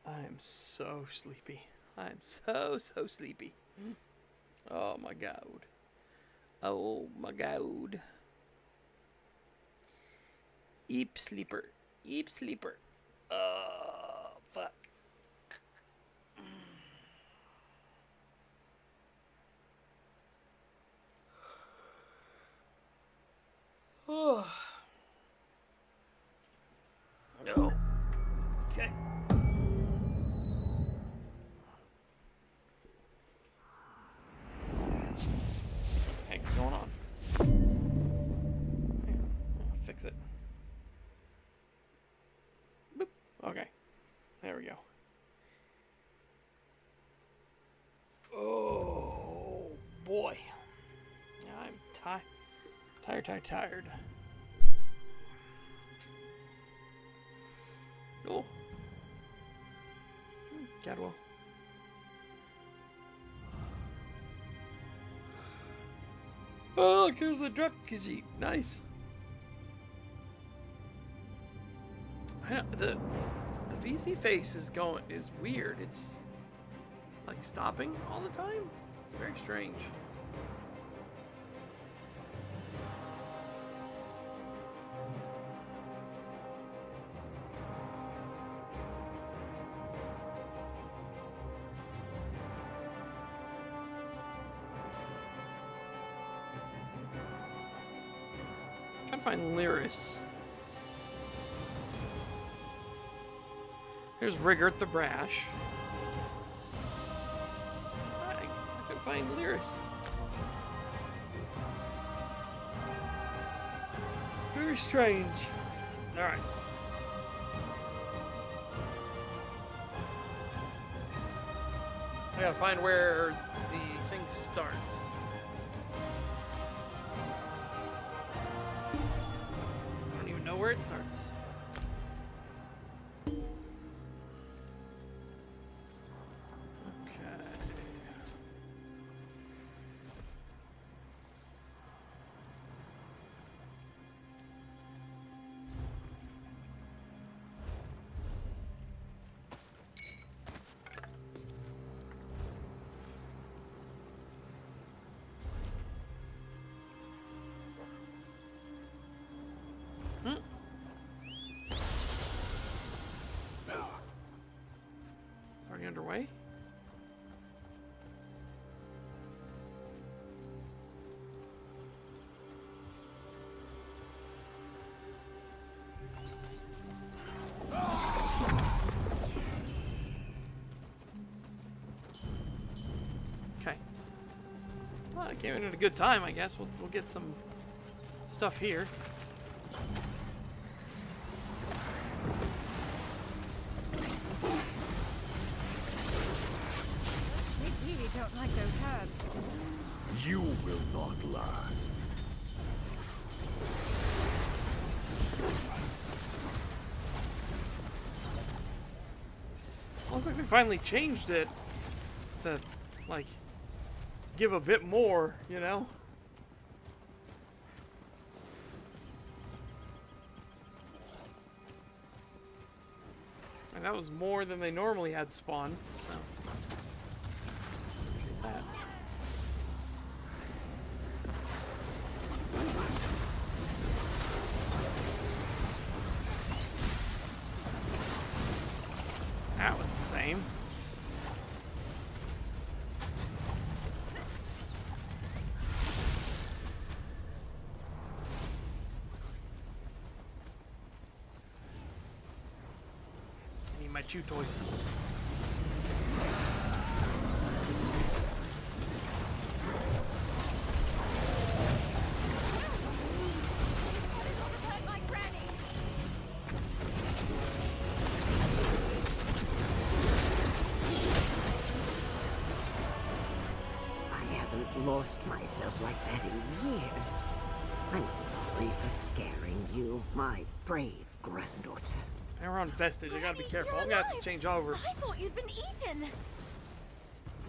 I am so sleepy. I'm so sleepy. Oh my god. Oh my god. Eep sleeper. Eep sleeper. Oh, fuck. Oh. No. Okay. What's going on? I'll fix it. Boop. Okay. There we go. Oh boy. I'm tired. Oh. Gadwell. Oh, look, here's the drop Khajiit. Nice. The VC face is weird. It's like stopping all the time. Very strange. Trying to find Lyris. Here's Rigert the Brash. I can find Lyris. Very strange. Alright. I gotta find where the thing starts. I don't even know where it starts. Already underway? Okay. Well, I came in at a good time, I guess. We'll get some stuff here. Don't like those herbs. You will not last. Looks like they finally changed it to, like, give a bit more, you know? And that was more than they normally had spawn, so. That. That was the same. I need my chew toy. Lost myself like that in years. I'm sorry for scaring you, my brave granddaughter. And we're on Vestige. I gotta be careful. I'm gonna have to change over. I thought you'd been eaten.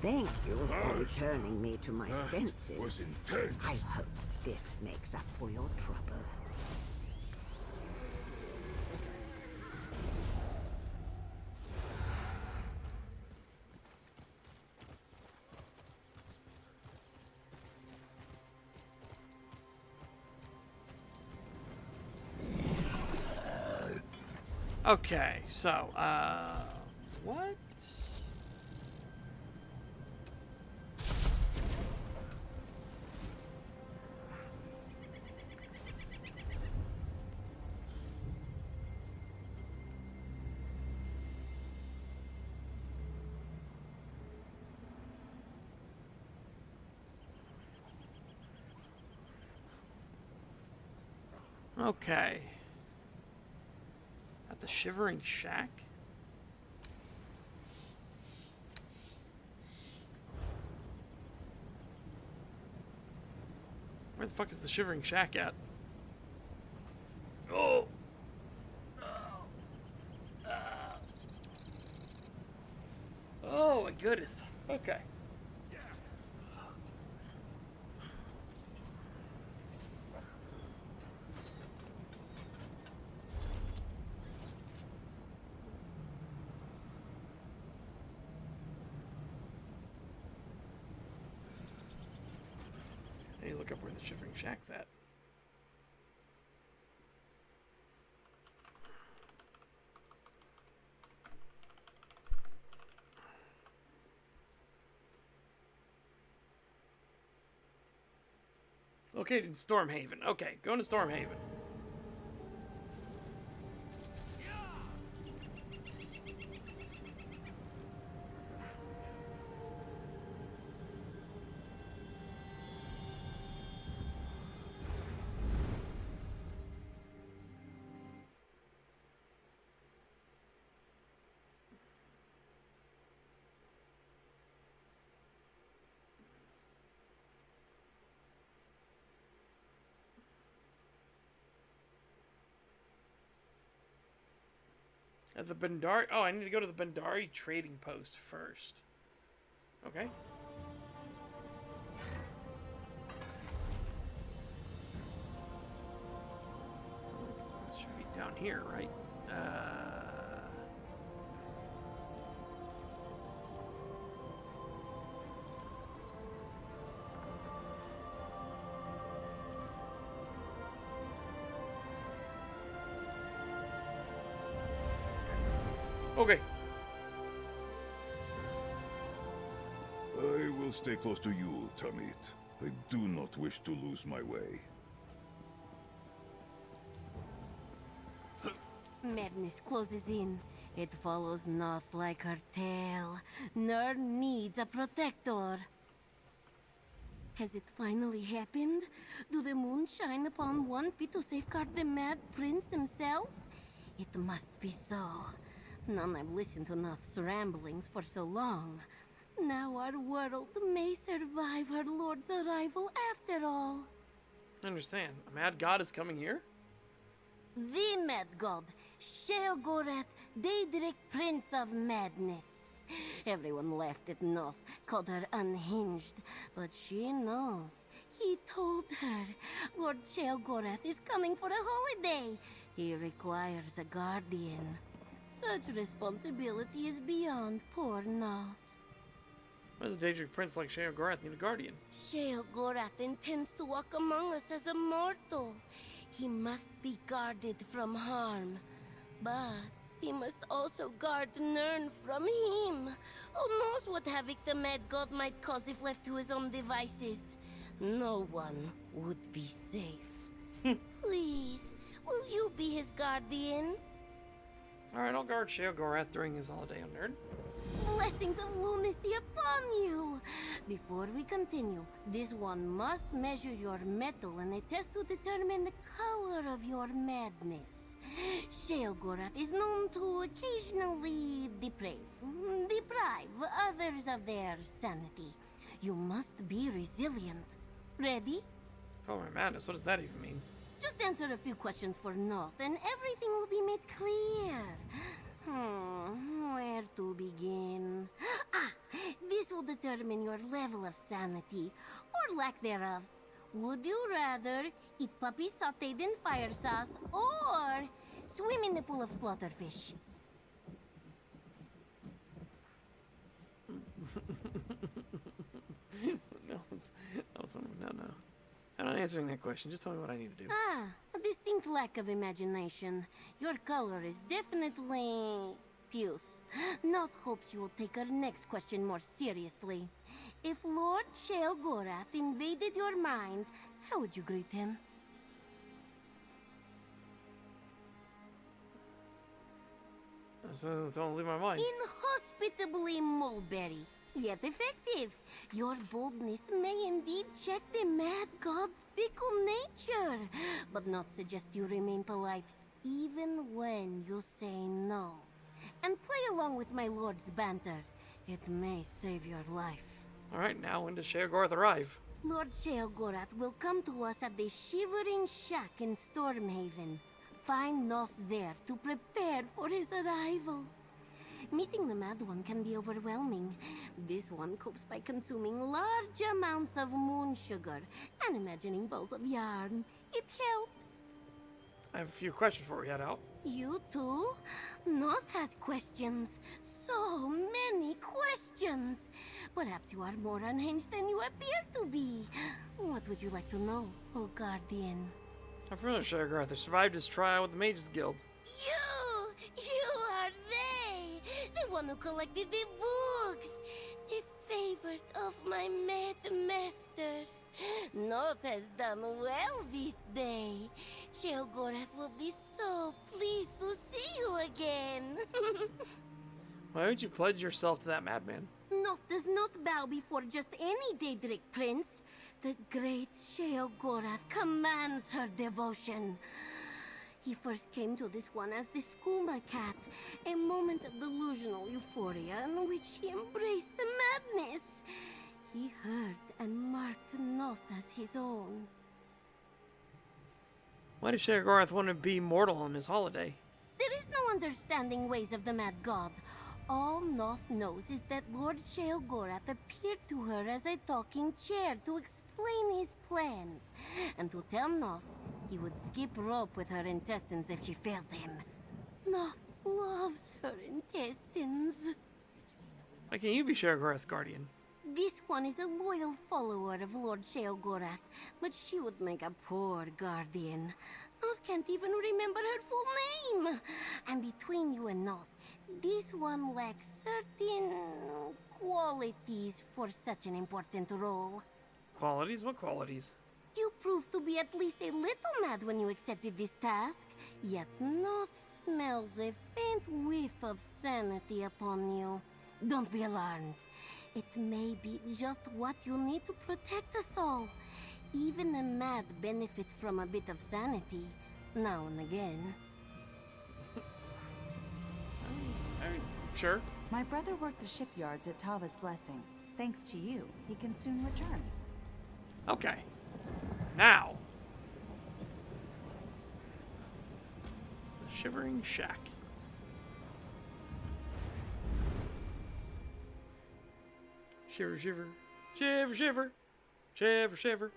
Thank you for returning me to my senses. Was intense. I hope this makes up for your trouble. Okay, so, what? Okay. At the Shivering Shack? Where the fuck is the Shivering Shack at? Oh! Oh my goodness. Okay. I need to look up where the Shivering Shack's at. Located in Stormhaven. Okay, going to Stormhaven. At the Bandari... Oh, I need to go to the Bandari trading post first. Okay. It should be down here, right? Okay. I will stay close to you, Tamit. I do not wish to lose my way. Madness closes in. It follows not like her tail, nor needs a protector. Has it finally happened? Do the moon shine upon one fit to safeguard the mad prince himself? It must be so. None have listened to Noth's ramblings for so long. Now our world may survive her lord's arrival after all. I understand. A mad god is coming here? The mad god, Sheogorath, Daedric Prince of Madness. Everyone laughed at Noth, called her unhinged, but she knows. He told her, Lord Sheogorath is coming for a holiday. He requires a guardian. Such responsibility is beyond poor Noth. Why does a Daedric prince like Sheogorath need a guardian? Sheogorath intends to walk among us as a mortal. He must be guarded from harm. But he must also guard Nirn from him. Who knows what havoc the mad god might cause if left to his own devices? No one would be safe. Please, will you be his guardian? Alright, I'll guard Sheogorath during his holiday on Nerd. Blessings of lunacy upon you! Before we continue, this one must measure your mettle in a test to determine the color of your madness. Sheogorath is known to occasionally deprive others of their sanity. You must be resilient. Ready? Oh, my madness, what does that even mean? Just answer a few questions for Noth, and everything will be made clear. Where to begin? This will determine your level of sanity, or lack thereof. Would you rather eat puppies sauteed in fire sauce, or swim in the pool of slaughterfish? No. I'm not answering that question. Just tell me what I need to do. Ah, a distinct lack of imagination. Your color is definitely puce. Noth hopes you will take our next question more seriously. If Lord Sheogorath invaded your mind, how would you greet him? Don't leave my mind. Inhospitably mulberry, yet effective. Your boldness may indeed check the mad god's fickle nature, but not suggest you remain polite, even when you say no. And play along with my lord's banter. It may save your life. Alright, now when does Sheogorath arrive? Lord Sheogorath will come to us at the Shivering Shack in Stormhaven. Find Noth there to prepare for his arrival. Meeting the Mad One can be overwhelming. This one copes by consuming large amounts of moon sugar and imagining balls of yarn. It helps. I have a few questions before we head out. You too? Noth has questions. So many questions. Perhaps you are more unhinged than you appear to be. What would you like to know, oh Guardian? I'm familiar with Sheogorath. He survived his trial with the Mages Guild. You are they! The one who collected the books! The favorite of my mad master. Noth has done well this day. Sheogorath will be so pleased to see you again. Why would you pledge yourself to that madman? Noth does not bow before just any Daedric prince. The great Sheogorath commands her devotion. He first came to this one as the skooma cat, a moment of delusional euphoria in which he embraced the madness. He heard and marked Noth as his own. Why does Sheogorath want to be mortal on his holiday? There is no understanding ways of the mad god. All Noth knows is that Lord Sheogorath appeared to her as a talking chair to explain his plans, and to tell Noth he would skip rope with her intestines if she failed him. Noth loves her intestines. Why can't you be Sheogorath's guardian? This one is a loyal follower of Lord Sheogorath, but she would make a poor guardian. Noth can't even remember her full name. And between you and Noth, this one lacks certain qualities for such an important role. Qualities? What qualities? You proved to be at least a little mad when you accepted this task, yet Noth smells a faint whiff of sanity upon you. Don't be alarmed. It may be just what you need to protect us all. Even the mad benefit from a bit of sanity, now and again. Sure. My brother worked the shipyards at Tava's Blessing. Thanks to you, he can soon return. Okay. Now. The Shivering Shack. Shiver, shiver. Shiver, shiver. Shiver, shiver.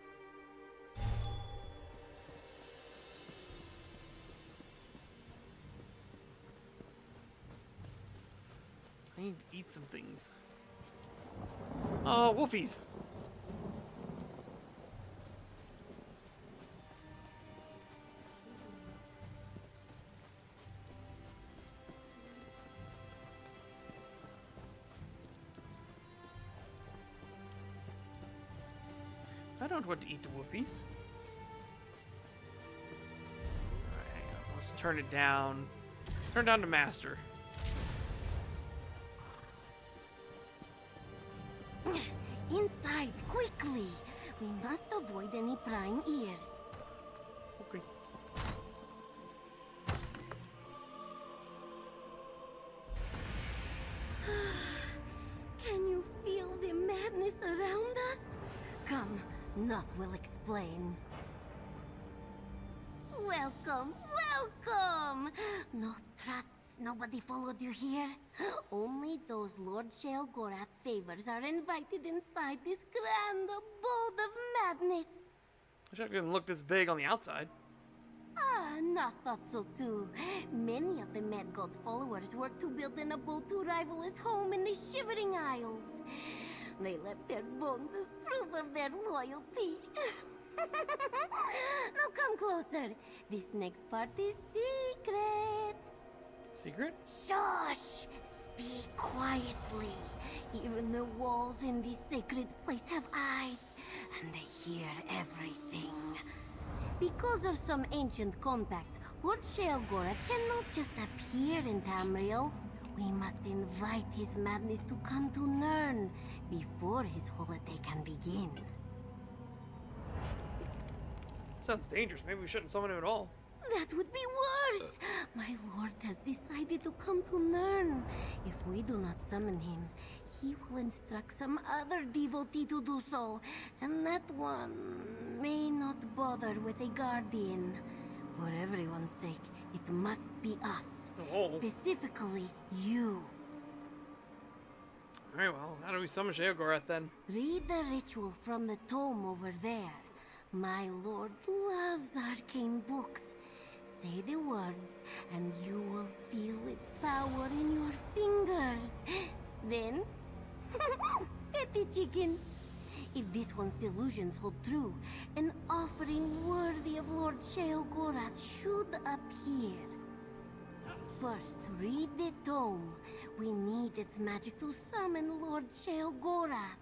I need to eat some things. Oh, wolfies. I don't want to eat the wolfies. Alright, let's turn it down. Turn down to master. Inside, quickly! We must avoid any prying ears. Okay. Can you feel the madness around us? Come, Noth will explain. Welcome, welcome! Noth trusts nobody followed you here. Only those Lord Sheogorath favors are invited inside this grand abode of madness. Wish I couldn't look this big on the outside. Ah, Noth thought so too. Many of the Mad God's followers work to build an abode to rival his home in the Shivering Isles. They left their bones as proof of their loyalty. Now come closer. This next part is secret. Secret? Shush! Speak quietly. Even the walls in this sacred place have eyes, and they hear everything. Because of some ancient compact, Lord Sheogorath cannot just appear in Tamriel. We must invite his madness to come to Nirn before his holiday can begin. Sounds dangerous. Maybe we shouldn't summon him at all. That would be worse! My lord has decided to come to Nirn. If we do not summon him, he will instruct some other devotee to do so, and that one may not bother with a guardian. For everyone's sake, it must be us. Oh. Specifically, you. Alright, well, how do we summon Sheogorath then? Read the ritual from the tome over there. My lord loves arcane books. Say the words, and you will feel its power in your fingers. Then, pet the chicken. If this one's delusions hold true, an offering worthy of Lord Sheogorath should appear. First, read the tome. We need its magic to summon Lord Sheogorath.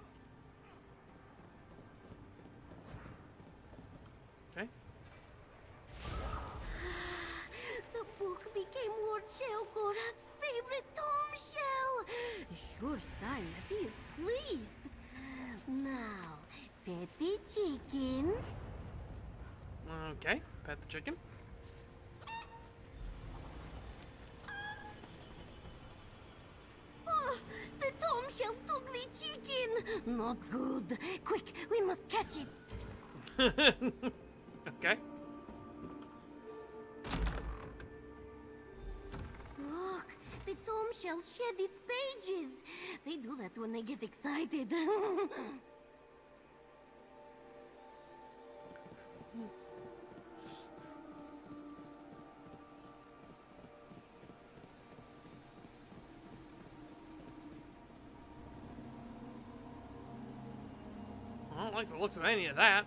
Okay. The book became Lord Sheogorath's favorite tome shell. A sure sign that he is pleased. Now, pet the chicken. Okay, pet the chicken. Oh, the tome shell took the chicken. Not good. Quick, we must catch it. Okay. Look, the tome shell shed its pages. They do that when they get excited. I don't like the looks of any of that.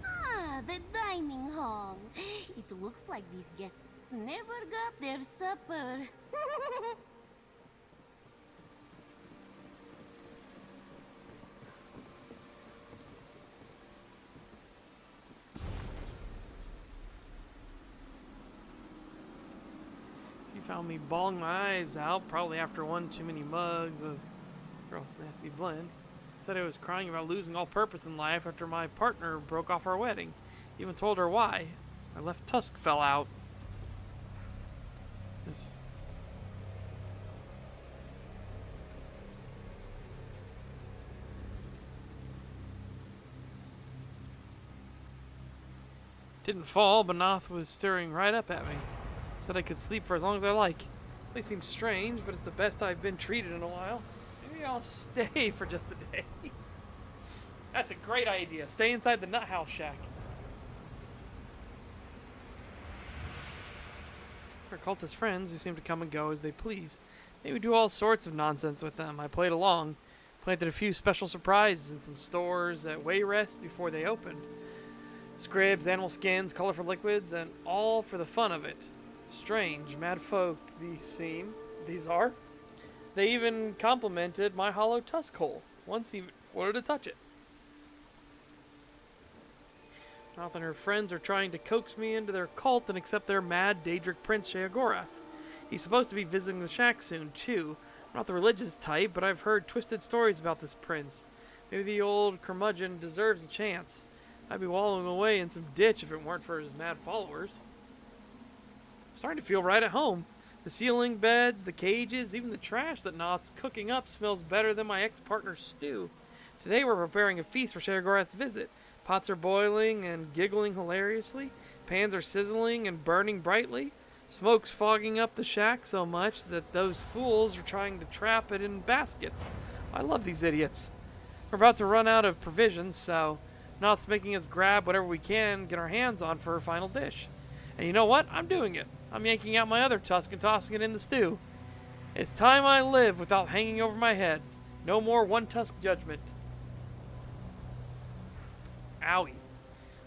Ah, the dining hall. It looks like these guests never got their supper. She found me bawling my eyes out, probably after one too many mugs of real nasty blend. Said I was crying about losing all purpose in life after my partner broke off our wedding. Even told her why. My left tusk fell out. This. Didn't fall, but Noth was staring right up at me. Said I could sleep for as long as I like. Place seems strange, but it's the best I've been treated in a while. Maybe I'll stay for just a day. That's a great idea. Stay inside the nut house shack. Our cultist friends who seem to come and go as they please. Maybe do all sorts of nonsense with them. I played along. Planted a few special surprises in some stores at Wayrest before they opened. Scribs, animal skins, colorful liquids, and all for the fun of it. Strange, mad folk these are. They even complimented my hollow tusk hole. Once even wanted to touch it. Noth and her friends are trying to coax me into their cult and accept their mad Daedric Prince Sheogorath. He's supposed to be visiting the shack soon, too. I'm not the religious type, but I've heard twisted stories about this prince. Maybe the old curmudgeon deserves a chance. I'd be wallowing away in some ditch if it weren't for his mad followers. I'm starting to feel right at home. The ceiling beds, the cages, even the trash that Noth's cooking up smells better than my ex-partner's stew. Today we're preparing a feast for Sheogorath's visit. Pots are boiling and giggling hilariously. Pans are sizzling and burning brightly. Smoke's fogging up the shack so much that those fools are trying to trap it in baskets. I love these idiots. We're about to run out of provisions, so Noth's making us grab whatever we can get our hands on for her final dish. And you know what? I'm doing it. I'm yanking out my other tusk and tossing it in the stew. It's time I live without hanging over my head. No more one-tusk judgment. Owie.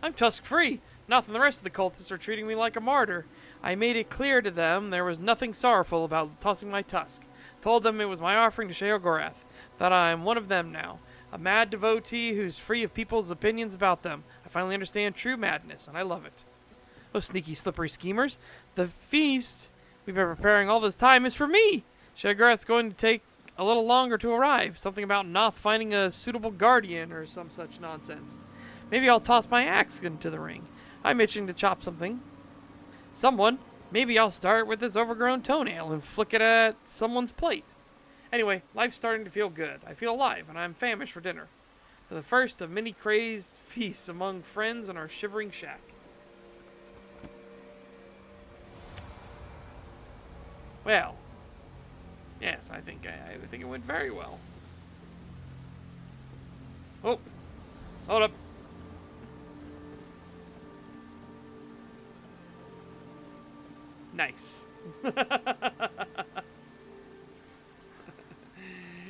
I'm tusk-free. Not that the rest of the cultists are treating me like a martyr. I made it clear to them there was nothing sorrowful about tossing my tusk. Told them it was my offering to Sheogorath. That I am one of them now. A mad devotee who's free of people's opinions about them. I finally understand true madness, and I love it. Oh, sneaky, slippery schemers. The feast we've been preparing all this time is for me. Sheogorath's going to take a little longer to arrive. Something about Noth finding a suitable guardian or some such nonsense. Maybe I'll toss my axe into the ring. I'm itching to chop something. Someone. Maybe I'll start with this overgrown toenail and flick it at someone's plate. Anyway, life's starting to feel good. I feel alive, and I'm famished for dinner. For the first of many crazed feasts among friends in our shivering shack. Well, yes, I think it went very well. Oh, hold up. Nice.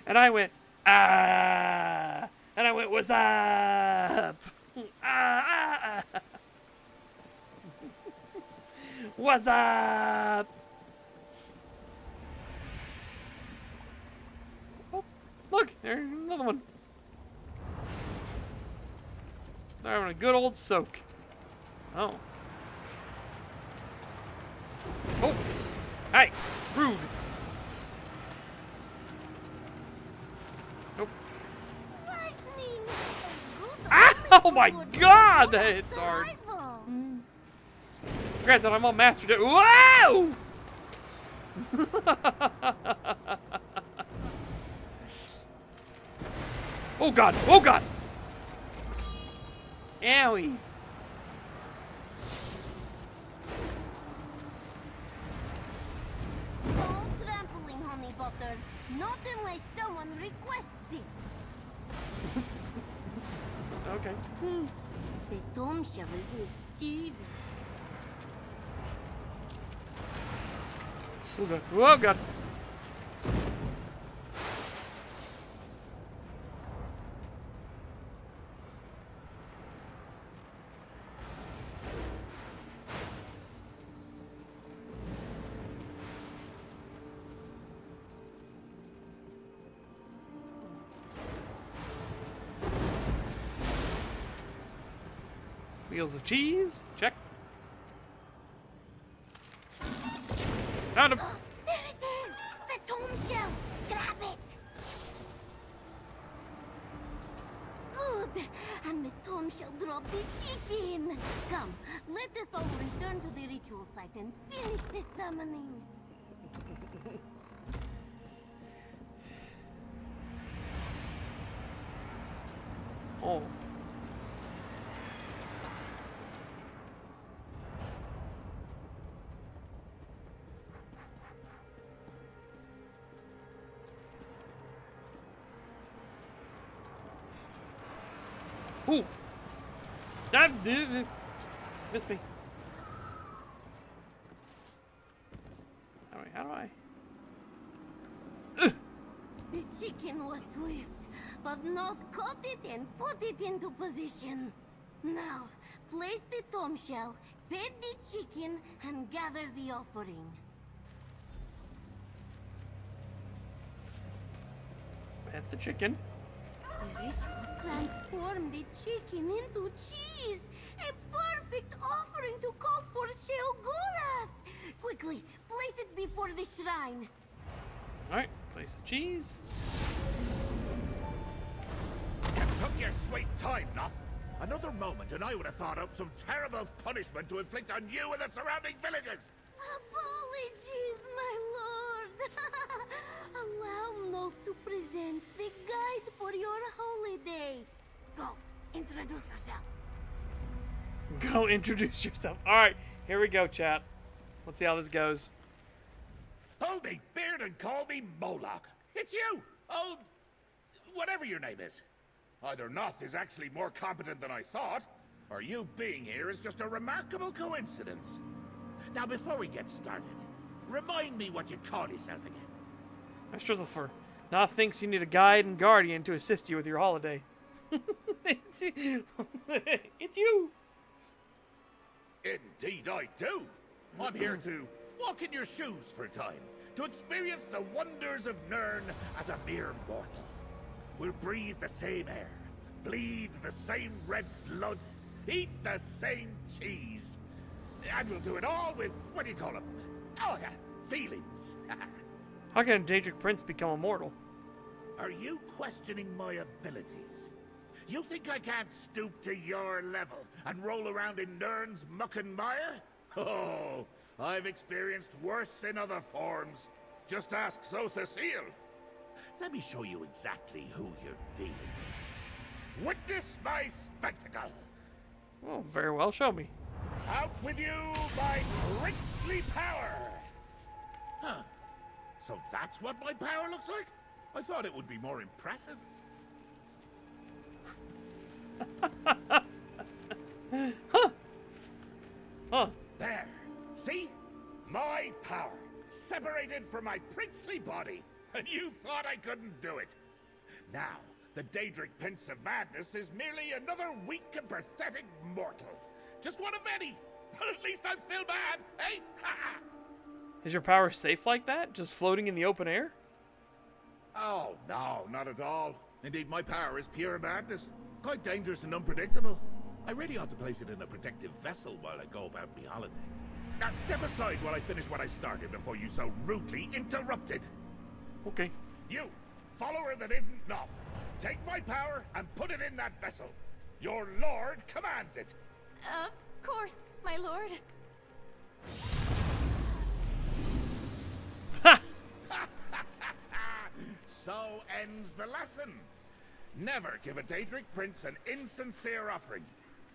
And I went, ah! And I went, what's up? Ah! What's up? Oh, look, there's another one. They're having a good old soak. Oh. Oh! Hey! Rude! Nope. Ah! Oh my god! That hits hard. Granted, I'm all mastered it. Whoa! Oh god! Oh god! Owie! No trampling, honey butter. Not unless someone requests it. Okay. The Tom Sheo is mischievous. Oh god. Oh god. Wheels of cheese. Check. Found him. There it is! The Tom Sheo! Grab it! Good! And the Tom Sheo dropped the chicken! Come, let us all return to the ritual site and finish the summoning. Oh. Ooh! That missed me. How do I? The chicken was swift, but Noth caught it and put it into position. Now, place the Tom Sheo, pet the chicken, and gather the offering. Pet the chicken. The ritual transformed the chicken into cheese! A perfect offering to call for Sheogorath! Quickly, place it before the shrine. Alright, place the cheese. You took your sweet time, Noth. Another moment and I would have thought up some terrible punishment to inflict on you and the surrounding villagers. Apologies, my lord. Allow Noth to present the guide for your holiday. Go, introduce yourself. Go introduce yourself. Alright, here we go, chat. Let's see how this goes. Hold me beard and call me Moloch. It's you, old... whatever your name is. Either Noth is actually more competent than I thought, or you being here is just a remarkable coincidence. Now, before we get started, remind me what you call yourself again. I'm Strizzlefer. Now thinks you need a guide and guardian to assist you with your holiday. it's you. It's you. Indeed I do. I'm here to walk in your shoes for a time, to experience the wonders of Nirn as a mere mortal. We'll breathe the same air, bleed the same red blood, eat the same cheese. And we'll do it all with, what do you call them? Oh yeah, feelings. How can a Daedric Prince become immortal? Are you questioning my abilities? You think I can't stoop to your level and roll around in Nirn's muck and mire? Oh, I've experienced worse in other forms. Just ask Zothasil. Let me show you exactly who you're dealing with. Witness my spectacle. Oh, very well. Show me. Out with you, my princely power! Huh. So that's what my power looks like? I thought it would be more impressive. Huh. There. See? My power. Separated from my princely body. And you thought I couldn't do it. Now, the Daedric Prince of Madness is merely another weak and pathetic mortal. Just one of many. But at least I'm still bad, eh? Is your power safe like that? Just floating in the open air? Oh, no, not at all. Indeed, my power is pure madness. Quite dangerous and unpredictable. I really ought to place it in a protective vessel while I go about my holiday. Now, step aside while I finish what I started before you so rudely interrupted. Okay. You, follower that isn't Noth, take my power and put it in that vessel. Your lord commands it. Of course, my lord. So ends the lesson. Never give a Daedric prince an insincere offering.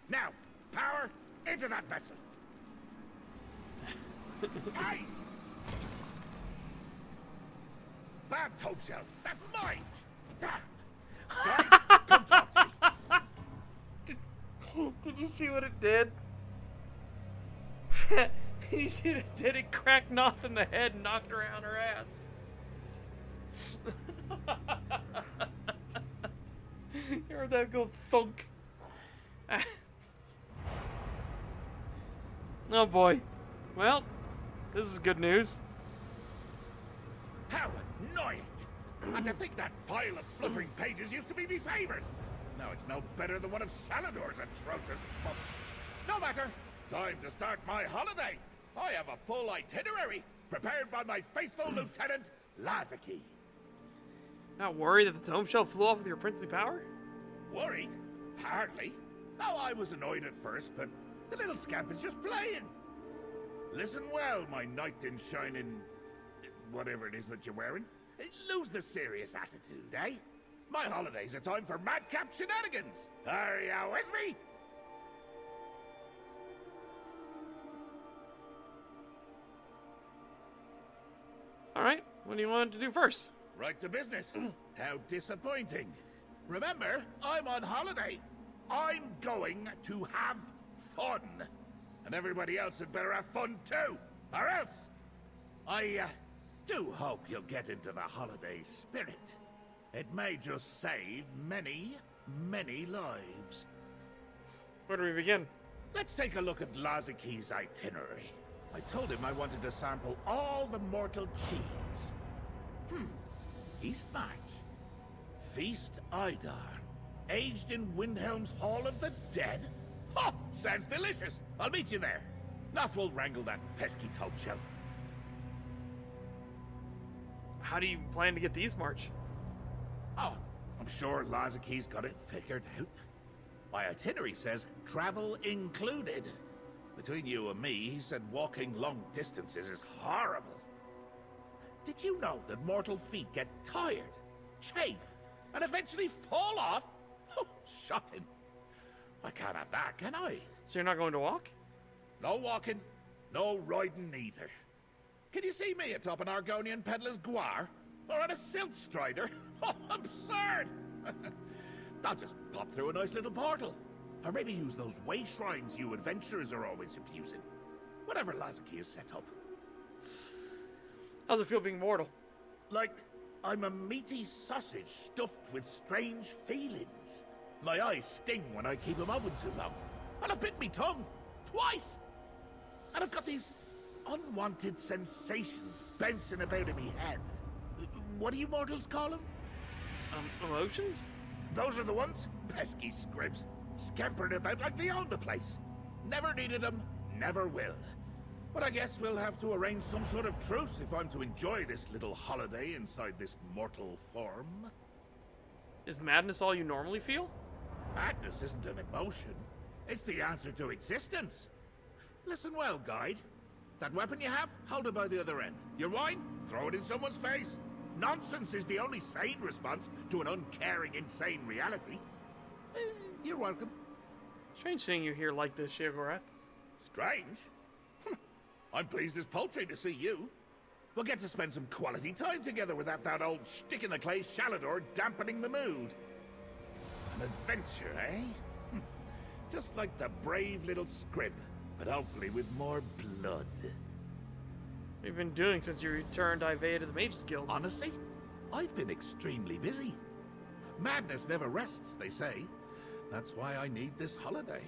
Now, power into that vessel. Hey! Bad Toad Shell, that's mine! Damn! Guys, come talk to me. Did you see what it did? Did you see what it did? It cracked Noth in the head and knocked her on her ass. You heard that go thunk. Oh boy. Well, this is good news. How annoying! And to think that pile of fluttering pages used to be me favorite. Now it's no better than one of Salador's atrocious books. No matter. Time to start my holiday. I have a full itinerary prepared by my faithful lieutenant, Lazaki. Not worried that the dome shell flew off with your princely power? Worried? Hardly. Oh, I was annoyed at first, but the little scamp is just playing. Listen well, my knight in shining... whatever it is that you're wearing. Lose the serious attitude, eh? My holidays are time for madcap shenanigans. Are you with me? Alright, what do you want to do first? Right to business. How disappointing. Remember, I'm on holiday. I'm going to have fun. And everybody else had better have fun too. Or else. I do hope you'll get into the holiday spirit. It may just save many, many lives. Where do we begin? Let's take a look at Lazaki's itinerary. I told him I wanted to sample all the mortal cheese. Eastmarch. Feast Idar. Aged in Windhelm's Hall of the Dead? Oh, sounds delicious. I'll meet you there. Noth will wrangle that pesky toad shell. How do you plan to get to Eastmarch? Oh, I'm sure Lazaki's got it figured out. My itinerary says travel included. Between you and me, he said walking long distances is horrible. Did you know that mortal feet get tired, chafe, and eventually fall off? Oh, shocking. I can't have that, can I? So you're not going to walk? No walking, no riding either. Can you see me atop an Argonian peddler's guar? Or on a silt strider? Oh, absurd! I'll just pop through a nice little portal. Or maybe use those way shrines you adventurers are always abusing. whatever Lazarus has set up. How's it feel being mortal? Like I'm a meaty sausage stuffed with strange feelings. My eyes sting when I keep them open too long. And I've bit me tongue. Twice! And I've got these unwanted sensations bouncing about in me head. What do you mortals call them? Emotions? Those are the ones. Pesky scribs. Scampering about like they own the place. Never needed them, never will. But I guess we'll have to arrange some sort of truce if I'm to enjoy this little holiday inside this mortal form. Is madness all you normally feel? Madness isn't an emotion. It's the answer to existence. Listen well, guide. That weapon you have, hold it by the other end. Your wine, throw it in someone's face. Nonsense is the only sane response to an uncaring, insane reality. You're welcome. Strange seeing you here like this, Sheogorath. Strange? I'm pleased as poultry to see you. We'll get to spend some quality time together without that old stick-in-the-clay Shalador dampening the mood. An adventure, eh? Just like the brave little scrib, but hopefully with more blood. What have you been doing since you returned Ivea to the Mages Guild? Honestly, I've been extremely busy. Madness never rests, they say. That's why I need this holiday.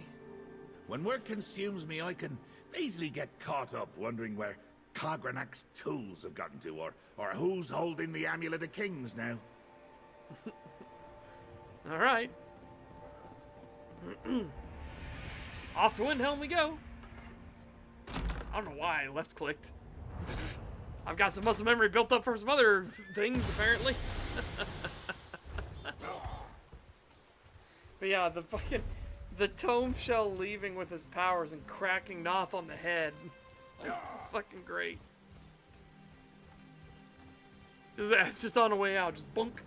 When work consumes me, I can easily get caught up wondering where Cogranac's tools have gotten to, or who's holding the Amulet of Kings now. Alright. Off to Windhelm we go. I don't know why I left-clicked. I've got some muscle memory built up from some other things, apparently. But yeah, the tome shell leaving with his powers and cracking Noth on the head. It's fucking great. It's just on the way out, just bunk.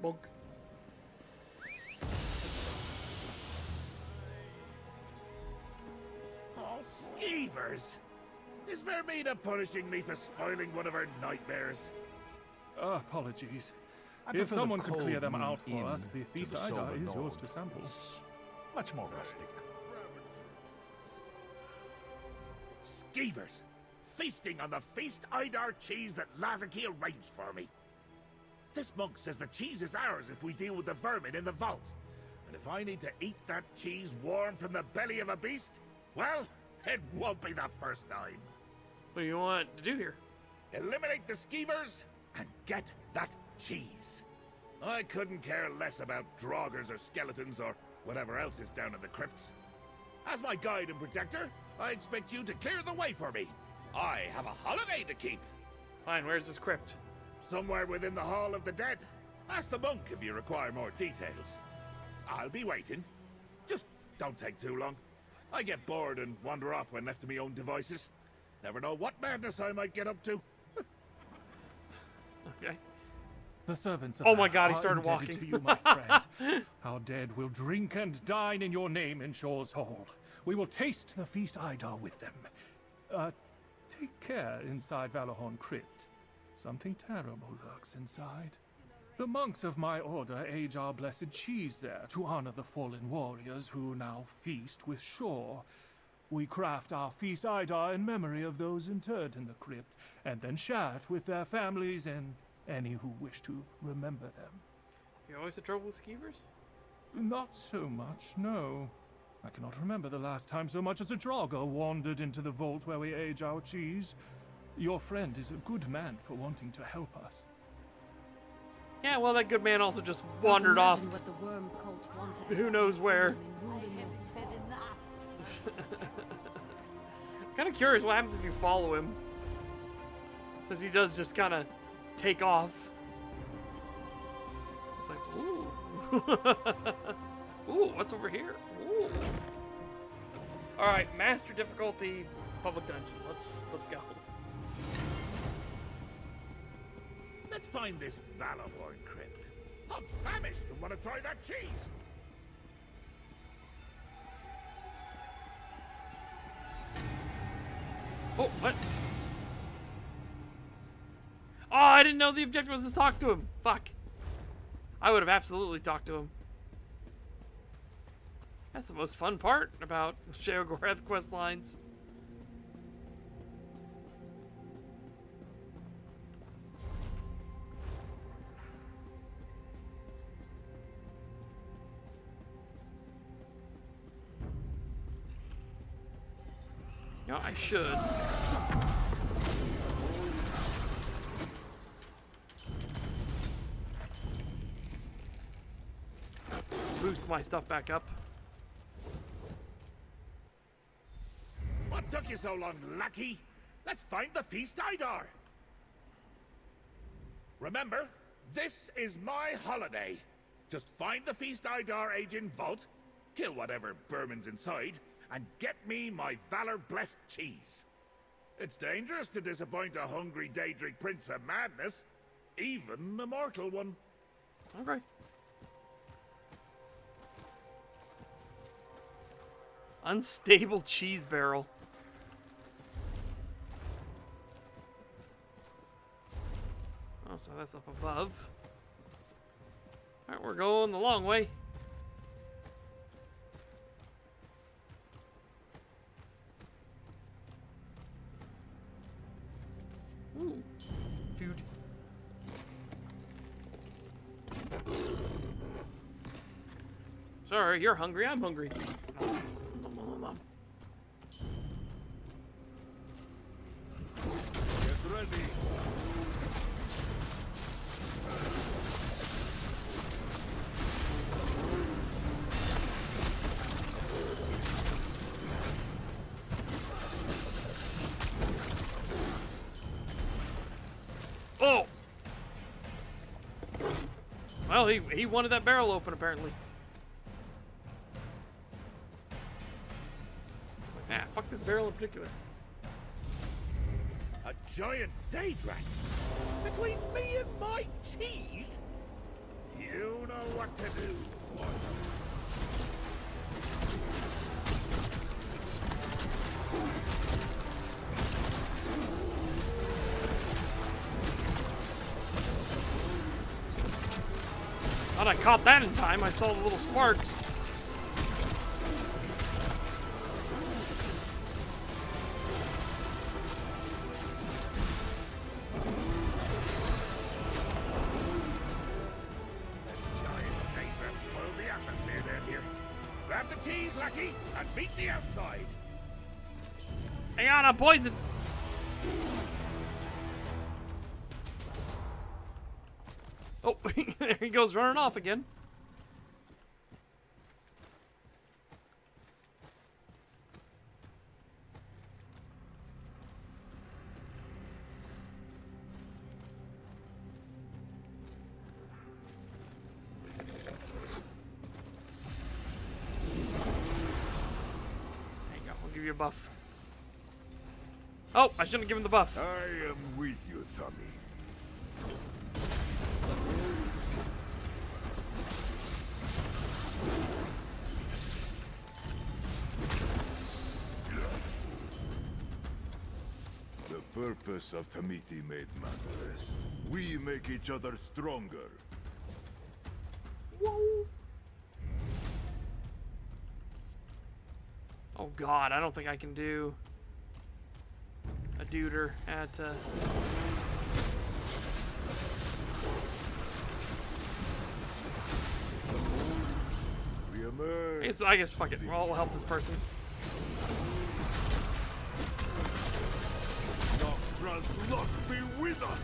Bunk. Oh, skeevers! Is Vermina punishing me for spoiling one of her nightmares? Apologies. Under If the someone could cold clear them moon out for inn us, the to feast the Ida solar is yours north. to sample. It's much more rustic. Skeevers! Feasting on the Feast Idar cheese that Lazarus arranged for me. This monk says the cheese is ours if we deal with the vermin in the vault. And if I need to eat that cheese warm from the belly of a beast, well, it won't be the first time. What do you want to do here? Eliminate the skeevers and get that cheese. I couldn't care less about draugrs or skeletons or whatever else is down in the crypts. As my guide and protector, I expect you to clear the way for me. I have a holiday to keep. Fine, where's this crypt? Somewhere within the Hall of the Dead. Ask the monk if you require more details. I'll be waiting. Just don't take too long. I get bored and wander off when left to my own devices. Never know what madness I might get up to. Okay. The servants of Oh my Ar God, he are started indebted walking. to you, my friend. Our dead will drink and dine in your name in Shaw's Hall. We will taste the feast Idar with them. Take care inside Valahorn Crypt. Something terrible lurks inside. The monks of my order age our blessed cheese there to honor the fallen warriors who now feast with Shaw. We craft our feast Idar in memory of those interred in the crypt, and then share it with their families and any who wish to remember them. You always had trouble with skeevers? Not so much, no. I cannot remember the last time so much as a draugr wandered into the vault where we age our cheese. Your friend is a good man for wanting to help us. Yeah, well, that good man also just wandered off. Imagine what the worm cult wanted. Who knows where? I have said enough. Kind of curious what happens if you follow him. Since he does just kind of take off. It's like, ooh. Ooh, what's over here? Ooh. Alright, master difficulty, public dungeon. Let's go. Let's find this Valahorn crypt. I'm famished and want to try that cheese. Oh, what? Oh, I didn't know the objective was to talk to him. Fuck. I would have absolutely talked to him. That's the most fun part about Sheogorath quest lines. You know, I should. Boost my stuff back up. What took you so long, lackey? Let's find the Feast Idar. Remember, this is my holiday. Just find the Feast Idar agent vault, kill whatever vermin's inside, and get me my valor-blessed cheese. It's dangerous to disappoint a hungry Daedric prince of madness, even a mortal one. Okay. Unstable cheese barrel. Oh, so that's up above. Alright, we're going the long way. Ooh, dude. Sorry, you're hungry. I'm hungry. Nom. Get ready. Oh! Well, he wanted that barrel open, apparently. Ah, fuck this barrel in particular. A giant Daedrak? Between me and my cheese? You know what to do. Thought I caught that in time. I saw the little sparks. Grab the cheese, lackey, and meet me outside. Hang on, I'm poisoned. Oh, there he goes running off again. Give you a buff. Oh, I shouldn't have given the buff. I am with you, Tommy. The purpose of Tamiti made manifest. We make each other stronger. Whoa. Oh god, I don't think I can do a duder at We emerge. I guess fuck it. We'll help this person. Noctra's luck be with us.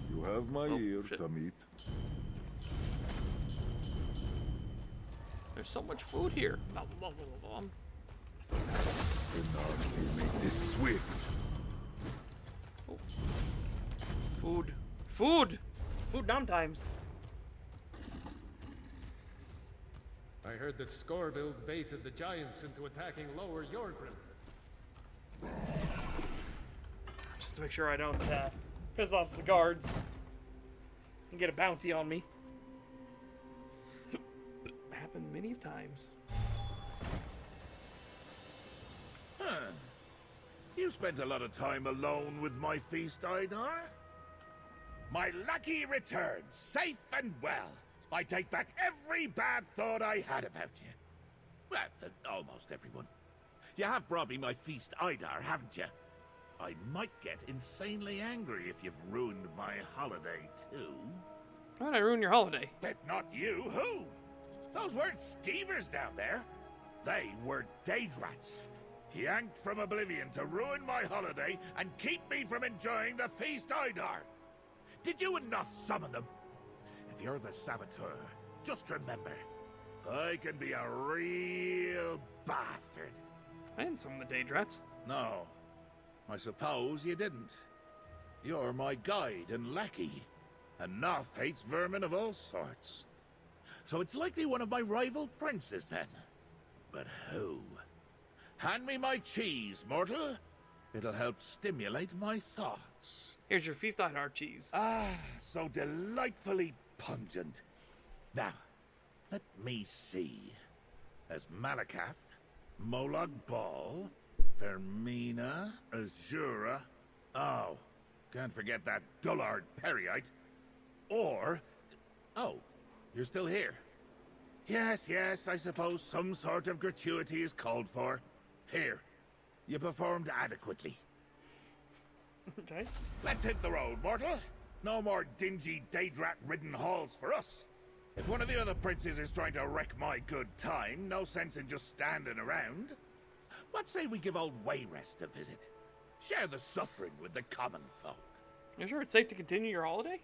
You have my ear, shit. Tamit. There's so much food here. Cannot make this swift. Oh. Food. Food! Food times. I heard that Scorbild baited the giants into attacking Lower Yorgrim. Just to make sure I don't Piss off the guards. And get a bounty on me. Happened many times. Huh. You spent a lot of time alone with my feast, Idar. My lucky return, safe and well. I take back every bad thought I had about you. Well, almost everyone. You have brought me my feast, Idar, haven't you? I might get insanely angry if you've ruined my holiday, too. Why did I ruin your holiday? If not you, who? Those weren't skeevers down there. They were Daedrats. Yanked from oblivion to ruin my holiday and keep me from enjoying the feast, Idar. Did you not summon them? If you're the saboteur, just remember, I can be a real bastard. I didn't summon the Daedrats. No, I suppose you didn't. You're my guide and lackey, and Noth hates vermin of all sorts. So it's likely one of my rival princes, then. But who? Hand me my cheese, mortal. It'll help stimulate my thoughts. Here's your feast Idar cheese. Ah, so delightfully pungent. Now, let me see. There's Malakath, Molag Bal, Vermina, Azura. Oh, can't forget that dullard Periite. Or, oh, you're still here. Yes, I suppose some sort of gratuity is called for. Here, you performed adequately. Okay. Let's hit the road, mortal. No more dingy Daedrat-ridden halls for us. If one of the other princes is trying to wreck my good time, no sense in just standing around. What say we give old Wayrest a visit? Share the suffering with the common folk. You sure it's safe to continue your holiday?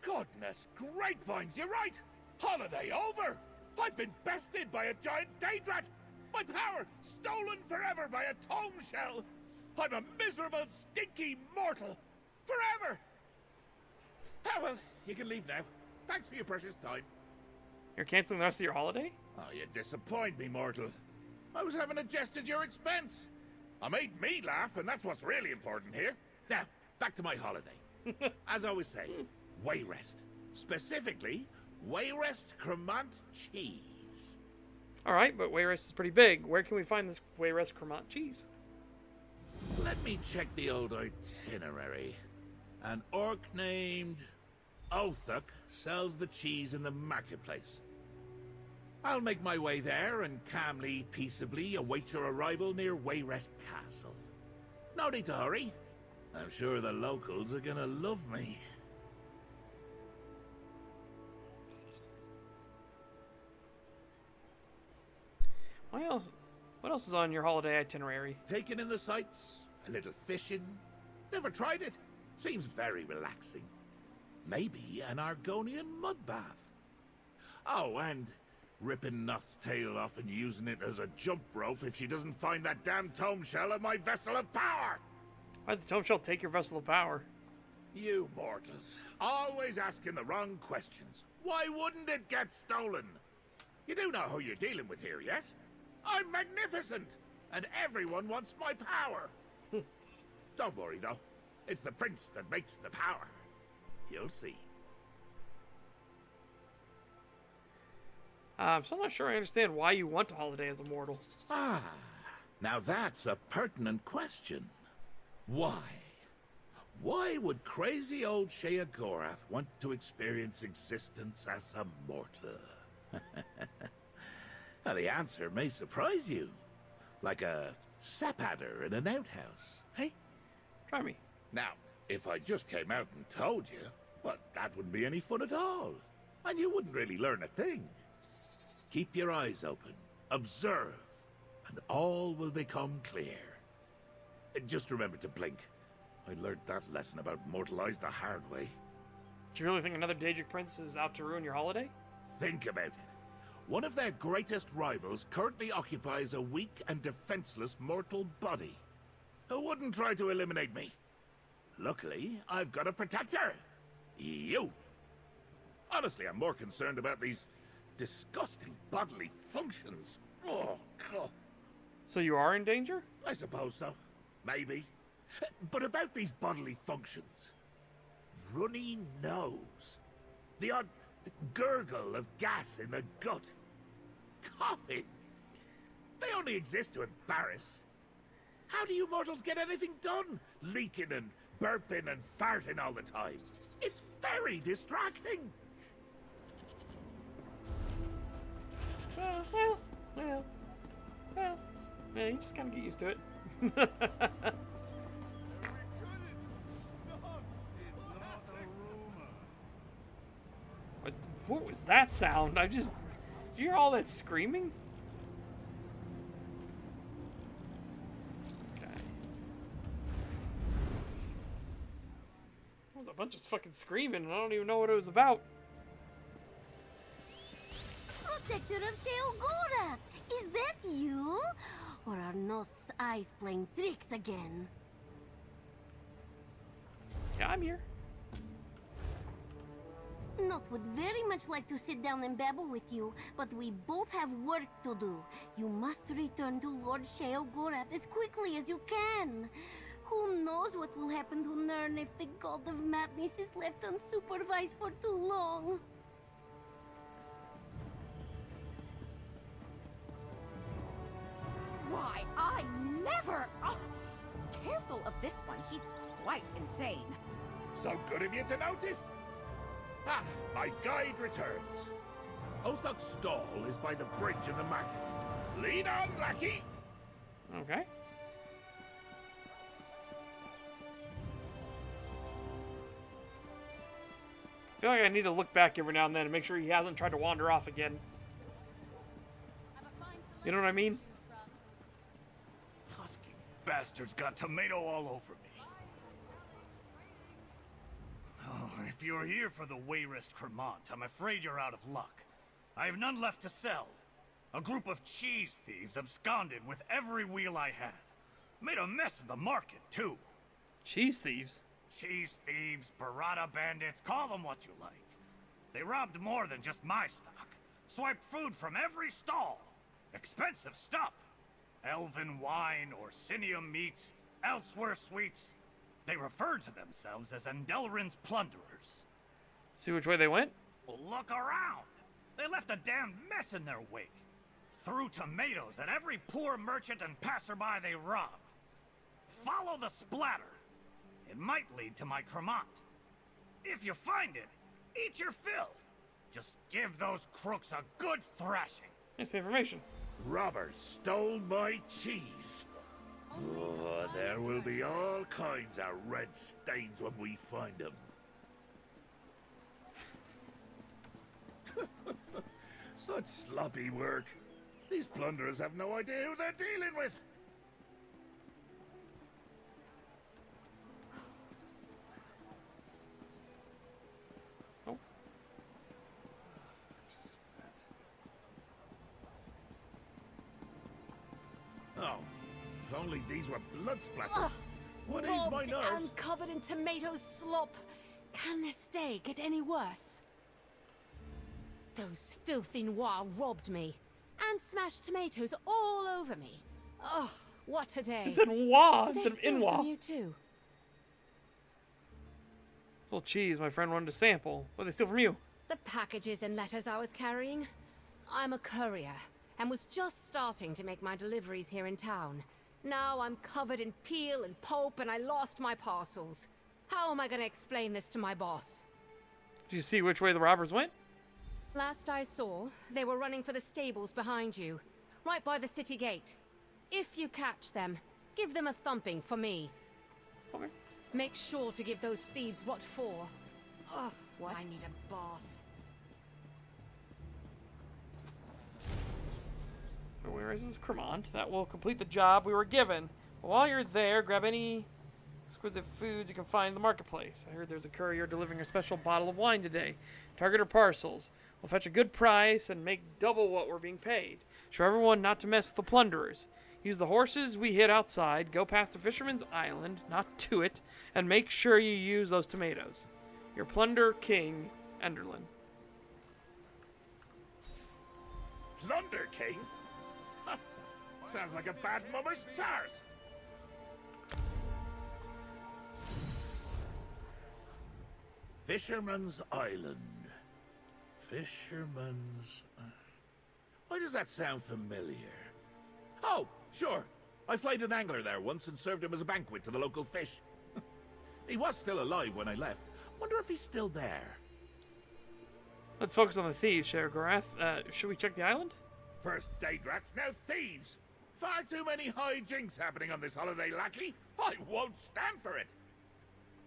Goodness grapevines, you're right! Holiday over! I've been bested by a giant Daedrat! My power stolen forever by a tome shell! I'm a miserable, stinky mortal! Forever! Ah, well, you can leave now. Thanks for your precious time. You're canceling the rest of your holiday? Oh, you disappoint me, mortal. I was having a jest at your expense. I made me laugh, and that's what's really important here. Now, back to my holiday. As I was saying, Wayrest. Specifically, Wayrest Cremant cheese. Alright, but Wayrest is pretty big. Where can we find this Wayrest Cremant cheese? Let me check the old itinerary. An orc named Othuk sells the cheese in the marketplace. I'll make my way there and calmly, peaceably await your arrival near Wayrest Castle. No need to hurry. I'm sure the locals are gonna love me. What else is on your holiday itinerary? Taking in the sights, a little fishing. Never tried it. Seems very relaxing. Maybe an Argonian mud bath. Oh, and ripping Noth's tail off and using it as a jump rope if she doesn't find that damn tome shell of my vessel of power! Why'd the tome shell take your vessel of power? You mortals, always asking the wrong questions. Why wouldn't it get stolen? You do know who you're dealing with here, yes? I'm magnificent, and everyone wants my power. Don't worry, though. It's the prince that makes the power. You'll see. I'm still not sure I understand why you want a holiday as a mortal. Ah, now that's a pertinent question. Why? Why would crazy old Sheogorath want to experience existence as a mortal? Well, the answer may surprise you. Like a sap adder in an outhouse, hey? Try me. Now, if I just came out and told you, well, that wouldn't be any fun at all. And you wouldn't really learn a thing. Keep your eyes open, observe, and all will become clear. Just remember to blink. I learned that lesson about mortal eyes the hard way. Do you really think another Daedric prince is out to ruin your holiday? Think about it. One of their greatest rivals currently occupies a weak and defenseless mortal body. Who wouldn't try to eliminate me? Luckily, I've got a protector. You. Honestly, I'm more concerned about these disgusting bodily functions. Oh, God. So you are in danger? I suppose so. Maybe. But about these bodily functions. runny nose, the odd gurgle of gas in the gut, coughing. They only exist to embarrass. How do you mortals get anything done? Leaking and burping and farting all the time. It's very distracting. Well, yeah, you just kind of get used to it. What was that sound? Did you hear all that screaming? Okay. There was a bunch of fucking screaming, and I don't even know what it was about. Protector of Sheogorath! Is that you? Or are Noth's eyes playing tricks again? Yeah, I'm here. Noth would very much like to sit down and babble with you, but we both have work to do. You must return to Lord Sheogorath as quickly as you can. Who knows what will happen to Nern if the God of Madness is left unsupervised for too long? Why, I never... Oh, careful of this one. He's quite insane. So good of you to notice. Ah, my guide returns. Othok's stall is by the bridge in the market. Lead on, lackey. Okay. I feel like I need to look back every now and then and make sure he hasn't tried to wander off again. You know what I mean? Husky bastards got tomato all over me. Oh, if you're here for the Wayrest Cremant, I'm afraid you're out of luck. I have none left to sell. A group of cheese thieves absconded with every wheel I had. Made a mess of the market, too. Cheese thieves? Cheese thieves, burrata bandits, call them what you like. They robbed more than just my stock. Swiped food from every stall. Expensive stuff. Elven wine, Orsinium meats, elsewhere sweets. They referred to themselves as Endelrin's plunderers. See which way they went? Well, look around. They left a damned mess in their wake. Threw tomatoes at every poor merchant and passerby they robbed. Follow the splatter. It might lead to my Cremant. If you find it, eat your fill. Just give those crooks a good thrashing. Nice information. Robbers stole my cheese. Oh, there will be all kinds of red stains when we find them. Such sloppy work. These plunderers have no idea who they're dealing with. Oh. Oh, if only these were blood splatters. What is my Robbed nerves? and covered in tomato slop. Can this day get any worse? Those filthy noir robbed me and smashed tomatoes all over me. Oh, what a day! It said "wah" Did they instead of steal "inwa." from you too? Little cheese my friend wanted to sample. What did they steal from you? The packages and letters I was carrying. I'm a courier and was just starting to make my deliveries here in town. Now I'm covered in peel and pulp and I lost my parcels. How am I going to explain this to my boss? Did you see which way the robbers went? Last I saw, they were running for the stables behind you, right by the city gate. If you catch them, give them a thumping for me. Okay. Make sure to give those thieves what for. Ugh, What? I need a bath. Where is this Cremant? That will complete the job we were given. While you're there, grab any exquisite foods you can find in the marketplace. I heard there's a courier delivering a special bottle of wine today. Target our parcels. We'll fetch a good price and make double what we're being paid. Show everyone not to mess with the plunderers. Use the horses we hid outside, go past the fisherman's island, not to it, and make sure you use those tomatoes. Your plunder king, Enderlin. Plunder King? Huh. Sounds like a bad mummer's farce. Fisherman's Island. Fisherman's... Why does that sound familiar? Oh, sure. I flayed an angler there once and served him as a banquet to the local fish. He was still alive when I left. Wonder if he's still there. Let's focus on the thieves, Sheogorath. Should we check the island? First Daydrats, now thieves. Far too many hijinks happening on this holiday, lackey. I won't stand for it.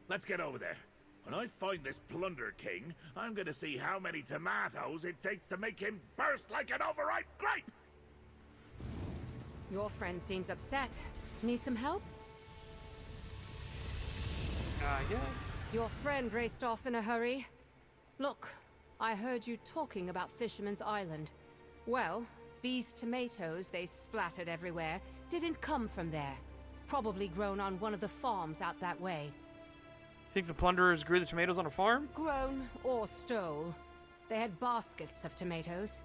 Let's get over there. When I find this Plunder King, I'm gonna see how many tomatoes it takes to make him burst like an overripe grape! Your friend seems upset. Need some help? Yeah. Your friend raced off in a hurry. Look, I heard you talking about Fisherman's Island. Well, these tomatoes they splattered everywhere didn't come from there. Probably grown on one of the farms out that way. Think the plunderers grew the tomatoes on a farm? Grown or stole. They had baskets of tomatoes.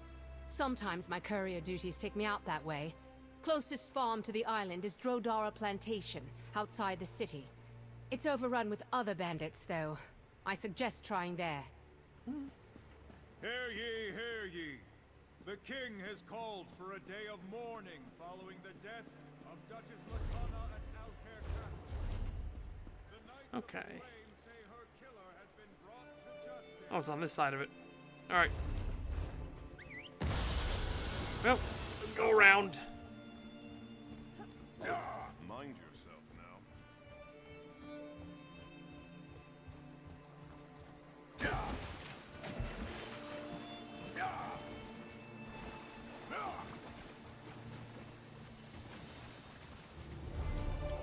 Sometimes my courier duties take me out that way. Closest farm to the island is Drodara Plantation, outside the city. It's overrun with other bandits, though. I suggest trying there. Hear ye, hear ye. The king has called for a day of mourning following the death of Duchess Latana at Alcaire Castle. The Knights of Okay. the Flame say her killer has been brought to justice. Oh, it's on this side of it. Alright. Well, let's go around. Mind yourself now.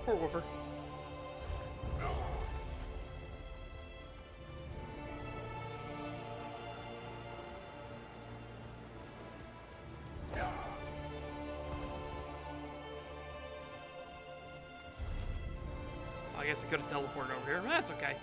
Poor Woofer. I guess I could have teleported over here. That's okay.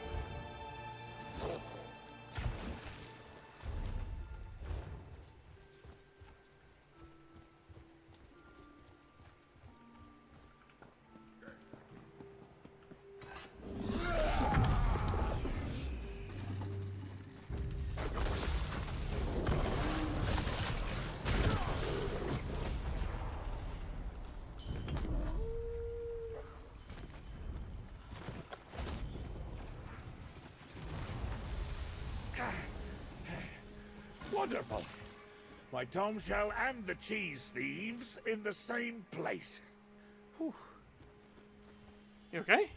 Wonderful. My Tom Shell and the cheese thieves in the same place. Whew. You okay?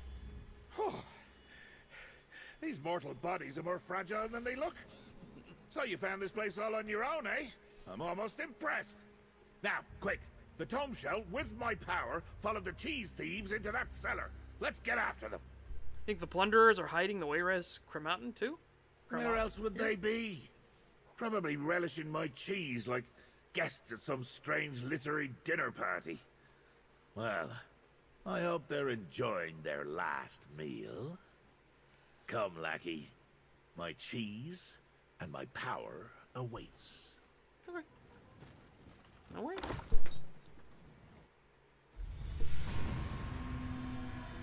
These mortal bodies are more fragile than they look. So you found this place all on your own, eh? I'm almost impressed. Now, quick. The Tom Shell, with my power, followed the cheese thieves into that cellar. Let's get after them. Think the plunderers are hiding the Wayrez Crematin too? Where else would they be? Probably relishing my cheese like guests at some strange literary dinner party. Well, I hope they're enjoying their last meal. Come, lackey. My cheese and my power awaits. Okay. No way.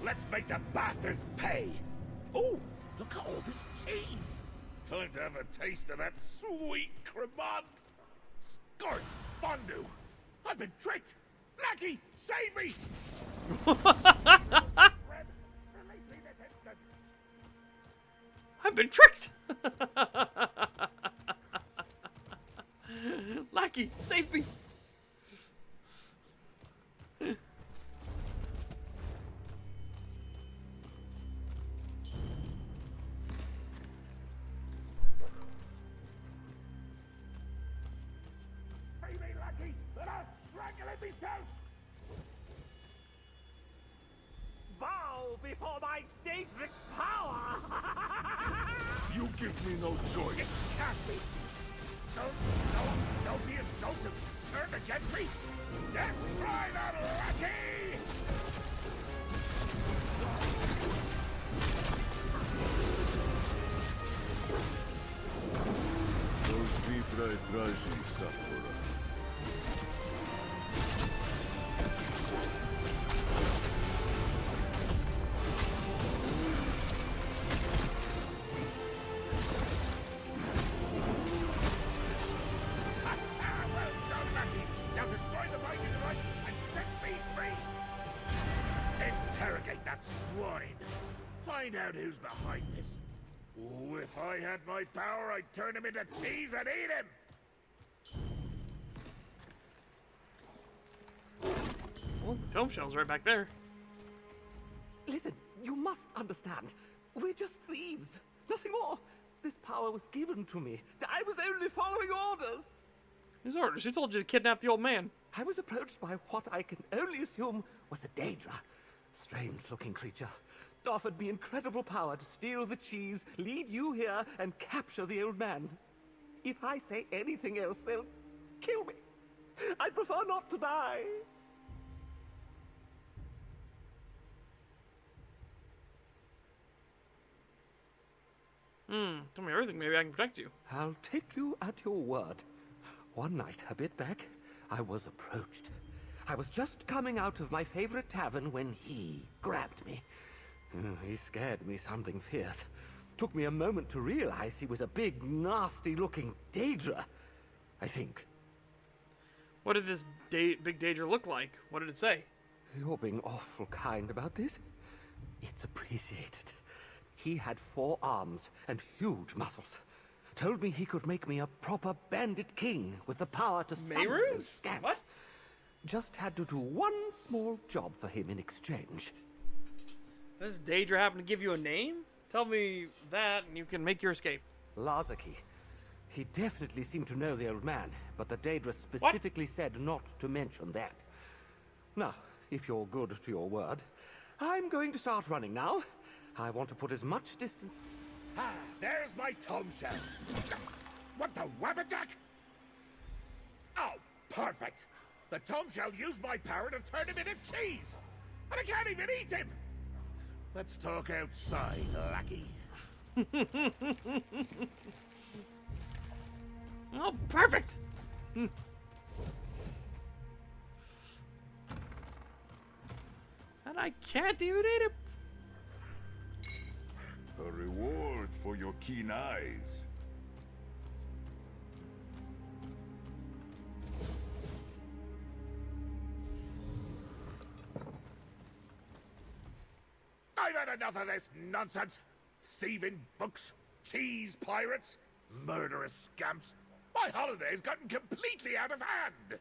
Let's make the bastards pay. Ooh, look at all this cheese. Time to have a taste of that sweet cremant. Scorched fondue. I've been tricked. Lackey, save me! I've been tricked! Lackey, save me! Bow before my Daedric power! You give me no choice. It can't be. Don't be insulted. Turn against me. Destroy that lackey! Those vibra traži Sakura. that swine. Find out who's behind this. Oh, if I had my power, I'd turn him into cheese and eat him! Well, Tome Shell's right back there. Listen, you must understand. We're just thieves. Nothing more. This power was given to me. I was only following orders. Whose orders? Who told you to kidnap the old man? I was approached by what I can only assume was a Daedra. Strange-looking creature. Offered me incredible power to steal the cheese, lead you here, and capture the old man. If I say anything else, they'll kill me. I'd prefer not to die. Tell me everything, maybe I can protect you. I'll take you at your word. One night, a bit back, I was approached. I was just coming out of my favorite tavern when he grabbed me. He scared me something fierce. Took me a moment to realize he was a big, nasty-looking Daedra, I think. What did this big Daedra look like? What did it say? You're being awful kind about this. It's appreciated. He had 4 arms and huge muscles. Told me he could make me a proper bandit king with the power to summon those scamps. What? Just had to do one small job for him in exchange. Does Daedra happen to give you a name? Tell me that and you can make your escape. Lazaki. He definitely seemed to know the old man, but the Daedra specifically said not to mention that. Now, if you're good to your word, I'm going to start running now. I want to put as much distance... Ah, there's my Tome Shell. What the wabberjack? Oh, perfect. The Tome Shell used my power to turn him into cheese. And I can't even eat him. Let's talk outside, lackey. Oh, perfect. And I can't even eat it. A reward for your keen eyes. I've had enough of this nonsense. Thieving books, cheese pirates, murderous scamps. My holiday's gotten completely out of hand.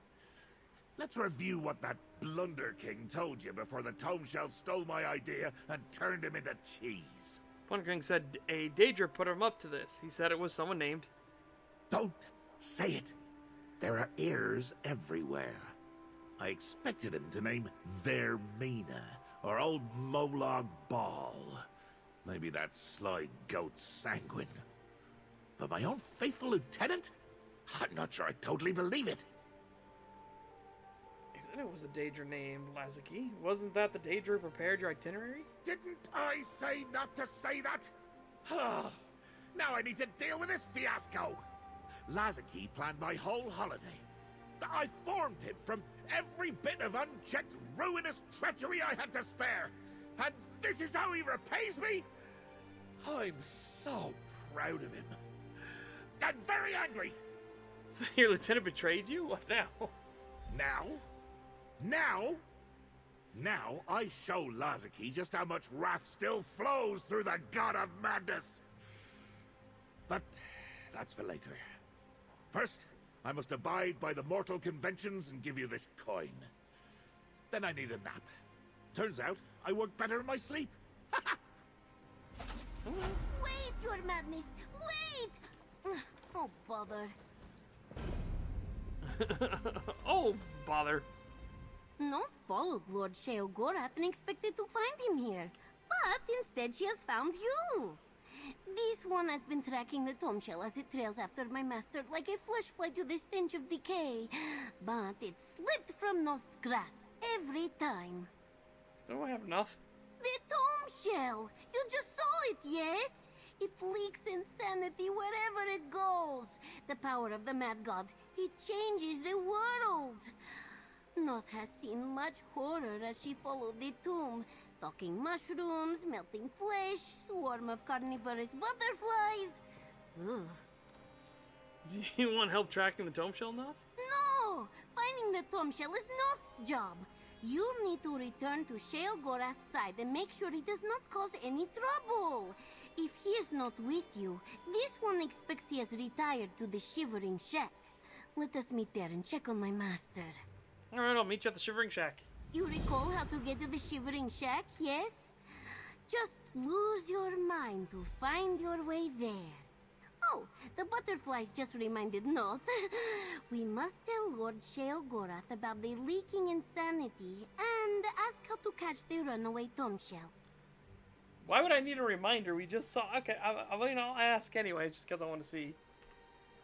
Let's review what that Blunder King told you before the Tome Shell stole my idea and turned him into cheese. Blunder King said a Daedra put him up to this. He said it was someone named... Don't say it. There are ears everywhere. I expected him to name Vermina or old Molag Ball. Maybe that sly goat Sanguine. But my own faithful lieutenant? I'm not sure I totally believe it. He said it was a Daedra named Lazaki. Wasn't that the Daedra who prepared your itinerary? Didn't I say not to say that? Now I need to deal with this fiasco. Lazaki planned my whole holiday. I formed him from every bit of unchecked, ruinous treachery I had to spare. And this is how he repays me? I'm so proud of him. And very angry. So your lieutenant betrayed you? What now? Now I show Lazaki just how much wrath still flows through the god of madness. But that's for later. First, I must abide by the mortal conventions and give you this coin. Then I need a nap. Turns out, I work better in my sleep. Wait, your madness! Wait! Oh, bother. Oh, bother. Not followed Lord Sheogorath and expected to find him here. But instead she has found you. This one has been tracking the Tome Shell as it trails after my master like a flesh fly to the stench of decay. But it slipped from Noth's grasp every time. Don't I have enough? The Tome Shell! You just saw it, yes? It leaks insanity wherever it goes. The power of the Mad God. It changes the world. Noth has seen much horror as she followed the tomb. Talking mushrooms, melting flesh, swarm of carnivorous butterflies. Ugh. Do you want help tracking the Tome Shell, Noth? No! Finding the Tome Shell is Noth's job. You need to return to Sheogorath's side and make sure he does not cause any trouble. If he is not with you, this one expects he has retired to the Shivering Shack. Let us meet there and check on my master. Alright, I'll meet you at the Shivering Shack. You recall how to get to the Shivering Shack, yes? Just lose your mind to find your way there. Oh, the butterflies just reminded Noth. We must tell Lord Sheogorath about the leaking insanity and ask how to catch the runaway Tomshell. Why would I need a reminder? We just saw... Okay, I'll ask anyway, just because I want to see.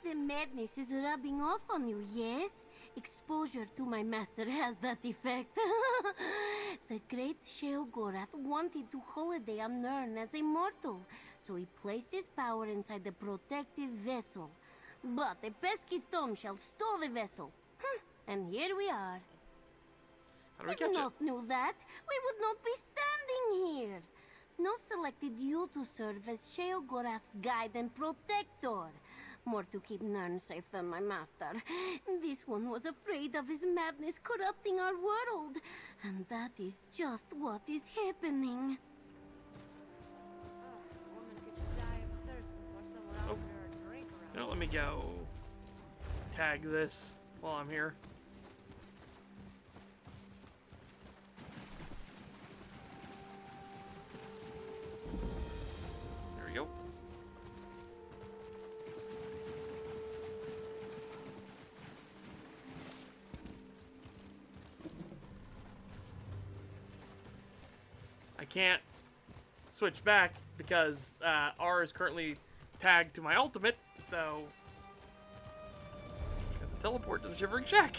The madness is rubbing off on you, yes? Exposure to my master has that effect. The great Sheogorath wanted to holiday on Nirn as a mortal, so he placed his power inside the protective vessel. But a pesky Tomshell stole the vessel. And here we are. How do we If catch it? Noth knew that, we would not be standing here. Noth selected you to serve as Sheogorath's guide and protector. More to keep Nirn safe than my master. This one was afraid of his madness corrupting our world. And that is just what is happening. Oh. You know, let me go tag this while I'm here. There we go. I can't switch back because R is currently tagged to my ultimate, so I have to teleport to the Shivering Shack.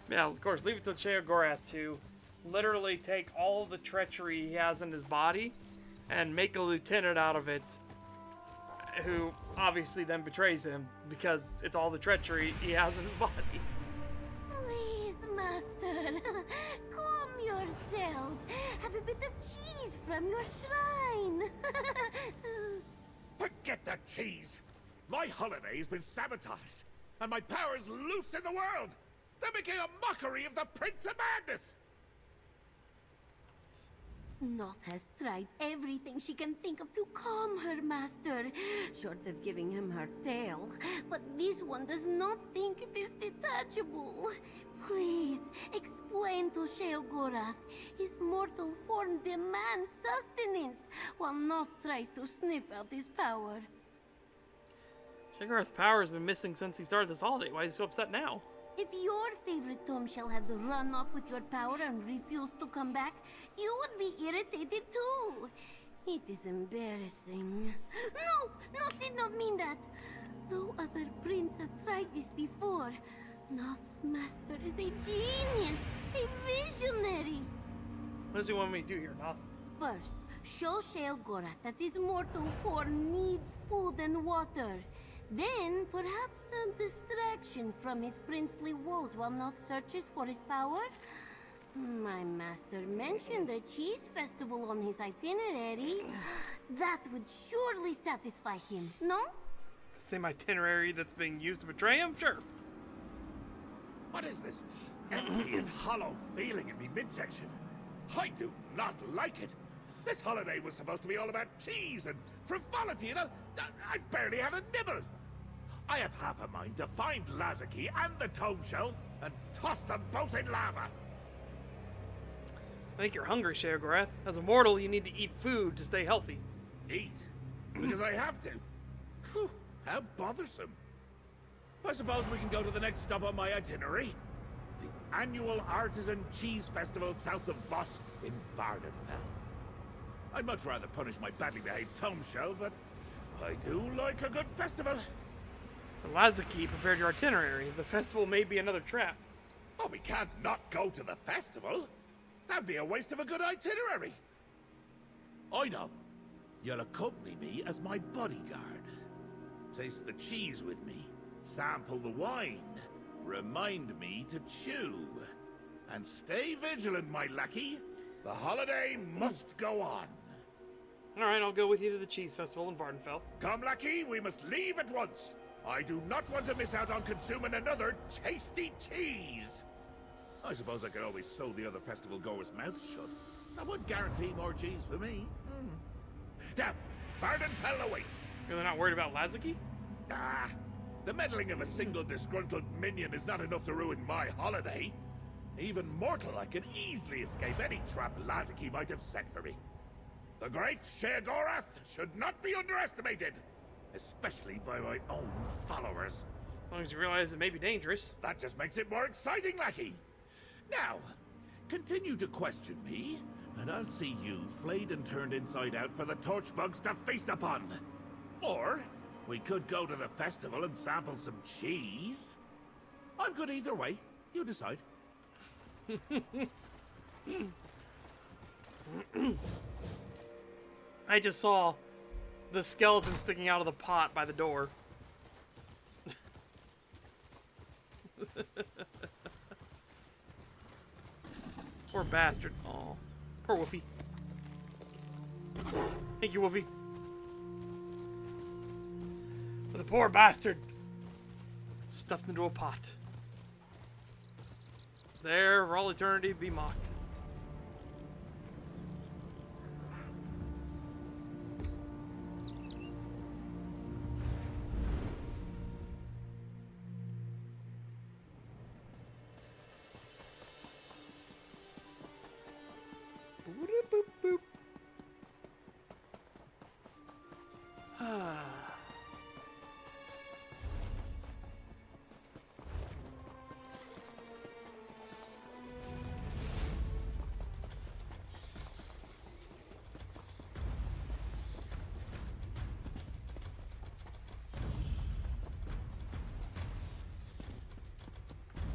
Yeah, of course, leave it to Sheogorath to literally take all the treachery he has in his body and make a lieutenant out of it, who obviously then betrays him because it's all the treachery he has in his body. Please, master, calm yourself. Have a bit of cheese from your shrine. Forget that cheese! My holiday has been sabotaged, and my power's loose in the world! They're making a mockery of the Prince of Madness! Noth has tried everything she can think of to calm her master, short of giving him her tail. But this one does not think it is detachable. Please, explain to Sheogorath. His mortal form demands sustenance, while Noth tries to sniff out his power. Sheogorath's power has been missing since he started this holiday. Why is he so upset now? If your favorite Tomshell had run off with your power and refused to come back, you would be irritated too. It is embarrassing. No! Noth did not mean that. No other prince has tried this before. Noth's master is a genius, a visionary. What does he want me to do here, Noth? First, show Sheogorath that his mortal form needs food and water. Then, perhaps a distraction from his princely woes while Noth searches for his power? My master mentioned a cheese festival on his itinerary. That would surely satisfy him, no? Same itinerary that's being used to betray him? Sure. What is this empty and hollow feeling in me midsection? I do not like it. This holiday was supposed to be all about cheese and frivolity, and I barely had a nibble. I have half a mind to find Lazaki and the Tomshell and toss them both in lava. I think you're hungry, Sheogorath. As a mortal, you need to eat food to stay healthy. Eat? Because I have to. Whew, how bothersome. I suppose we can go to the next stop on my itinerary. The annual Artisan Cheese Festival south of Voss in Vardenfell. I'd much rather punish my badly behaved Tomshell, but I do like a good festival. Lazaki prepared your itinerary. The festival may be another trap. Oh, we can't not go to the festival. That'd be a waste of a good itinerary. I know. You'll accompany me as my bodyguard. Taste the cheese with me. Sample the wine. Remind me to chew. And stay vigilant, my lackey. The holiday must go on. Alright, I'll go with you to the cheese festival in Vardenfell. Come, lackey, we must leave at once. I do not want to miss out on consuming another tasty cheese. I suppose I could always sew the other festival goers' mouths shut. That would guarantee more cheese for me. Now, Vardenfell awaits. You're not worried about Lazaki? Ah, the meddling of a single disgruntled minion is not enough to ruin my holiday. Even mortal, I can easily escape any trap Lazaki might have set for me. The great Sheogorath should not be underestimated, especially by my own followers. As long as you realize it may be dangerous. That just makes it more exciting, lackey. Now, continue to question me, and I'll see you flayed and turned inside out for the torchbugs to feast upon. Or, we could go to the festival and sample some cheese. I'm good either way. You decide. I just saw the skeleton sticking out of the pot by the door. Poor bastard. Aw. Poor Wolfie. Thank you, Wolfie. For the poor bastard. Stuffed into a pot. There, for all eternity, be mocked. Boop, boop.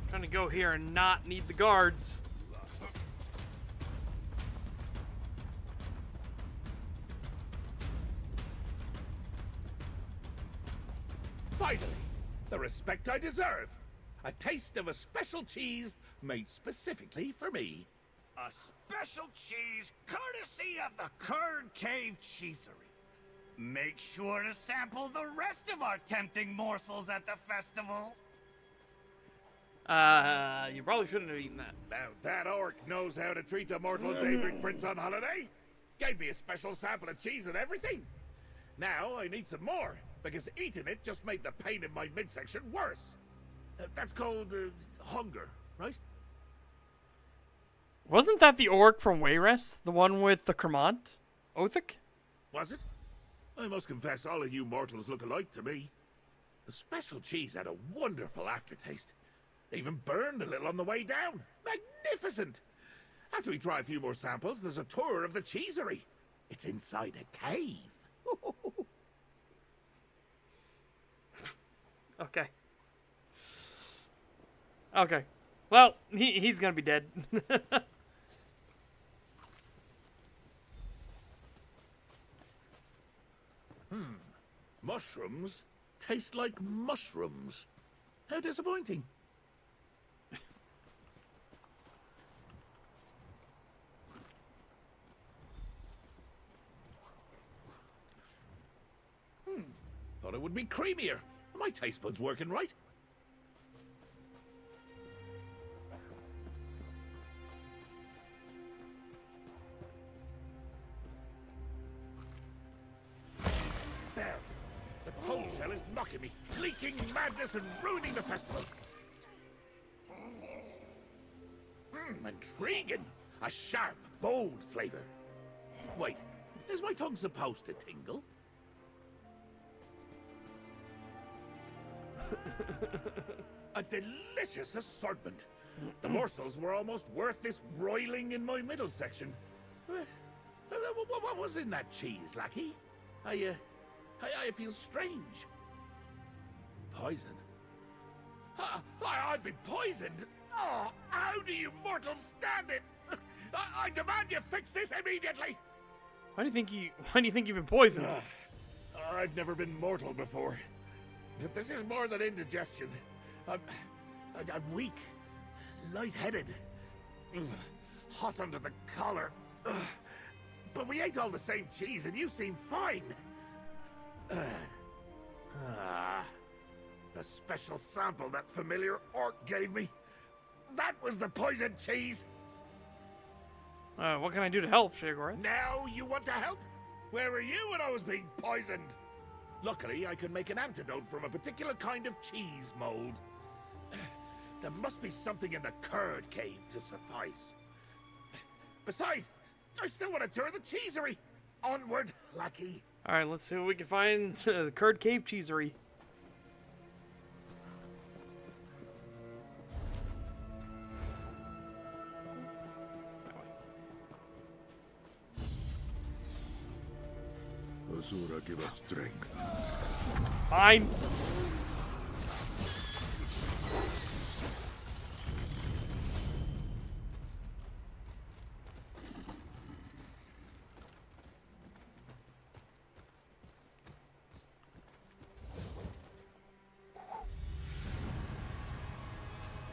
Trying to go here and not need the guards. Finally, the respect I deserve. A taste of a special cheese made specifically for me. A special cheese courtesy of the Curd Cave Cheesery. Make sure to sample the rest of our tempting morsels at the festival. You probably shouldn't have eaten that. Now that orc knows how to treat a mortal Daedric prince on holiday. Gave me a special sample of cheese and everything. Now I need some more, because eating it just made the pain in my midsection worse. That's called hunger, right? Wasn't that the orc from Wayrest? The one with the Cremant? Othic? Was it? I must confess, all of you mortals look alike to me. The special cheese had a wonderful aftertaste. Even burned a little on the way down. Magnificent! After we try a few more samples, there's a tour of the cheesery. It's inside a cave. Okay. Okay. Well, he's gonna be dead. Mushrooms taste like mushrooms. How disappointing. Thought it would be creamier. Are my taste buds working right? There. The cold shell is knocking me, leaking madness and ruining the festival. Intriguing. A sharp, bold flavor. Wait, is my tongue supposed to tingle? A delicious assortment. The morsels were almost worth this roiling in my middle section. What was in that cheese, lackey? I feel strange. Poison? I've been poisoned? Oh, how do you mortals stand it? I demand you fix this immediately! Why do you think you've been poisoned? I've never been mortal before. This is more than indigestion. I'm weak, lightheaded, hot under the collar. But we ate all the same cheese and you seem fine. The special sample that familiar orc gave me. That was the poisoned cheese. What can I do to help, Sheogorath? Now you want to help? Where were you when I was being poisoned? Luckily, I can make an antidote from a particular kind of cheese mold. There must be something in the curd cave to suffice. Besides, I still want to tour the cheesery. Onward, lackey. Alright, let's see what we can find. The Curd Cave Cheesery. Asura, give us strength. Fine.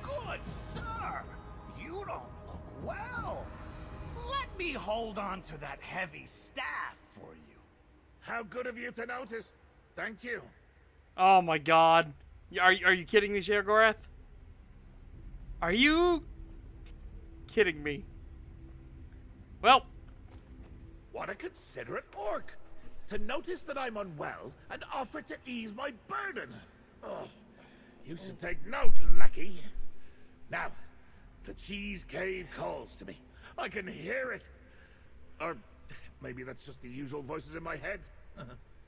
Good sir! You don't look well. Let me hold on to that heavy staff for you. How good of you to notice. Thank you. Oh my god. Are you kidding me, Sheogorath? Are you kidding me? Well. What a considerate orc. To notice that I'm unwell and offer to ease my burden. Oh, you should take note, lackey. Now, the cheese cave calls to me. I can hear it. Or maybe that's just the usual voices in my head.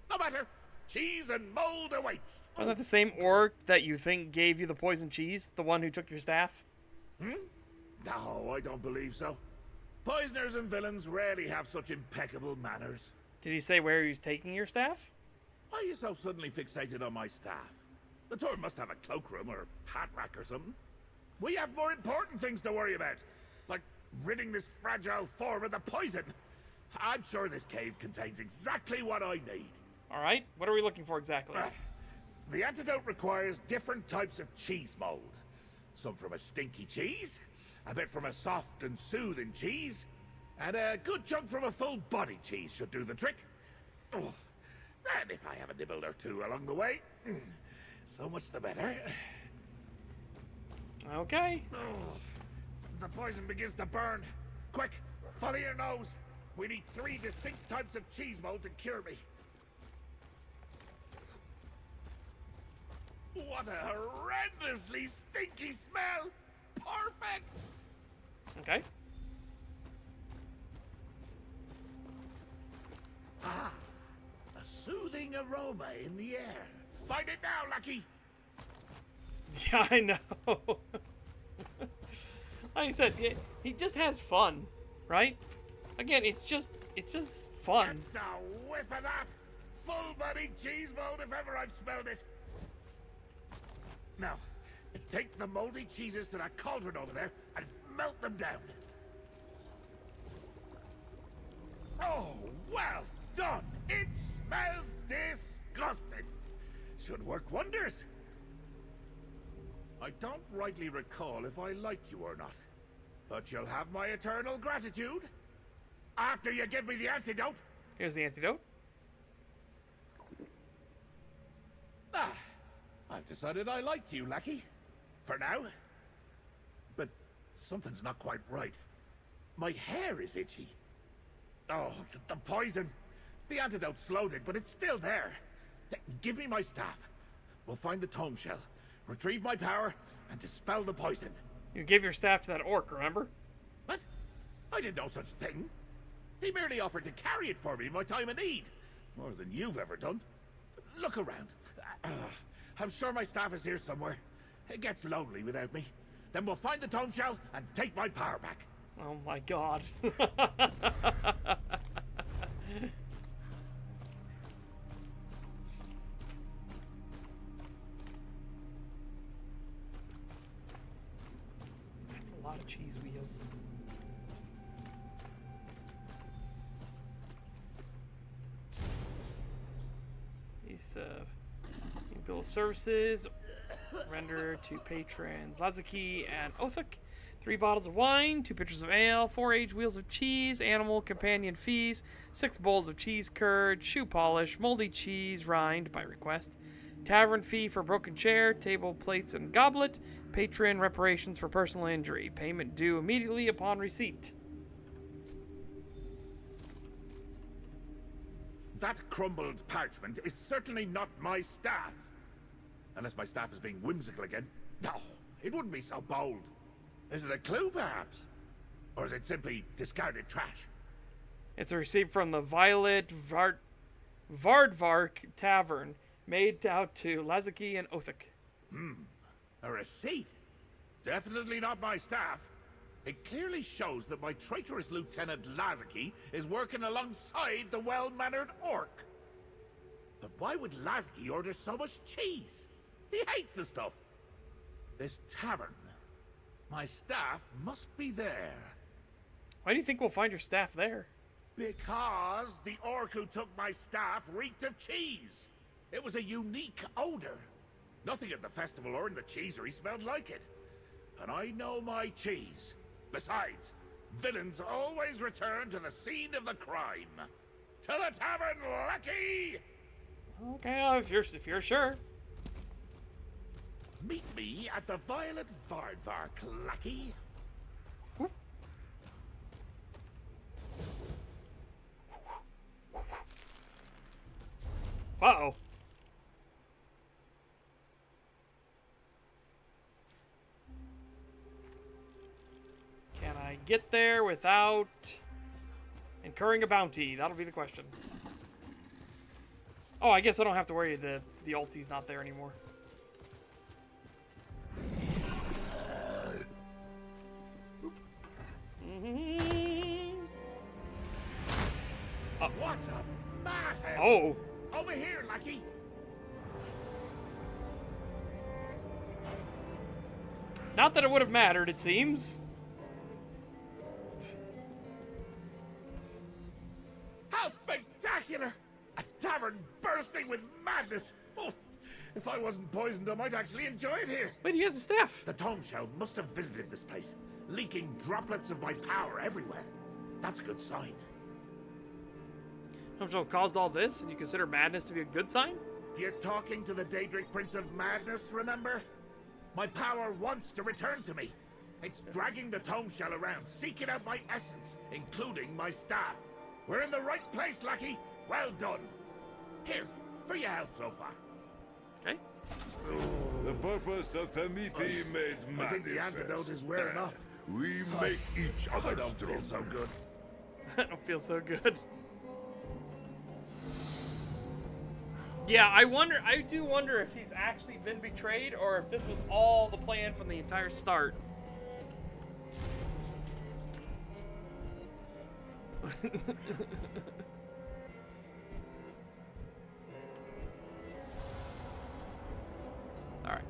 No matter. Cheese and mold awaits. Was that the same orc that you think gave you the poison cheese? The one who took your staff? No, I don't believe so. Poisoners and villains rarely have such impeccable manners. Did he say where he was taking your staff? Why are you so suddenly fixated on my staff? The tour must have a cloakroom or hat rack or something. We have more important things to worry about, like ridding this fragile form of the poison. I'm sure this cave contains exactly what I need. All right, what are we looking for exactly? The antidote requires different types of cheese mold. Some from a stinky cheese, a bit from a soft and soothing cheese, and a good chunk from a full-body cheese should do the trick. Oh, and if I have a nibble or two along the way, so much the better. Okay. Oh, the poison begins to burn. Quick, follow your nose. We need 3 distinct types of cheese mold to cure me. What a horrendously stinky smell! Perfect! Okay. Ah, a soothing aroma in the air. Find it now, Lucky! Yeah, I know. Like I said, he just has fun, right? Again, it's just fun. Get a whiff of that! Full-bodied cheese mold if ever I've smelled it. Now, take the moldy cheeses to that cauldron over there and melt them down. Oh, well done! It smells disgusting. Should work wonders. I don't rightly recall if I like you or not, but you'll have my eternal gratitude after you give me the antidote. Here's the antidote. Ah, I've decided I like you, lackey. For now. But something's not quite right. My hair is itchy. Oh, the poison. The antidote's loaded, but it's still there. Give me my staff. We'll find the tome shell, retrieve my power, and dispel the poison. You gave your staff to that orc, remember? What? I did no such thing. He merely offered to carry it for me in my time of need. More than you've ever done. Look around. I'm sure my staff is here somewhere. It gets lonely without me. Then we'll find the tome shell and take my power back. Oh my god. That's a lot of cheese wheels. Piece of bill of services. Render to patrons Lazaki and Othak. 3 bottles of wine, 2 pitchers of ale, 4 aged wheels of cheese, animal companion fees, 6 bowls of cheese curd, shoe polish, moldy cheese rind by request, tavern fee for broken chair, table plates and goblet, patron reparations for personal injury, payment due immediately upon receipt. That crumbled parchment is certainly not my staff. Unless my staff is being whimsical again. No, it wouldn't be so bold. Is it a clue, perhaps? Or is it simply discarded trash? It's a receipt from the Violet Vardvark Tavern, made out to Lazaki and Othak. A receipt? Definitely not my staff. It clearly shows that my traitorous Lieutenant Lazaki is working alongside the well-mannered orc. But why would Lazaki order so much cheese? He hates the stuff. This tavern. My staff must be there. Why do you think we'll find your staff there? Because the orc who took my staff reeked of cheese. It was a unique odor. Nothing at the festival or in the cheesery smelled like it. And I know my cheese. Besides, villains always return to the scene of the crime. To the tavern, lackey! Okay, if you're sure. Meet me at the Violet Vardvark, lackey. Uh-oh. Can I get there without incurring a bounty? That'll be the question. Oh, I guess I don't have to worry. The ulti's not there anymore. What a madhouse! Oh. Over here, lackey! Not that it would have mattered, it seems. How spectacular! A tavern bursting with madness! Oh, if I wasn't poisoned, I might actually enjoy it here. Wait, he has a staff. The Tome Shell must have visited this place, leaking droplets of my power everywhere. That's a good sign. Tome Shell caused all this, and you consider madness to be a good sign? You're talking to the Daedric Prince of Madness, remember? My power wants to return to me. It's dragging the Tome Shell around, seeking out my essence, including my staff. We're in the right place, lackey. Well done. Here, for your help so far. Okay. The purpose of Tamiti made manifest. I think the antidote is wearing off. We make each other I don't feel so good. I don't feel so good. Yeah, I do wonder if he's actually been betrayed or if this was all the plan from the entire start. Alright.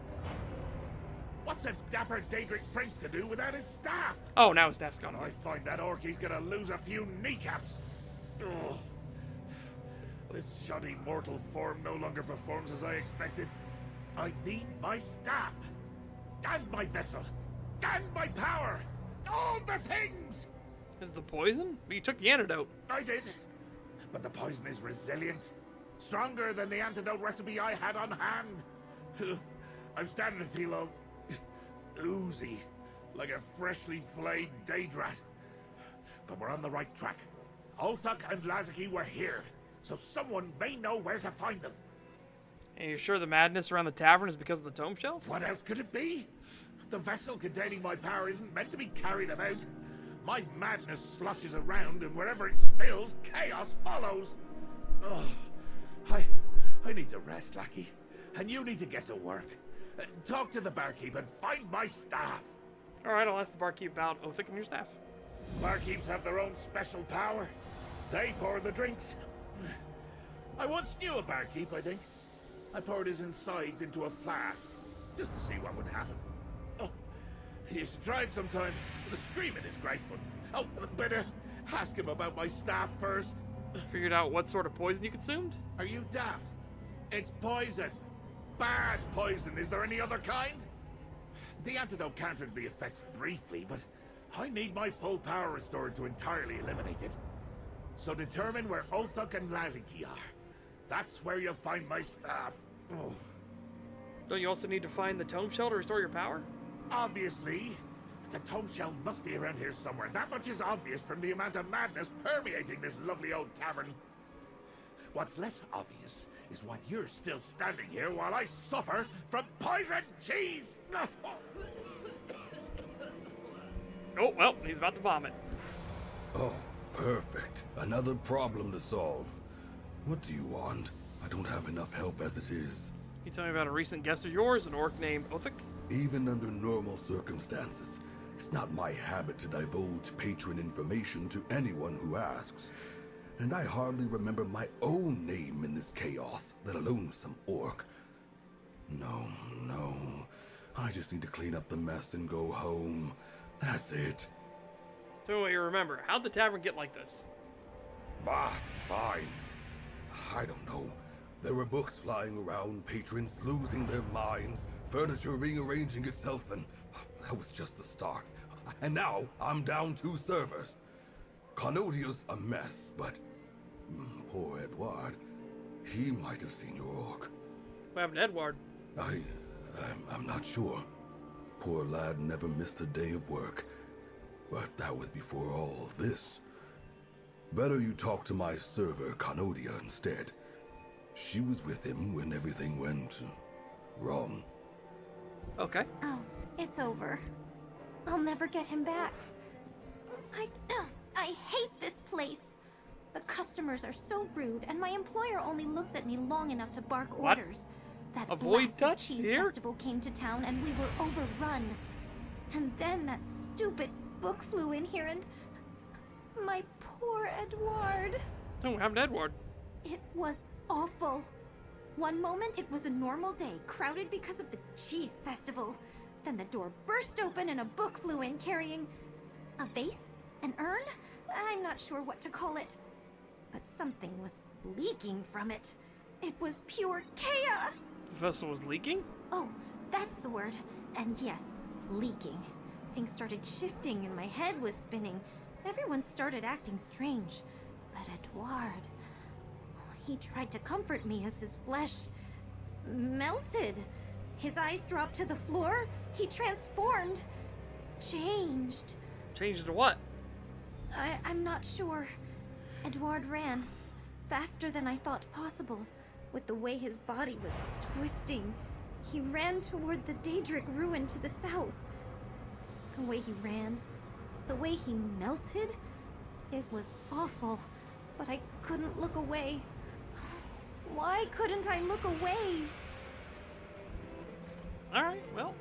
What's a dapper Daedric Prince to do without his staff? Oh, now his staff's gone. I find that orc he's gonna lose a few kneecaps. Ugh. This shoddy mortal form no longer performs as I expected. I need my staff. And my vessel. And my power. All the things! Is it the poison? But you took the antidote. I did. But the poison is resilient. Stronger than the antidote recipe I had on hand. I'm starting to feel all oozy. Like a freshly flayed Daedrat. But we're on the right track. Othak and Lazaki were here. So someone may know where to find them. And you're sure the madness around the tavern is because of the Tome Shell? What else could it be? The vessel containing my power isn't meant to be carried about. My madness sloshes around, and wherever it spills, chaos follows. Oh, I need to rest, lackey. And you need to get to work. Talk to the barkeep and find my staff. Alright, I'll ask the barkeep about Othak and your staff. Barkeeps have their own special power. They pour the drinks. I once knew a barkeep, I think. I poured his insides into a flask, just to see what would happen. Oh, you should try it sometime. The screaming is great fun. Oh, better ask him about my staff first. Figured out what sort of poison you consumed? Are you daft? It's poison. Bad poison. Is there any other kind? The antidote countered the effects briefly, but I need my full power restored to entirely eliminate it. So determine where Othuk and Laziki are. That's where you'll find my staff. Oh. Don't you also need to find the tome shell to restore your power? Obviously. The tome shell must be around here somewhere. That much is obvious from the amount of madness permeating this lovely old tavern. What's less obvious is why you're still standing here while I suffer from poison cheese! Oh, well, he's about to vomit. Oh, perfect. Another problem to solve. What do you want? I don't have enough help as it is. Can you tell me about a recent guest of yours, an orc named Othuk? Even under normal circumstances, it's not my habit to divulge patron information to anyone who asks. And I hardly remember my own name in this chaos, let alone some orc. No. I just need to clean up the mess and go home. That's it. Tell me what you remember. How'd the tavern get like this? Bah, fine. I don't know. There were books flying around, patrons losing their minds, furniture rearranging itself, and that was just the start. And now I'm down 2 servers. Carnodia's a mess, but poor Edward, he might have seen your orc. What happened to Edward? I'm not sure. Poor lad never missed a day of work. But that was before all this. Better you talk to my server, Carnodia, instead. She was with him when everything went wrong. Okay. Oh, it's over. I'll never get him back. I hate this place. The customers are so rude, and my employer only looks at me long enough to bark What? orders. That Avoid blasted touch cheese here? festival came to town, and we were overrun. And then that stupid book flew in here, and my poor Edward. Oh, what happened to Edward? It was awful. One moment it was a normal day, crowded because of the cheese festival. Then the door burst open and a book flew in carrying a vase, an urn? I'm not sure what to call it. But something was leaking from it. It was pure chaos. The vessel was leaking? Oh, that's the word. And yes, leaking. Things started shifting and my head was spinning. Everyone started acting strange. But Edouard, he tried to comfort me as his flesh melted. His eyes dropped to the floor. He transformed. Changed. Changed to what? I'm not sure. Edouard ran. Faster than I thought possible. With the way his body was twisting. He ran toward the Daedric ruin to the south. The way he ran, the way he melted, it was awful. But I couldn't look away. Why couldn't I look away? Alright, well.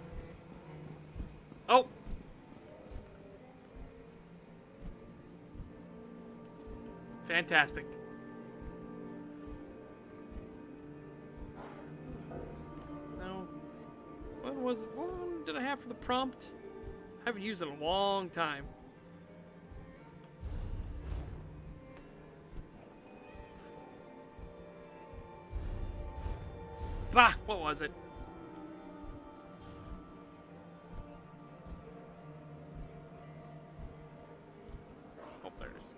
Oh! Fantastic. Now, what did I have for the prompt? I haven't used it in a long time. Bah! What was it? Oh, there it is.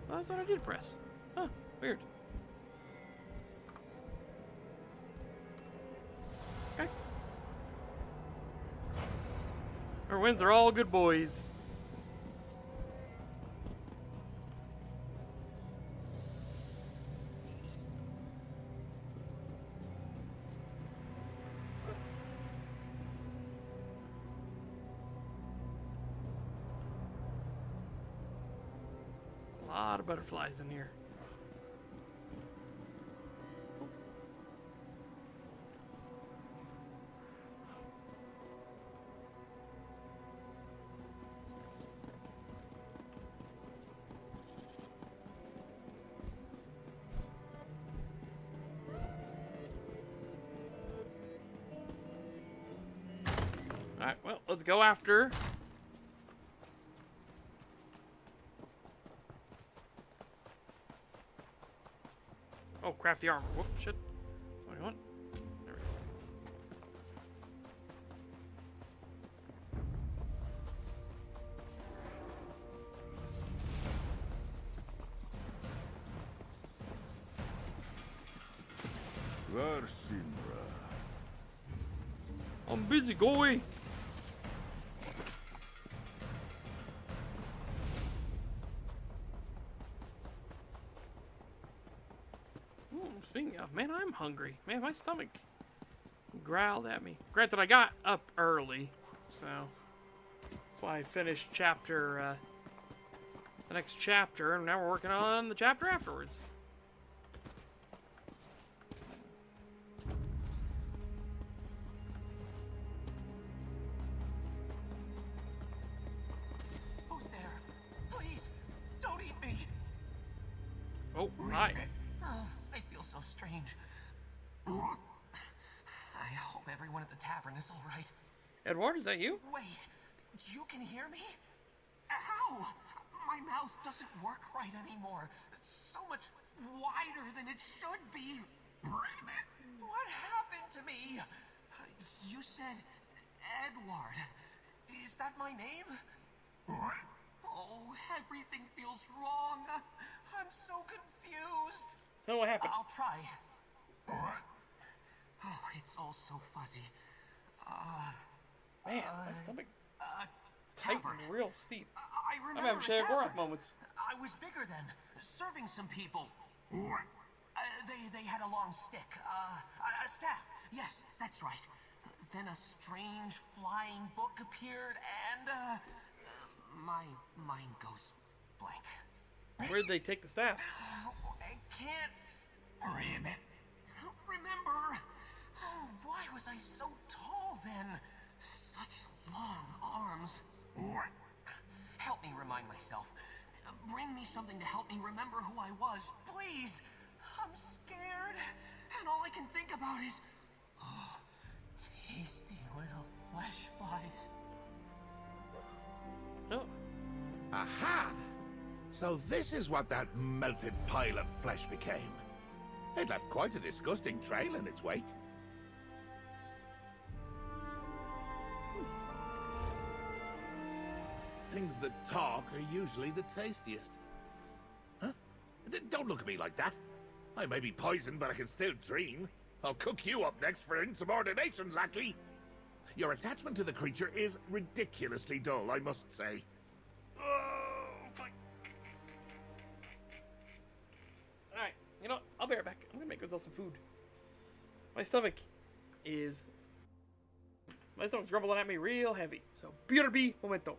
Well, that's what I did press. Huh, weird. Okay. Our wins are all good boys. A lot of butterflies in here. Alright, well, let's go after... Oh, craft the armor. Whoop, shit. That's what I want. There we go. Varsinra. I'm busy, go away. Speaking of, man, I'm hungry. Man, my stomach growled at me. Granted, I got up early, so that's why I finished the next chapter, and now we're working on the chapter afterwards. Who's there? Please, don't eat me. Oh, hi. Oh, I feel so strange. I hope everyone at the tavern is all right. Edward, is that you? Wait, you can hear me? Ow! My mouth doesn't work right anymore. So much wider than it should be. What happened to me? You said Edward. Is that my name? Oh, everything feels wrong. I'm so confused. Tell me what happened. I'll try. Oh, it's all so fuzzy. Man, my stomach Tavern. tightened real steep. I I'm remember having a Sheogorath tavern. moments. I was bigger then, serving some people. They had a long stick. A staff. Yes, that's right. Then a strange flying book appeared, and my mind goes blank. Where did they take the staff? I can't remember. Oh, why was I so tall then? Such long arms. Help me remind myself. Bring me something to help me remember who I was, please. I'm scared, and all I can think about is, oh, tasty little flesh flies. Oh. Aha! So this is what that melted pile of flesh became. It left quite a disgusting trail in its wake. Things that talk are usually the tastiest. Huh? Don't look at me like that. I may be poisoned, but I can still dream. I'll cook you up next for insubordination, lackey. Your attachment to the creature is ridiculously dull, I must say. Oh, fuck. Alright, you know what? I'll be right back. I'm gonna make myself some food. My stomach's grumbling at me real heavy. So, BRB momento.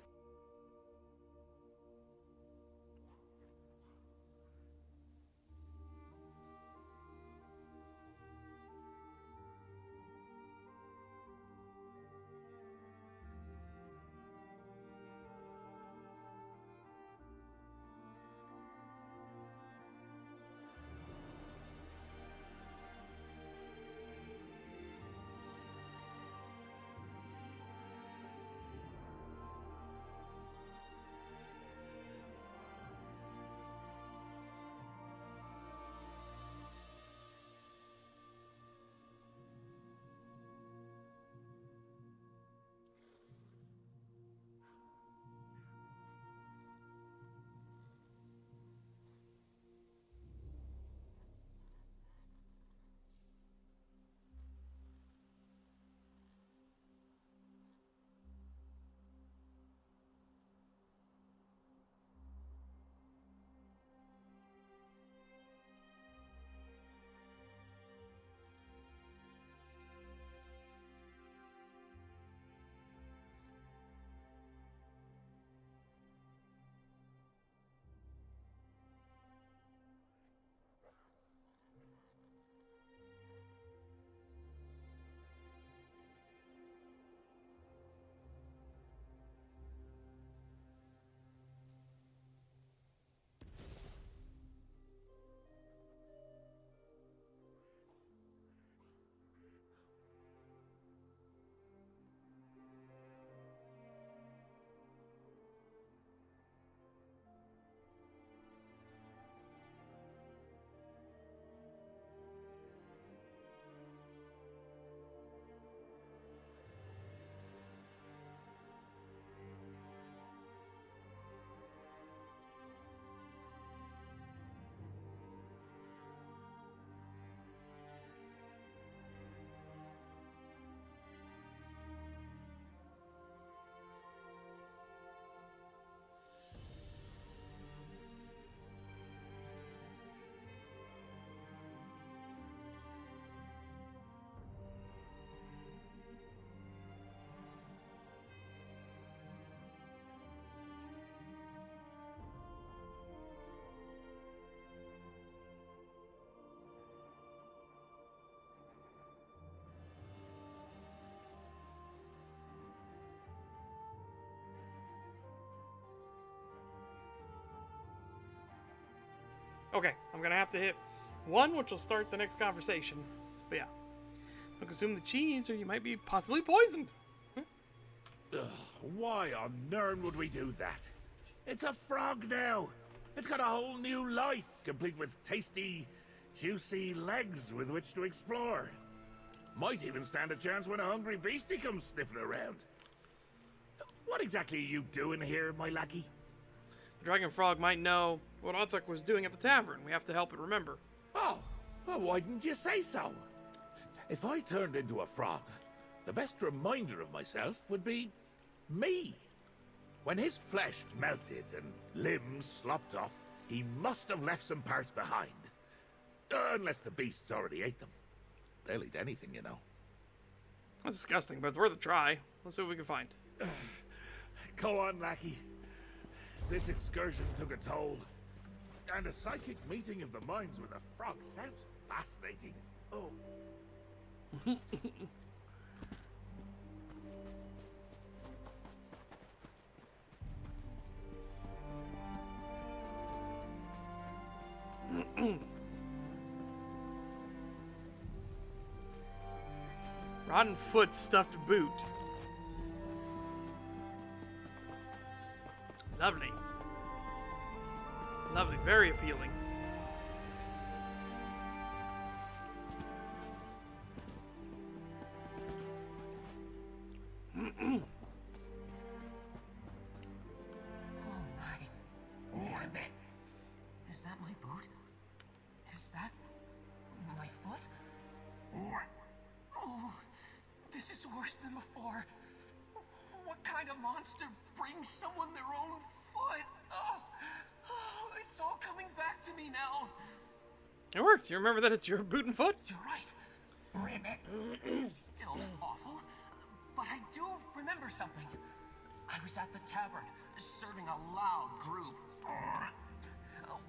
Okay, I'm gonna have to hit 1, which will start the next conversation. But yeah. Don't consume the cheese, or you might be possibly poisoned. Ugh, why on earth would we do that? It's a frog now. It's got a whole new life, complete with tasty, juicy legs with which to explore. Might even stand a chance when a hungry beastie comes sniffing around. What exactly are you doing here, my lackey? The dragon frog might know what Othuk was doing at the tavern. We have to help it remember. Oh, well, why didn't you say so? If I turned into a frog, the best reminder of myself would be me. When his flesh melted and limbs slopped off, he must have left some parts behind. Unless the beasts already ate them. They'll eat anything, you know. That's disgusting, but it's worth a try. Let's see what we can find. Go on, lackey. This excursion took a toll. And a psychic meeting of the minds with a frog sounds fascinating. Oh. Rotten foot stuffed boot. Lovely. Lovely, very appealing. Is that my boot? Is that my foot? Oh, this is worse than before. What kind of monster brings someone their own foot? Oh, it's all coming back to me now. It worked. You remember that it's your boot and foot? You're right. Still awful, but I do remember something. I was at the tavern, serving a loud group.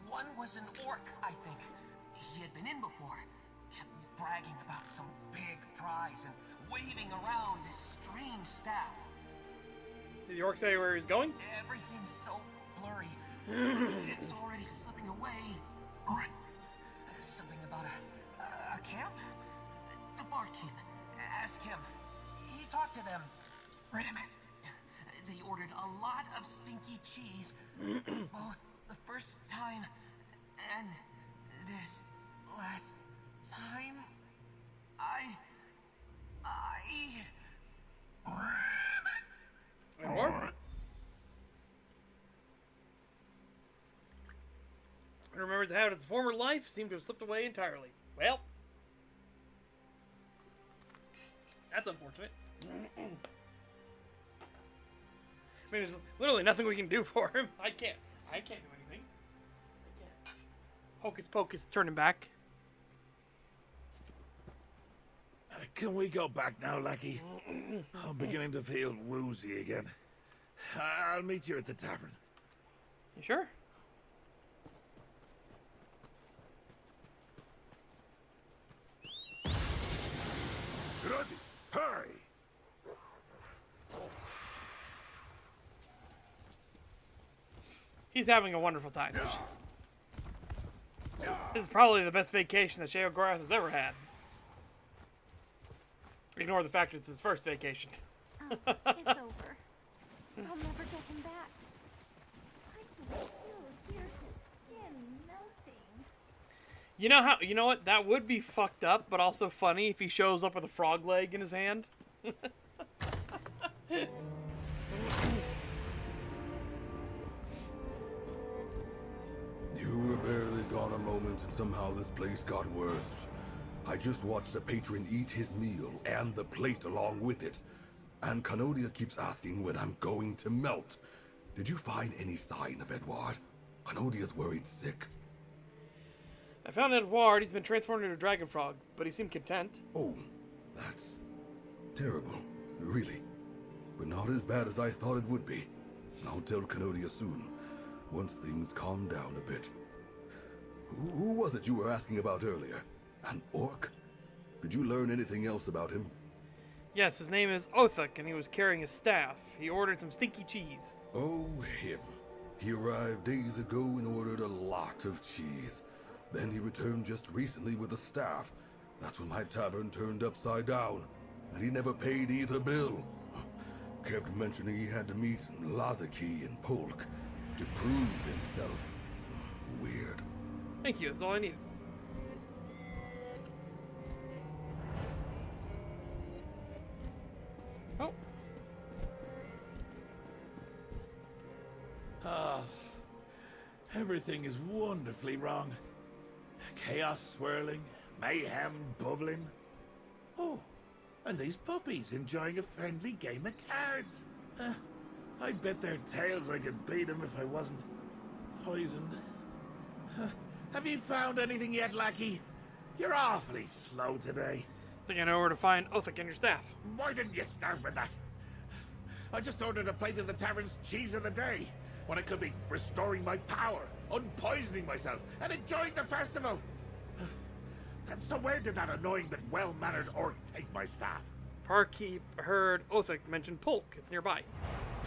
One was an orc, I think. He had been in before. Kept bragging about some big prize and waving around this strange staff. Did the orc say where he's going? Everything's so blurry. It's already slipping away. Something about a camp? The barkeep. Ask him. He talked to them. They ordered a lot of stinky cheese. Both the first time and this last time. And more? It remembers how its former life seemed to have slipped away entirely. Well, that's unfortunate. I mean, there's literally nothing we can do for him. I can't do anything. I can't. Hocus pocus, turn him back. Can we go back now, lackey? I'm beginning to feel woozy again. I'll meet you at the tavern. You sure? Good. Hurry! He's having a wonderful time. This is probably the best vacation that Sheogorath has ever had. Ignore the fact it's his first vacation. Oh, it's over. I'll never get him back. I can feel here to skin melting. You know what? That would be fucked up, but also funny if he shows up with a frog leg in his hand. You were barely gone a moment, and somehow this place got worse. I just watched a patron eat his meal, and the plate along with it. And Canodia keeps asking when I'm going to melt. Did you find any sign of Edward? Canodia's worried sick. I found Edward. He's been transformed into a dragon frog, but he seemed content. Oh, that's terrible, really. But not as bad as I thought it would be. I'll tell Canodia soon, once things calm down a bit. Who was it you were asking about earlier? An orc? Did you learn anything else about him? Yes, his name is Othuk, and he was carrying a staff. He ordered some stinky cheese. Oh, him. He arrived days ago and ordered a lot of cheese. Then he returned just recently with a staff. That's when my tavern turned upside down, and he never paid either bill. Kept mentioning he had to meet Lazaki and Polk to prove himself. Weird. Thank you, that's all I need. Oh. Ah, everything is wonderfully wrong. Chaos swirling, mayhem bubbling. Oh, and these puppies enjoying a friendly game of cards. I bet their tails I could beat them if I wasn't poisoned. Have you found anything yet, lackey? You're awfully slow today. I think I know where to find Othik and your staff. Why didn't you start with that? I just ordered a plate of the tavern's cheese of the day, when I could be restoring my power, unpoisoning myself, and enjoying the festival. And so where did that annoying but well-mannered orc take my staff? Parkeep heard Othik mention Polk. It's nearby.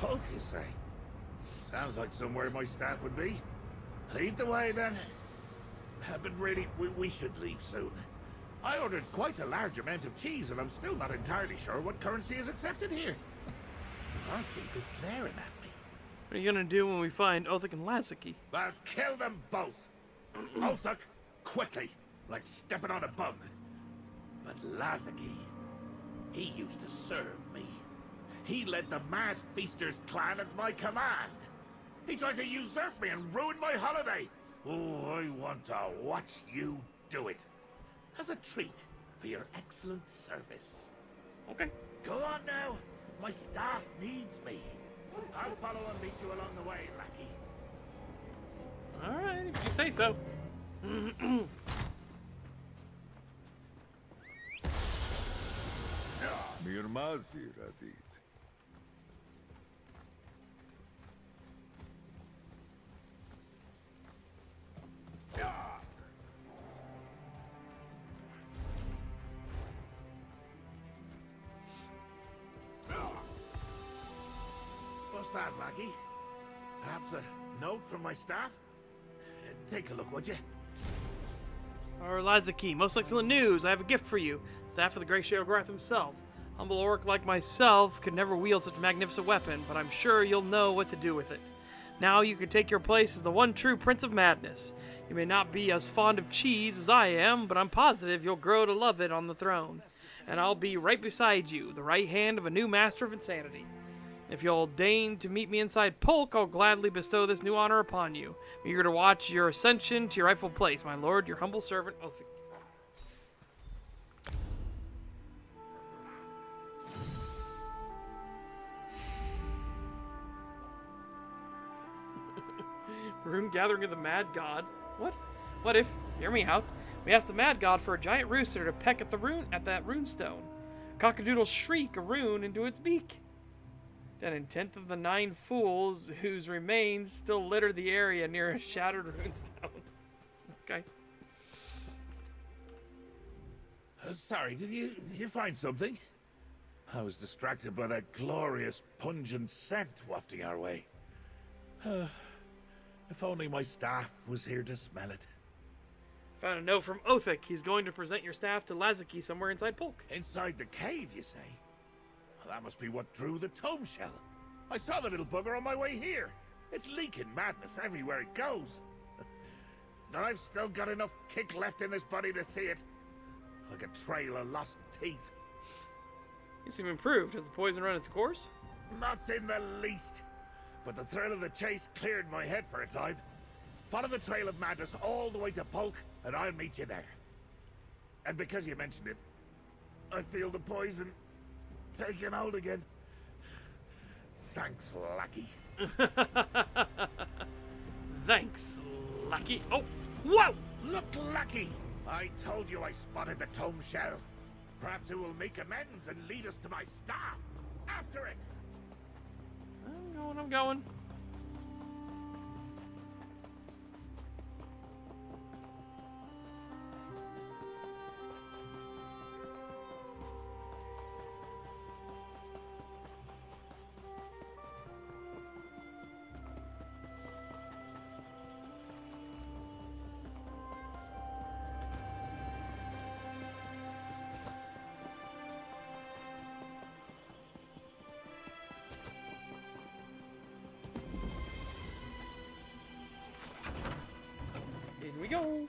Polk, you say? Sounds like somewhere my staff would be. Lead the way, then. But really, we should leave soon. I ordered quite a large amount of cheese, and I'm still not entirely sure what currency is accepted here. The barkeep is glaring at me. What are you gonna do when we find Othik and Lazaki? I'll kill them both. Othik, quickly, like stepping on a bug. But Lazaki, he used to serve me. He led the Mad Feasters clan at my command. He tried to usurp me and ruin my holiday. Oh, I want to watch you do it. As a treat for your excellent service. Okay. Go on now. My staff needs me. I'll follow and meet you along the way, lackey. Alright, if you say so. Mirmazi, Radit. What's that, lackey? Perhaps a note from my staff? Take a look, would you? Or Lazaki, most excellent news. I have a gift for you. Staff of the Great Sheogorath himself. Humble orc like myself could never wield such a magnificent weapon, but I'm sure you'll know what to do with it. Now you can take your place as the one true Prince of Madness. You may not be as fond of cheese as I am, but I'm positive you'll grow to love it on the throne. And I'll be right beside you, the right hand of a new master of insanity. If you'll deign to meet me inside Polk, I'll gladly bestow this new honor upon you. I'm eager to watch your ascension to your rightful place, my lord, your humble servant, Othik. Rune gathering of the Mad God. What? What if, hear me out, we ask the Mad God for a giant rooster to peck at that rune stone? Cockadoodle shriek a rune into its beak. Then in 10th of the 9 fools whose remains still litter the area near a shattered runestone. Okay. Sorry, did you find something? I was distracted by that glorious, pungent scent wafting our way. If only my staff was here to smell it. Found a note from Othik. He's going to present your staff to Lazaki somewhere inside Polk. Inside the cave, you say? Well, that must be what drew the tome shell. I saw the little bugger on my way here. It's leaking madness everywhere it goes. And I've still got enough kick left in this body to see it. Like a trail of lost teeth. You seem improved. Has the poison run its course? Not in the least. But the thrill of the chase cleared my head for a time. Follow the trail of madness all the way to Polk, and I'll meet you there. And because you mentioned it, I feel the poison taking hold again. Thanks, lackey. Thanks, lackey. Oh, whoa! Look, lackey! I told you I spotted the tome shell. Perhaps it will make amends and lead us to my staff. After it! I'm going. we go.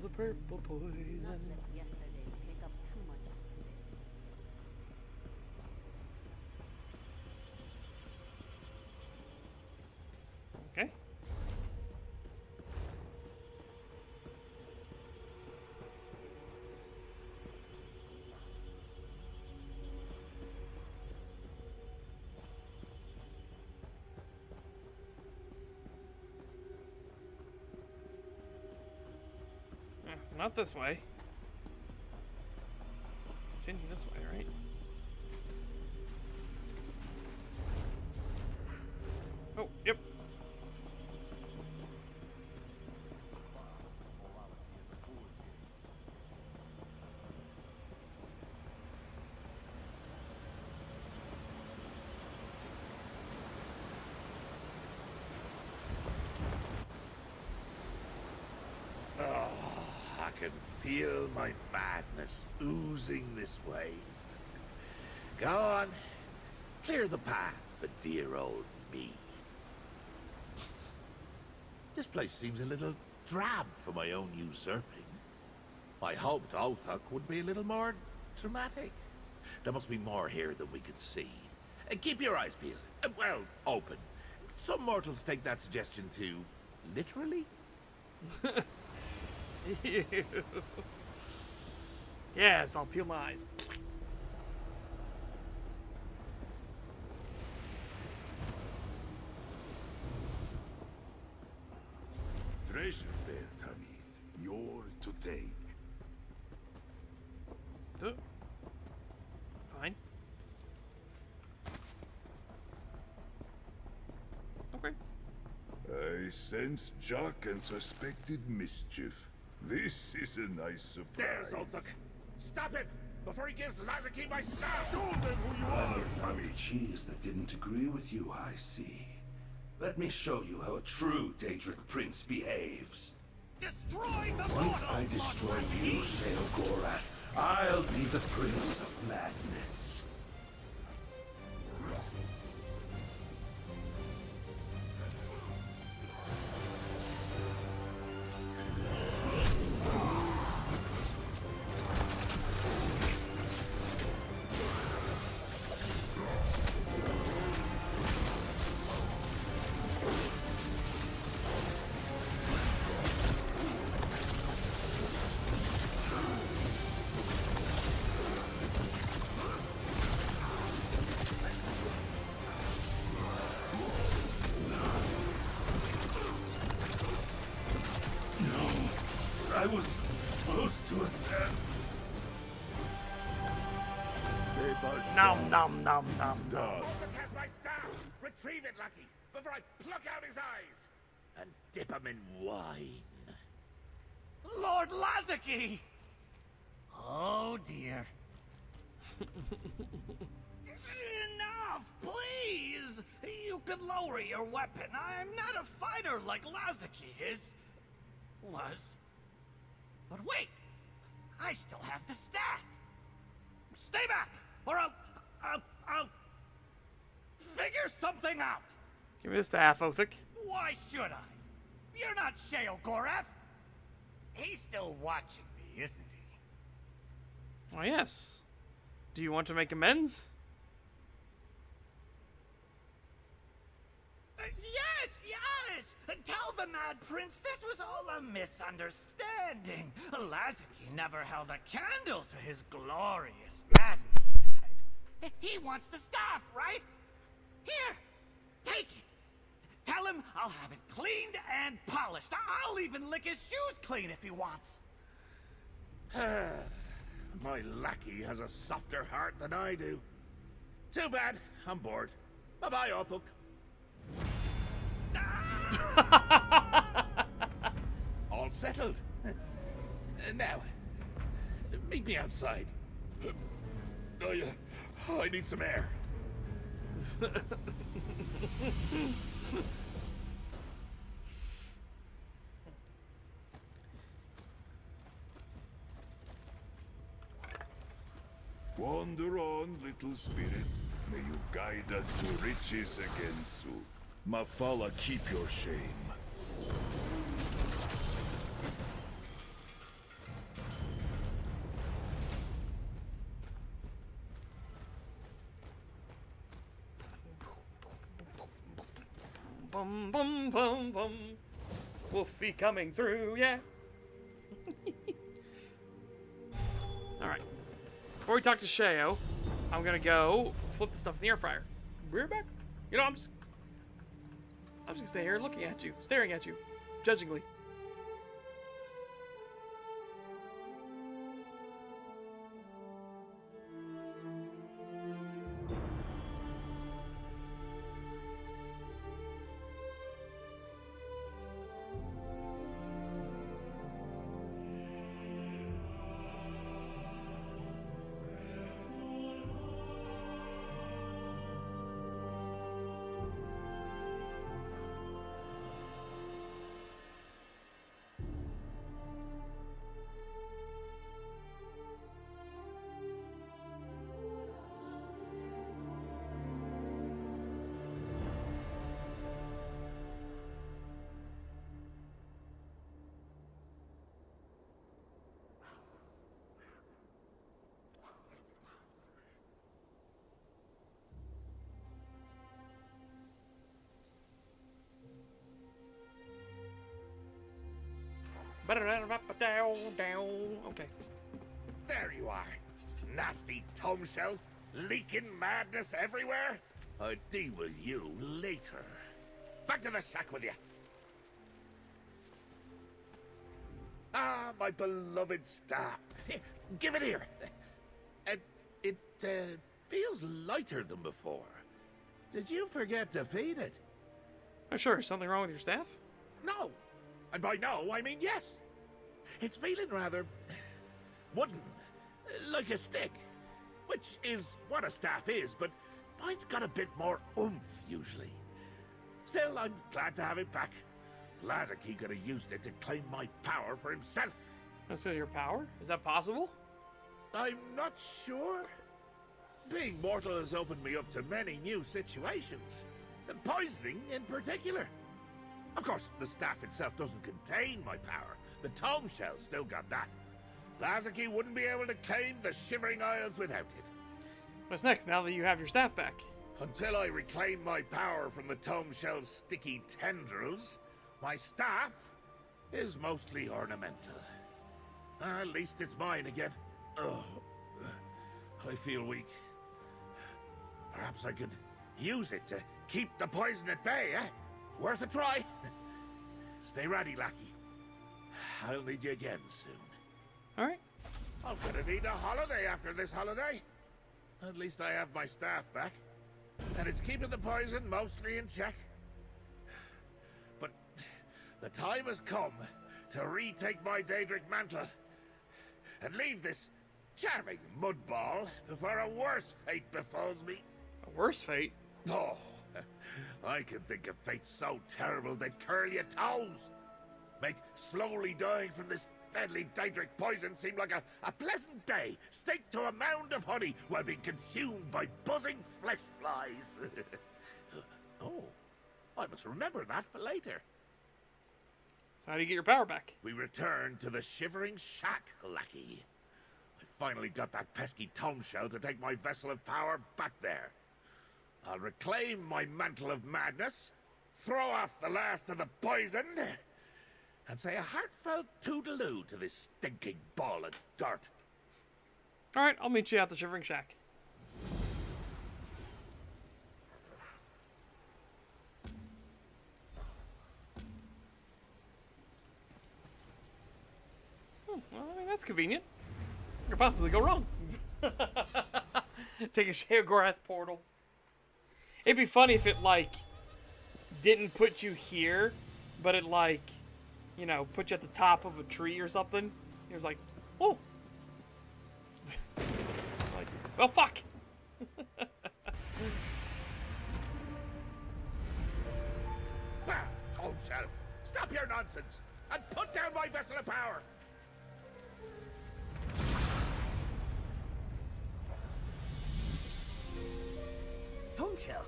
The purple poison. Not let yesterday take up too much of today. Okay. So not this way. Continue this way, right? Oh, yep. I can feel my madness oozing this way. Go on, clear the path for dear old me. This place seems a little drab for my own usurping. I hoped Othak would be a little more dramatic. There must be more here than we can see. Keep your eyes peeled. Well, open. Some mortals take that suggestion too literally. Ew. Yes, I'll peel my eyes. Treasure there, Tanit. Yours to take. Fine. Okay. I sense Jock and suspected mischief. This is a nice surprise. There's Othak. Stop him before he gives Lazarkey my staff. Show them who you are, Tummy cheese that didn't agree with you, I see. Let me show you how a true Daedric prince behaves. Destroy the Once I destroy you, Sheogorath, I'll be the Prince of Madness. I was close to a stand. Nom nom nom nom. Othak has my staff. Retrieve it, Lucky, before I pluck out his eyes and dip him in wine. Lord Lazarkey! Oh dear. Enough, please! You could lower your weapon. I'm not a fighter like Lazarkey is. Was. But wait! I still have the staff! Stay back! Or I'll figure something out! Give me the staff, Othak. Why should I? You're not Sheogorath! He's still watching me, isn't he? Oh, yes. Do you want to make amends? Yes! Tell the Mad Prince this was all a misunderstanding. Lazarkey never held a candle to his glorious madness. He wants the staff, right? Here, take it. Tell him I'll have it cleaned and polished. I'll even lick his shoes clean if he wants. My lackey has a softer heart than I do. Too bad. I'm bored. Bye-bye, Orfolk. All settled. Now, meet me outside. I need some air. Wander on, little spirit. May you guide us to riches again soon. Mafala, keep your shame. Bum bum bum bum. Wolfie coming through, yeah. Alright. Before we talk to Sheo, I'm gonna go flip the stuff in the air fryer. We're back. You know, I'm just gonna stay here looking at you, staring at you, judgingly. Okay. There you are. Nasty tomb shell, leaking madness everywhere. I'll deal with you later. Back to the shack with you. Ah, my beloved staff. Give it here. It feels lighter than before. Did you forget to feed it? Oh, sure. Something wrong with your staff? No. And by no, I mean yes. It's feeling rather wooden, like a stick, which is what a staff is, but mine's got a bit more oomph usually. Still, I'm glad to have it back. Lazarkey could have used it to claim my power for himself. So your power? Is that possible? I'm not sure. Being mortal has opened me up to many new situations. Poisoning in particular. Of course, the staff itself doesn't contain my power. The tomb shell still got that. Lazarkey wouldn't be able to claim the Shivering Isles without it. What's next now that you have your staff back? Until I reclaim my power from the tomb shell's sticky tendrils, my staff is mostly ornamental. At least it's mine again. Oh, I feel weak. Perhaps I could use it to keep the poison at bay, eh? Worth a try. Stay ready, lackey. I'll need you again soon. Alright. I'm gonna need a holiday after this holiday. At least I have my staff back. And it's keeping the poison mostly in check. But the time has come to retake my Daedric mantle and leave this charming mudball before a worse fate befalls me. A worse fate? Oh, I can think of fates so terrible they'd curl your toes. Make slowly dying from this deadly Daedric poison seem like a pleasant day, staked to a mound of honey while being consumed by buzzing flesh flies. Oh, I must remember that for later. So how do you get your power back? We return to the Shivering Shack, lackey. I finally got that pesky tomb shell to take my vessel of power back there. I'll reclaim my mantle of madness, throw off the last of the poison, and say a heartfelt toodaloo to this stinking ball of dirt. Alright, I'll meet you at the Shivering Shack. Well, I mean, that's convenient. What could possibly go wrong? Take a Sheogorath portal. It'd be funny if it, like, didn't put you here, but it, like, you know, put you at the top of a tree or something. It was like, oh. Like, well, fuck. Uncle Sheo, stop your nonsense and put down my vessel of power. Uncle Sheo,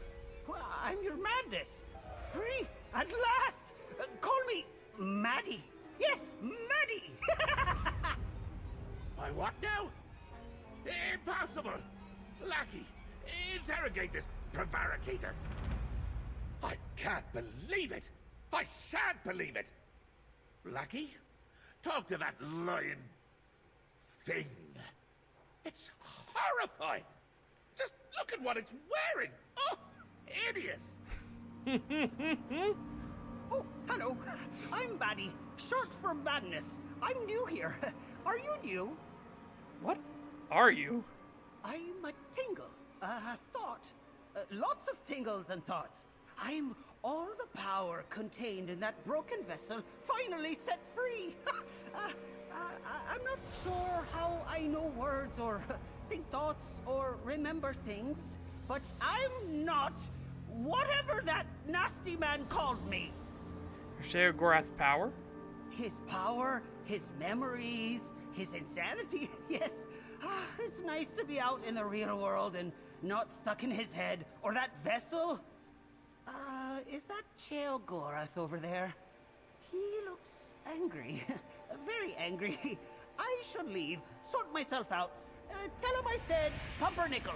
I'm your madness. Free at last. Call me Maddie. Yes, Maddie. My what now? Impossible. Lackey, interrogate this prevaricator. I can't believe it. I shan't believe it. Lackey, talk to that lying thing. It's horrifying. Just look at what it's wearing. Oh, hideous. Oh, hello. I'm Maddie, short for madness. I'm new here. Are you new? What are you? I'm a tingle, a thought. Lots of tingles and thoughts. I'm all the power contained in that broken vessel finally set free. I'm not sure how I know words or think thoughts or remember things, but I'm not whatever that nasty man called me. Sheogorath's power? His power, his memories, his insanity. Yes, it's nice to be out in the real world and not stuck in his head or that vessel. Is that Sheogorath over there? He looks angry. Very angry. I should leave, sort myself out. Tell him I said pumpernickel.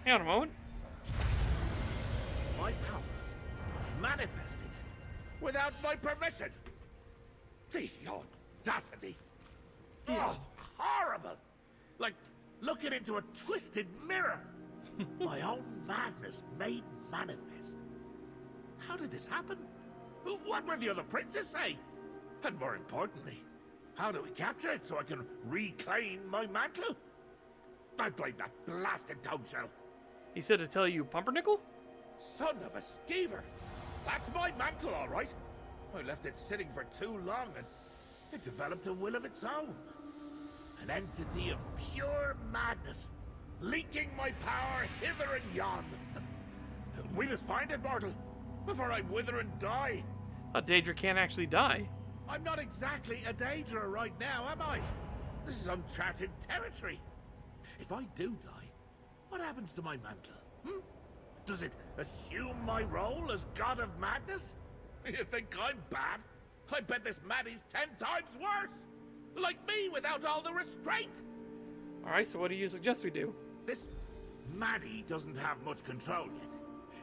Hang on a moment. My power manifested without my permission. The audacity. Oh, horrible. Like looking into a twisted mirror. My own madness made manifest. How did this happen? What will the other princes say? And more importantly, how do we capture it so I can reclaim my mantle? I blame that blasted toad shell. He said to tell you pumpernickel? Son of a skeever. That's my mantle, all right. I left it sitting for too long and it developed a will of its own. An entity of pure madness, leaking my power hither and yon. We must find it, mortal, before I wither and die. A Daedra can't actually die. I'm not exactly a Daedra right now, am I? This is uncharted territory. If I do die, what happens to my mantle? Does it assume my role as god of madness? You think I'm bad? I bet this Maddie's 10 times worse. Like me without all the restraint. Alright, so what do you suggest we do? This Maddie doesn't have much control yet.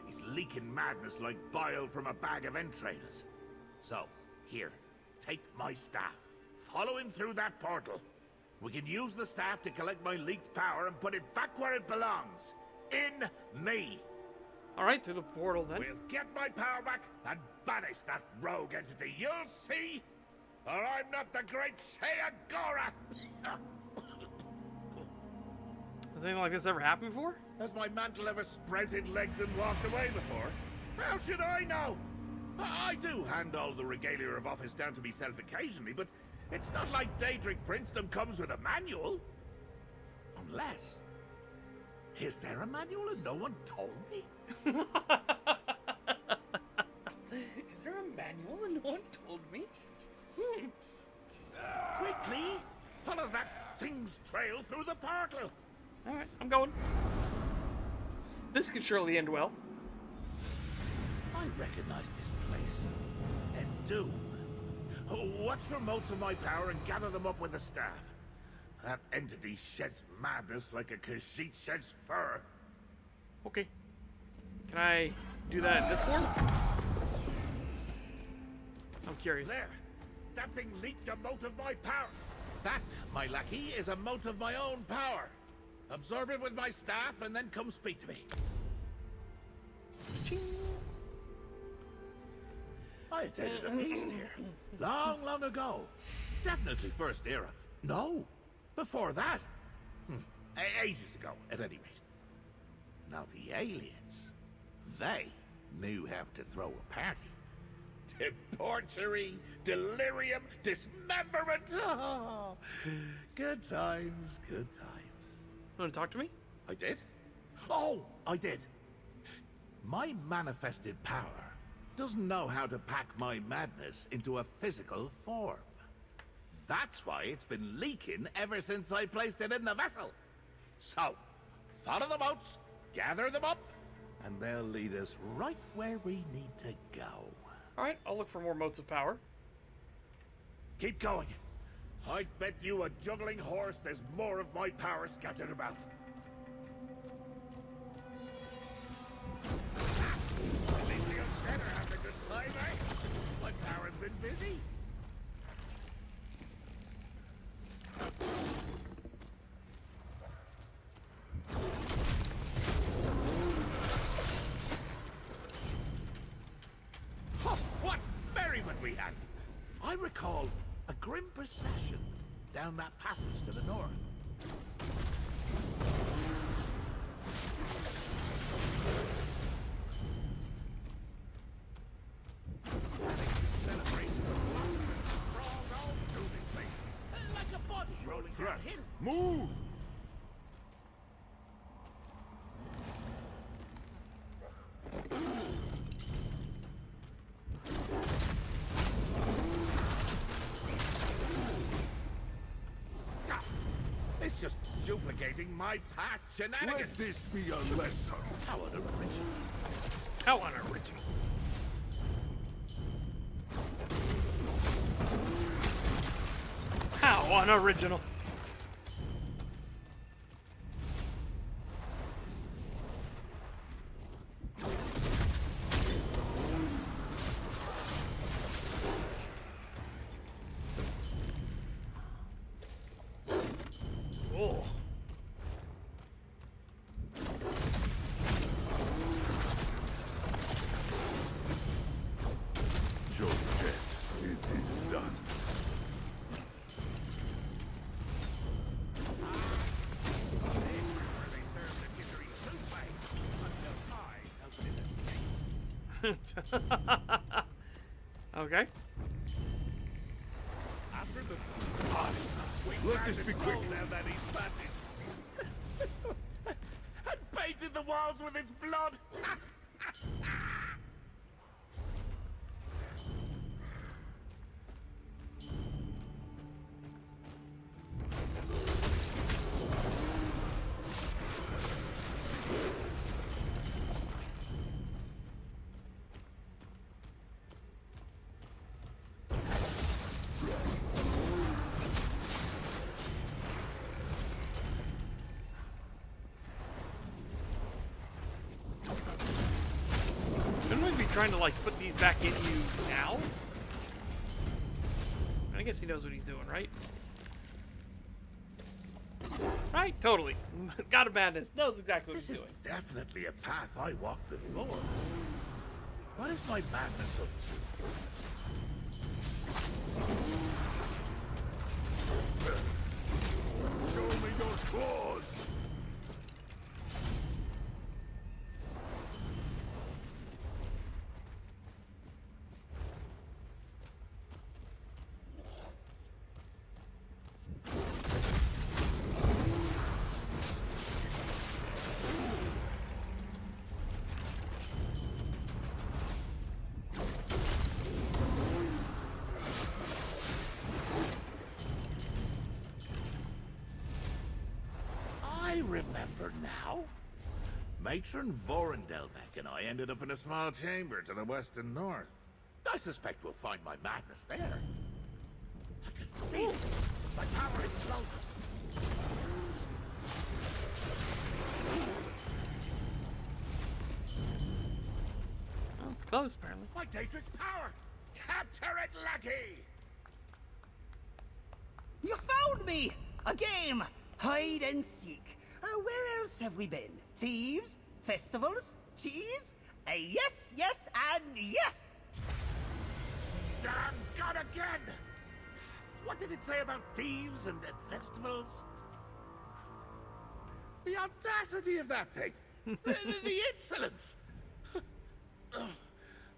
He's leaking madness like bile from a bag of entrails. So, here, take my staff. Follow him through that portal. We can use the staff to collect my leaked power and put it back where it belongs. In me. Alright, through the portal then. We'll get my power back and banish that rogue entity. You'll see. Or I'm not the great Sheogorath. Has anything like this ever happened before? Has my mantle ever sprouted legs and walked away before? How should I know? I do hand all the regalia of office down to myself occasionally, but it's not like Daedric princedom comes with a manual. Unless... Is there a manual and no one told me? Is there a manual and no one told me? Quickly! Follow that thing's trail through the portal! Alright, I'm going. This could surely end well. I recognize this place. Doom. Watch for motes of my power and gather them up with a staff. That entity sheds madness like a Khajiit sheds fur. Okay. Can I do that in this form? I'm curious. There. That thing leaked a mote of my power. That, my lackey, is a mote of my own power. Absorb it with my staff and then come speak to me. I attended a feast here. Long, long ago. Definitely first era. No. Before that. Ages ago, at any rate. Now the aliens, they knew how to throw a party. Debauchery, delirium, dismemberment. Oh, good times, good times. You want to talk to me? I did? Oh, I did. My manifested power doesn't know how to pack my madness into a physical form. That's why it's been leaking ever since I placed it in the vessel. So, follow the boats, gather them up, and they'll lead us right where we need to go. Alright, I'll look for more motes of power. Keep going. I'd bet you a juggling horse there's more of my power scattered about. At least the undead are having a good time, eh? My power's been busy. Oh, what merriment we had! I recall a grim procession down that passage to the north. Like a body rolling downhill. Move! It's just duplicating my past shenanigans. Let this be a lesson. How unoriginal. How unoriginal. How unoriginal. Oh. Your death, it is done. Okay. After the Let this be quick. Now that he's batted. And painted the walls with its blood. Shouldn't we be trying to, like, put these back in you now? I guess he knows what he's doing, right? Right? Totally. God of Madness knows exactly what This he's is doing. definitely a path I walked before. What is my madness up to? Show me your claws. I remember now. Matron Vorendelvek and I ended up in a small chamber to the west and north. I suspect we'll find my madness there. I can feel it. My power is exploding. Well, it's close, apparently. My Daedric power! Capture it, lackey! You found me! A game! Hide and seek. Where else have we been? Thieves? Festivals? Cheese? Yes, yes, and yes! Damn God again! What did it say about thieves and festivals? The audacity of that thing! the insolence!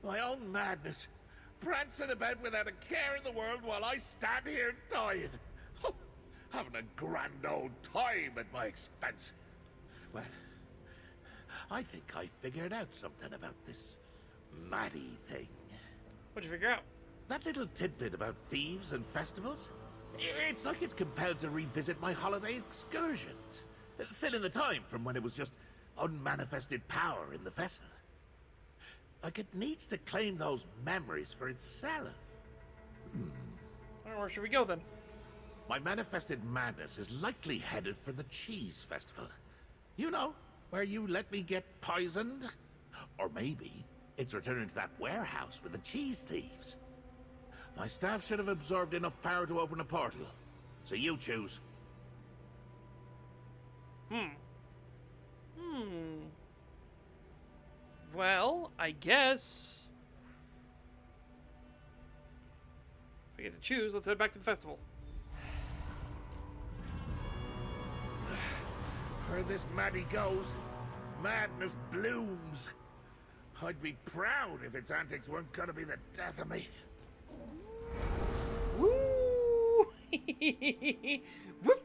My own madness. Prancing about without a care in the world while I stand here dying. Having a grand old time at my expense. Well, I think I figured out something about this Maddie thing. What'd you figure out? That little tidbit about thieves and festivals? It's like it's compelled to revisit my holiday excursions. Fill in the time from when it was just unmanifested power in the vessel. Like it needs to claim those memories for itself. Well, where should we go then? My manifested madness is likely headed for the cheese festival. You know, where you let me get poisoned? Or maybe it's returning to that warehouse with the cheese thieves. My staff should have absorbed enough power to open a portal. So you choose. Well, I guess if I get to choose, let's head back to the festival. Where this Maddie goes, madness blooms. I'd be proud if its antics weren't gonna be the death of me. Woo! Whoop!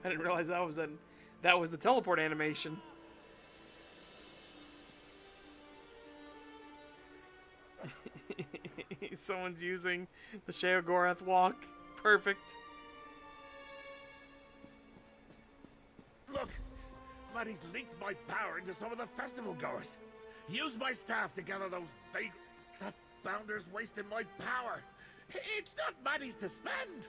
I didn't realize that was the teleport animation. Someone's using the Sheogorath walk. Perfect. Look! Maddie's leaked my power into some of the festival goers. Use my staff to gather those fake... That bounder's wasting my power. It's not Maddie's to spend.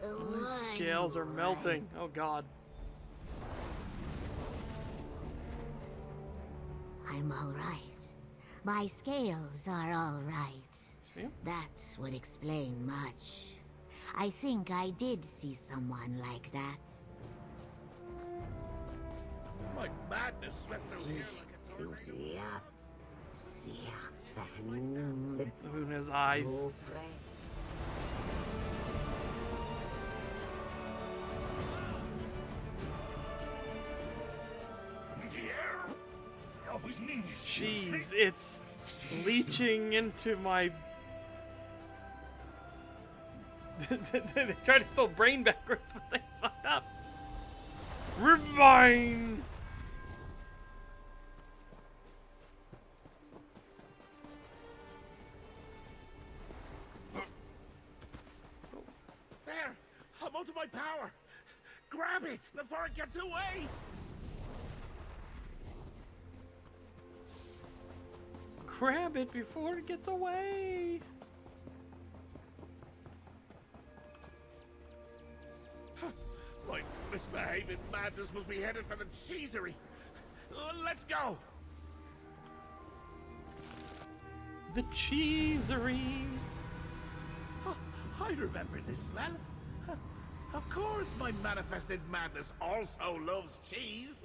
The scales are melting. Oh god. I'm all right. My scales are all right. See? That would explain much. I think I did see someone like that. My madness swept through here like The moon has eyes. Jeez, it's leaching into my... They tried to spell brain backwards, but they fucked up. Revine! There! I'm onto my power! Grab it before it gets away! Grab it before it gets away! My misbehaving madness must be headed for the cheesery. Let's go! The cheesery! Oh, I remember this smell. Of course my manifested madness also loves cheese.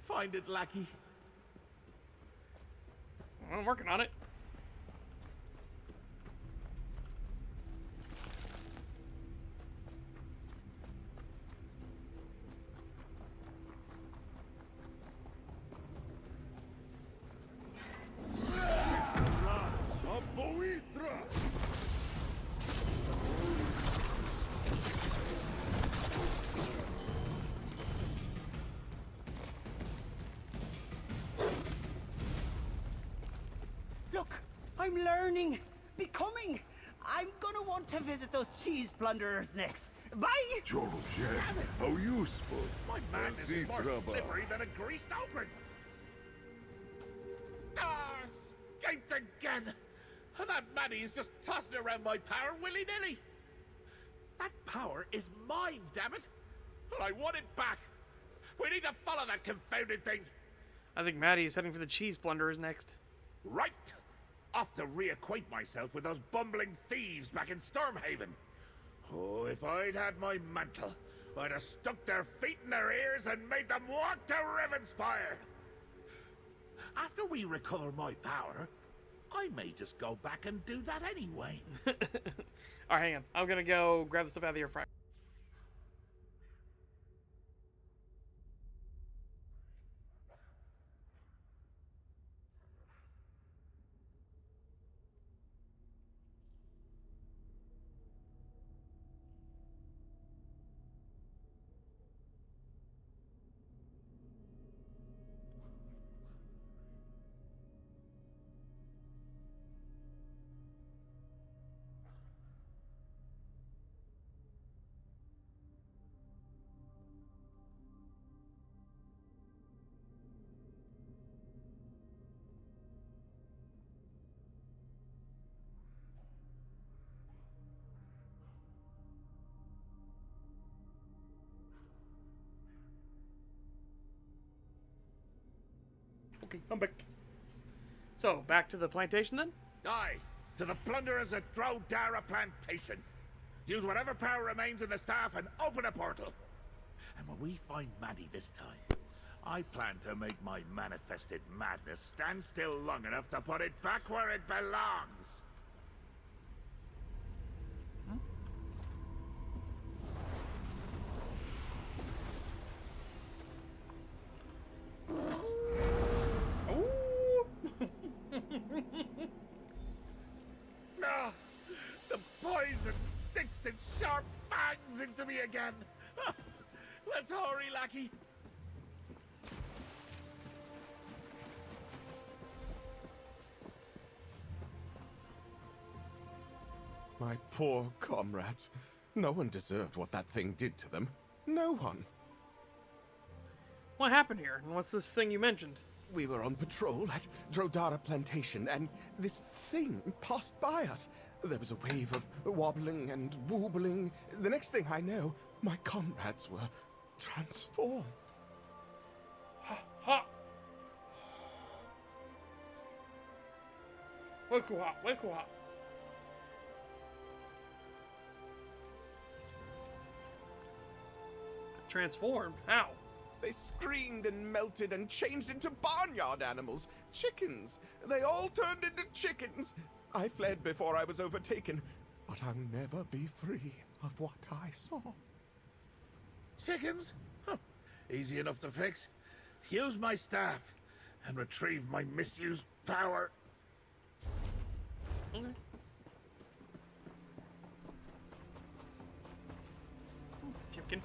Find it, lackey. I'm working on it. Look, I'm learning, becoming. I'm gonna want to visit those cheese plunderers next. Bye! Uncle Sheo, how useful. My madness is more slippery than a greased apron. Ah, escaped again. And that Maddie is just tossing around my power willy-nilly. That power is mine, damn it. And I want it back. We need to follow that confounded thing. I think Maddie is heading for the cheese plunderers next. Right. Off to reacquaint myself with those bumbling thieves back in Stormhaven. Oh, if I'd had my mantle, I'd have stuck their feet in their ears and made them walk to Rivenspire. After we recover my power, I may just go back and do that anyway. Alright, hang on. I'm gonna go grab the stuff out of the air fryer. Okay, I'm back. So, back to the plantation then? Aye, to the plunderers at Drodara Plantation. Use whatever power remains in the staff and open a portal. And when we find Maddie this time, I plan to make my manifested madness stand still long enough to put it back where it belongs. Ah, the poison sticks its sharp fangs into me again. Let's hurry, lackey. My poor comrades. No one deserved what that thing did to them. No one. What happened here? And what's this thing you mentioned? We were on patrol at Drodara Plantation, and this thing passed by us. There was a wave of wobbling and wobbling. The next thing I know, my comrades were transformed. Ha! Wekuha. Transformed? How? They screamed and melted and changed into barnyard animals. Chickens. They all turned into chickens. I fled before I was overtaken, but I'll never be free of what I saw. Chickens? Huh. Easy enough to fix. Use my staff and retrieve my misused power. Okay. Chicken.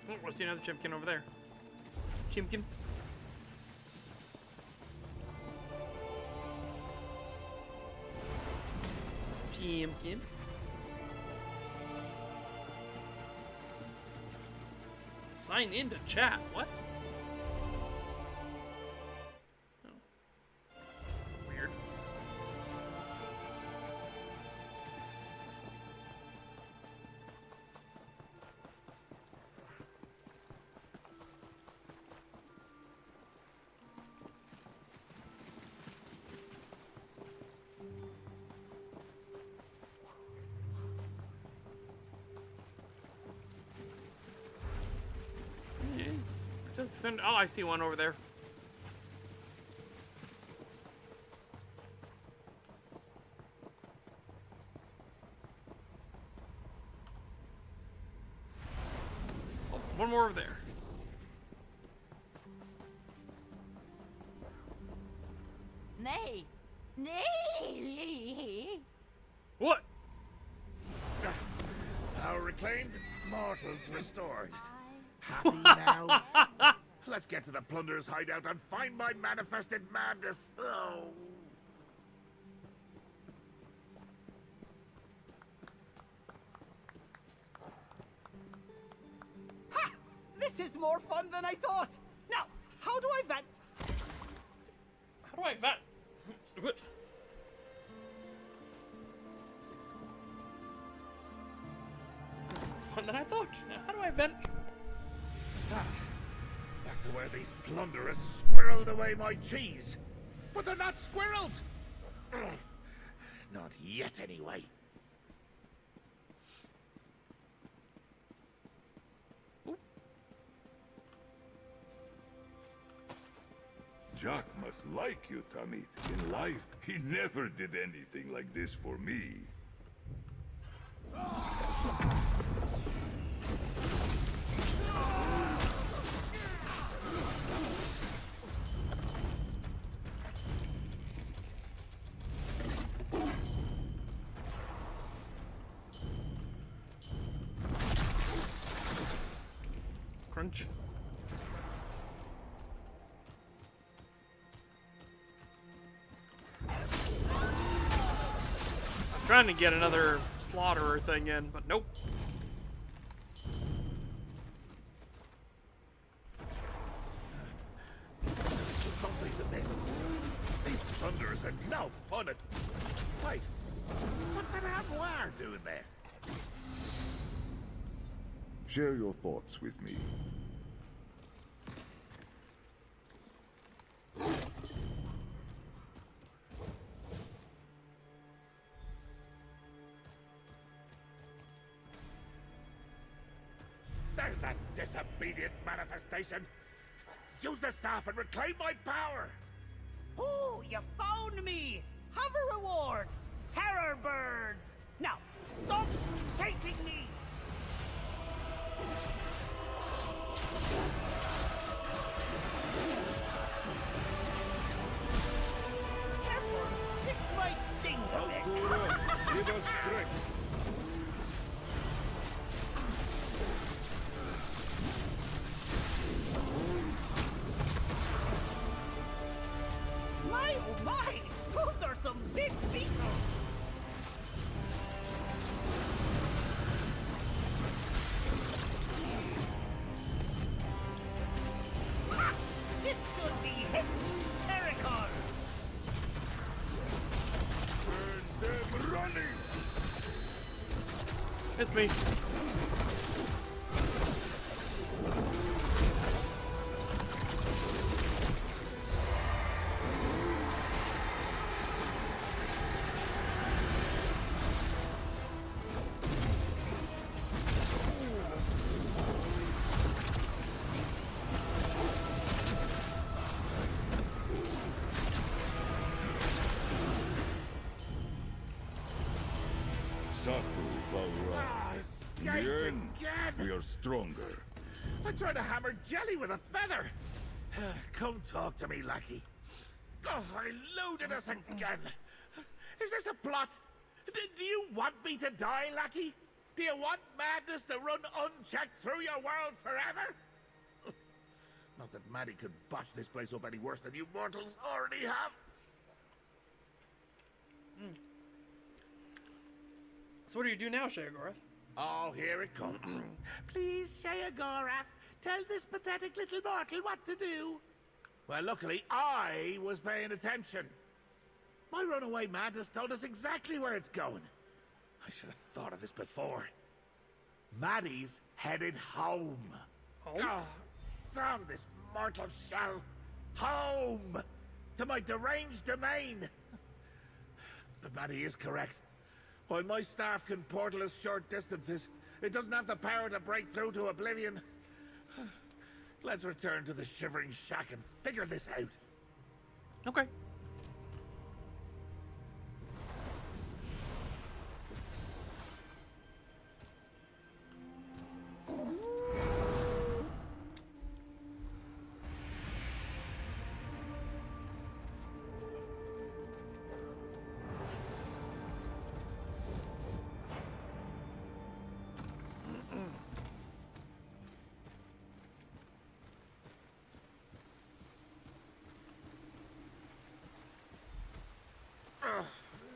Oh, I see another chimkin over there. Chimkin. Chimkin. Sign into chat. What? Oh. Weird. Oh, I see one over there. Oh, one more over there. Nay! Nay! What? Our reclaimed mortals restored. Happy now? Let's get to the plunderer's hideout and find my manifested madness. Oh. Ha! This is more fun than I thought. Now, how do I vet? How do I vet? What? fun than I thought. How do I vent? Back to where these plunderers squirreled away my cheese. But they're not squirrels! Not yet, anyway. Jack must like you, Tamit. In life, he never did anything like this for me. Crunch. Trying to get another slaughterer thing in, but nope. These plunderers are no fun at... Wait, what's that Avoir doing there? Share your thoughts with me. There's that disobedient manifestation! Use the staff and reclaim my power! Ooh, you found me! Have a reward! Terror birds! Now, stop chasing me! Careful! This might sting a bit! Give us strength! My oh my! Those are some big beetles! Ha! This should be hysterical! Burn them running! It's me. In the end, we are stronger. I tried to hammer jelly with a feather! Come talk to me, lackey. Oh, I loaded us again! Is this a plot? Do you want me to die, lackey? Do you want madness to run unchecked through your world forever? Not that Maddie could botch this place up any worse than you mortals already have. So what do you do now, Sheogorath? Oh, here it comes. Please, Sheogorath, tell this pathetic little mortal what to do. Well, luckily, I was paying attention. My runaway madness told us exactly where it's going. I should have thought of this before. Maddie's headed home. Home? Oh, damn this mortal shell. Home! To my deranged domain. But Maddie is correct. While my staff can portal us short distances, it doesn't have the power to break through to oblivion. Let's return to the Shivering Shack and figure this out. Okay.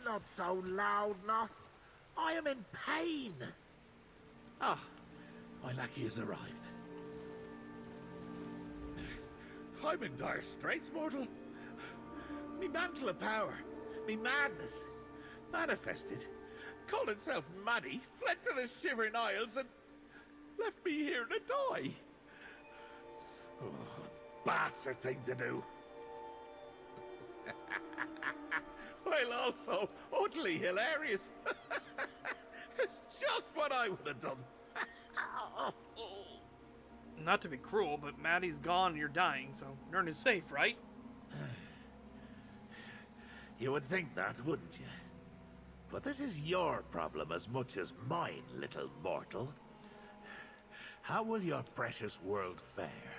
Not so loud, Noth. I am in pain. Ah, my lackey has arrived. I'm in dire straits, mortal. Me mantle of power, me madness, manifested, called itself Maddie, fled to the Shivering Isles, and Left me here to die. Oh, bastard thing to do. While also utterly hilarious. It's just what I would have done. Not to be cruel, but Maddie's gone and you're dying, so Nern is safe, right? You would think that, wouldn't you? But this is your problem as much as mine, little mortal. How will your precious world fare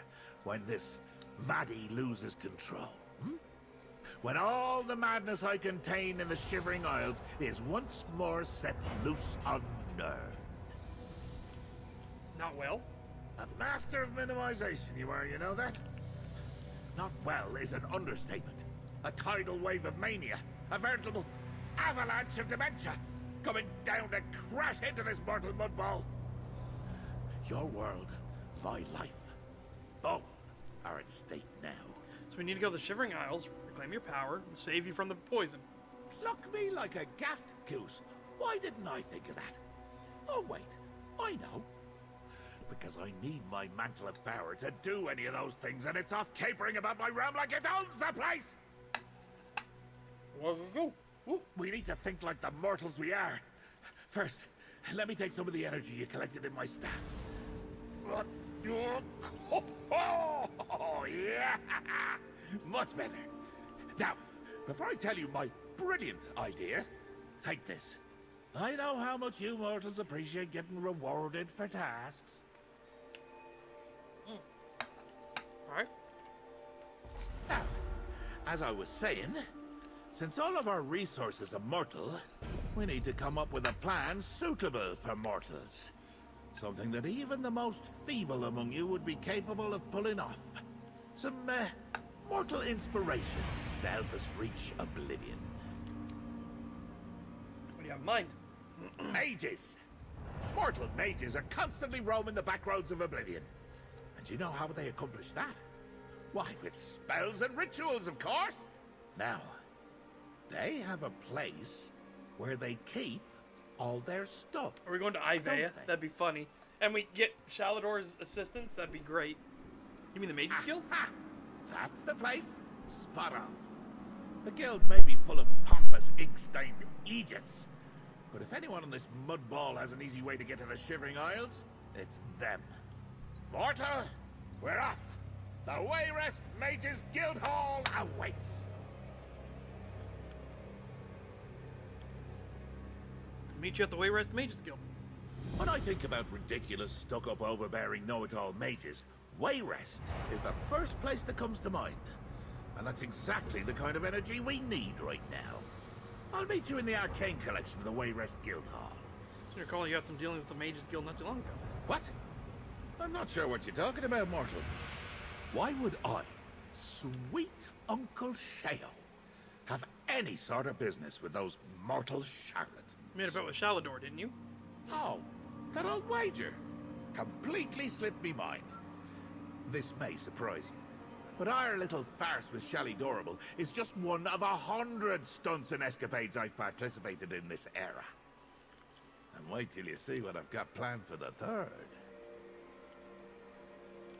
when this Maddie loses control? When all the madness I contain in the Shivering Isles is once more set loose on Nern? Not well. A master of minimization you are, you know that? Not well is an understatement. A tidal wave of mania. A veritable avalanche of dementia. Coming down to crash into this mortal mudball. Your world, my life. Both are at stake now. So we need to go to the Shivering Isles, reclaim your power, and save you from the poison. Pluck me like a gaffed goose. Why didn't I think of that? Oh wait, I know. Because I need my mantle of power to do any of those things, and it's off capering about my realm like it owns the place! Go. We need to think like the mortals we are. First, let me take some of the energy you collected in my staff. Oh, yeah! Much better. Now, before I tell you my brilliant idea, take this. I know how much you mortals appreciate getting rewarded for tasks. Alright. Now, as I was saying, since all of our resources are mortal, we need to come up with a plan suitable for mortals. Something that even the most feeble among you would be capable of pulling off. Some mortal inspiration to help us reach oblivion. What do you have in mind? Mages! Mortal mages are constantly roaming the back roads of oblivion. And you know how they accomplish that? Why, with spells and rituals, of course! Now, they have a place where they keep all their stuff. Are we going to Ivea? That'd be funny. And we get Shalador's assistance? That'd be great. You mean the Mages Guild? That's the place. Spot on. The guild may be full of pompous, ink-stained Aegis, but if anyone on this mudball has an easy way to get to the Shivering Isles, it's them. Mortal, we're off. The Wayrest Mages Guild Hall awaits. Meet you at the Wayrest Mages Guild. When I think about ridiculous, stuck-up, overbearing, know-it-all mages, Wayrest is the first place that comes to mind. And that's exactly the kind of energy we need right now. I'll meet you in the Arcane Collection of the Wayrest Guild Hall. So you're calling you had some dealings with the Mages Guild not too long ago. What? I'm not sure what you're talking about, mortal. Why would I, sweet Uncle Sheo, have any sort of business with those mortal charlatans? You made a bet with Shalador, didn't you? Oh, that old wager. Completely slipped me mind. This may surprise you, but our little farce with Shalidorable is just one of 100 stunts and escapades I've participated in this era. And wait till you see what I've got planned for the third.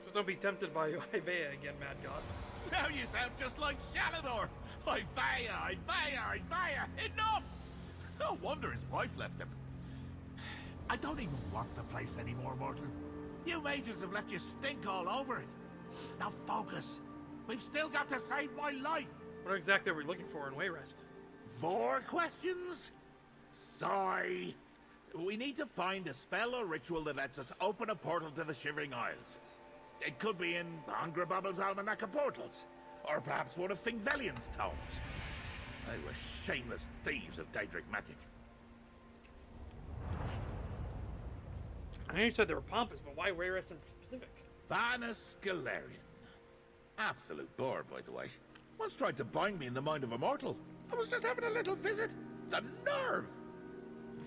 Just don't be tempted by Ivea again, Mad God. Now you sound just like Shalador! Ivea! Enough! No wonder his wife left him. I don't even want the place anymore, mortal. You mages have left you stink all over it. Now focus. We've still got to save my life. What exactly are we looking for in Wayrest? More questions? Sigh. We need to find a spell or ritual that lets us open a portal to the Shivering Isles. It could be in Angrabobble's Almanac of Portals, or perhaps one of Fingvelion's tomes. They were shameless thieves of Daedric magic. I know you said they were pompous, but why Wayrest in specific? Vanus Galarian. Absolute bore, by the way. Once tried to bind me in the mind of a mortal. I was just having a little visit. The nerve!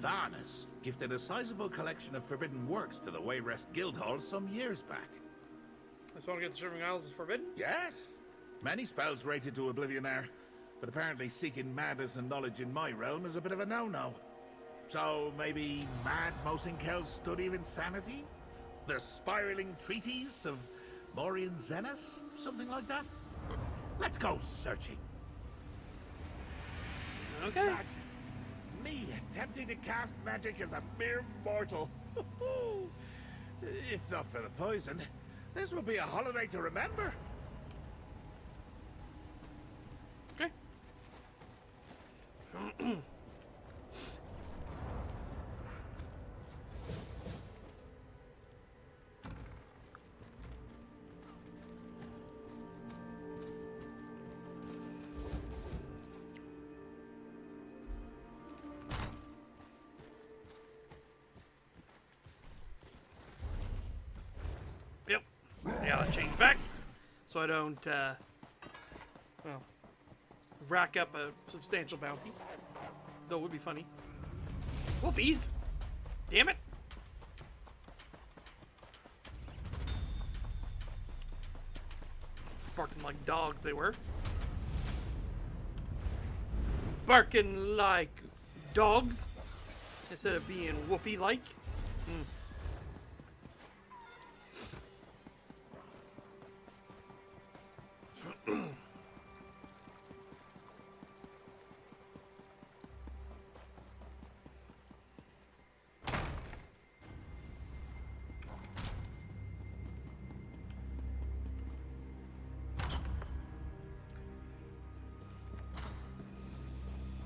Vanus gifted a sizable collection of forbidden works to the Wayrest Guildhall some years back. This one against the Shivering Isles is forbidden? Yes. Many spells rated to oblivion there, but apparently seeking madness and knowledge in my realm is a bit of a no-no. So maybe Mad Mosinkel's study of insanity? The spiraling treatise of Morian Zenas? Something like that? Let's go searching. Okay. Imagine me attempting to cast magic as a mere mortal. If not for the poison, this will be a holiday to remember. Okay. Yep. I gotta change back so I don't, well, rack up a substantial bounty. Though it would be funny. Wolfies! Damn it! Barking like dogs they were. Barking like dogs instead of being woofy-like.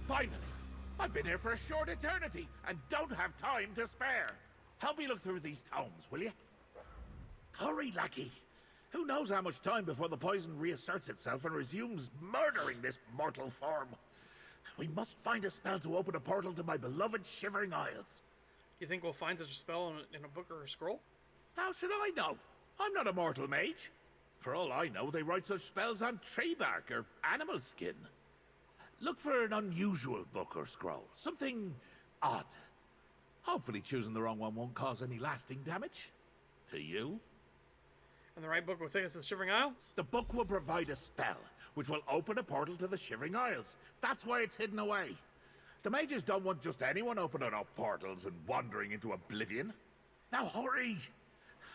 Finally! I've been here for a short eternity and don't have time to spare. Help me look through these tomes, will you? Hurry, lackey. Who knows how much time before the poison reasserts itself and resumes murdering this mortal form. We must find a spell to open a portal to my beloved Shivering Isles. You think we'll find such a spell in a book or a scroll? How should I know? I'm not a mortal mage. For all I know, they write such spells on tree bark or animal skin. Look for an unusual book or scroll. Something odd. Hopefully choosing the wrong one won't cause any lasting damage. To you. And the right book will take us to the Shivering Isles? The book will provide a spell, which will open a portal to the Shivering Isles. That's why it's hidden away. The mages don't want just anyone opening up portals and wandering into oblivion. Now hurry!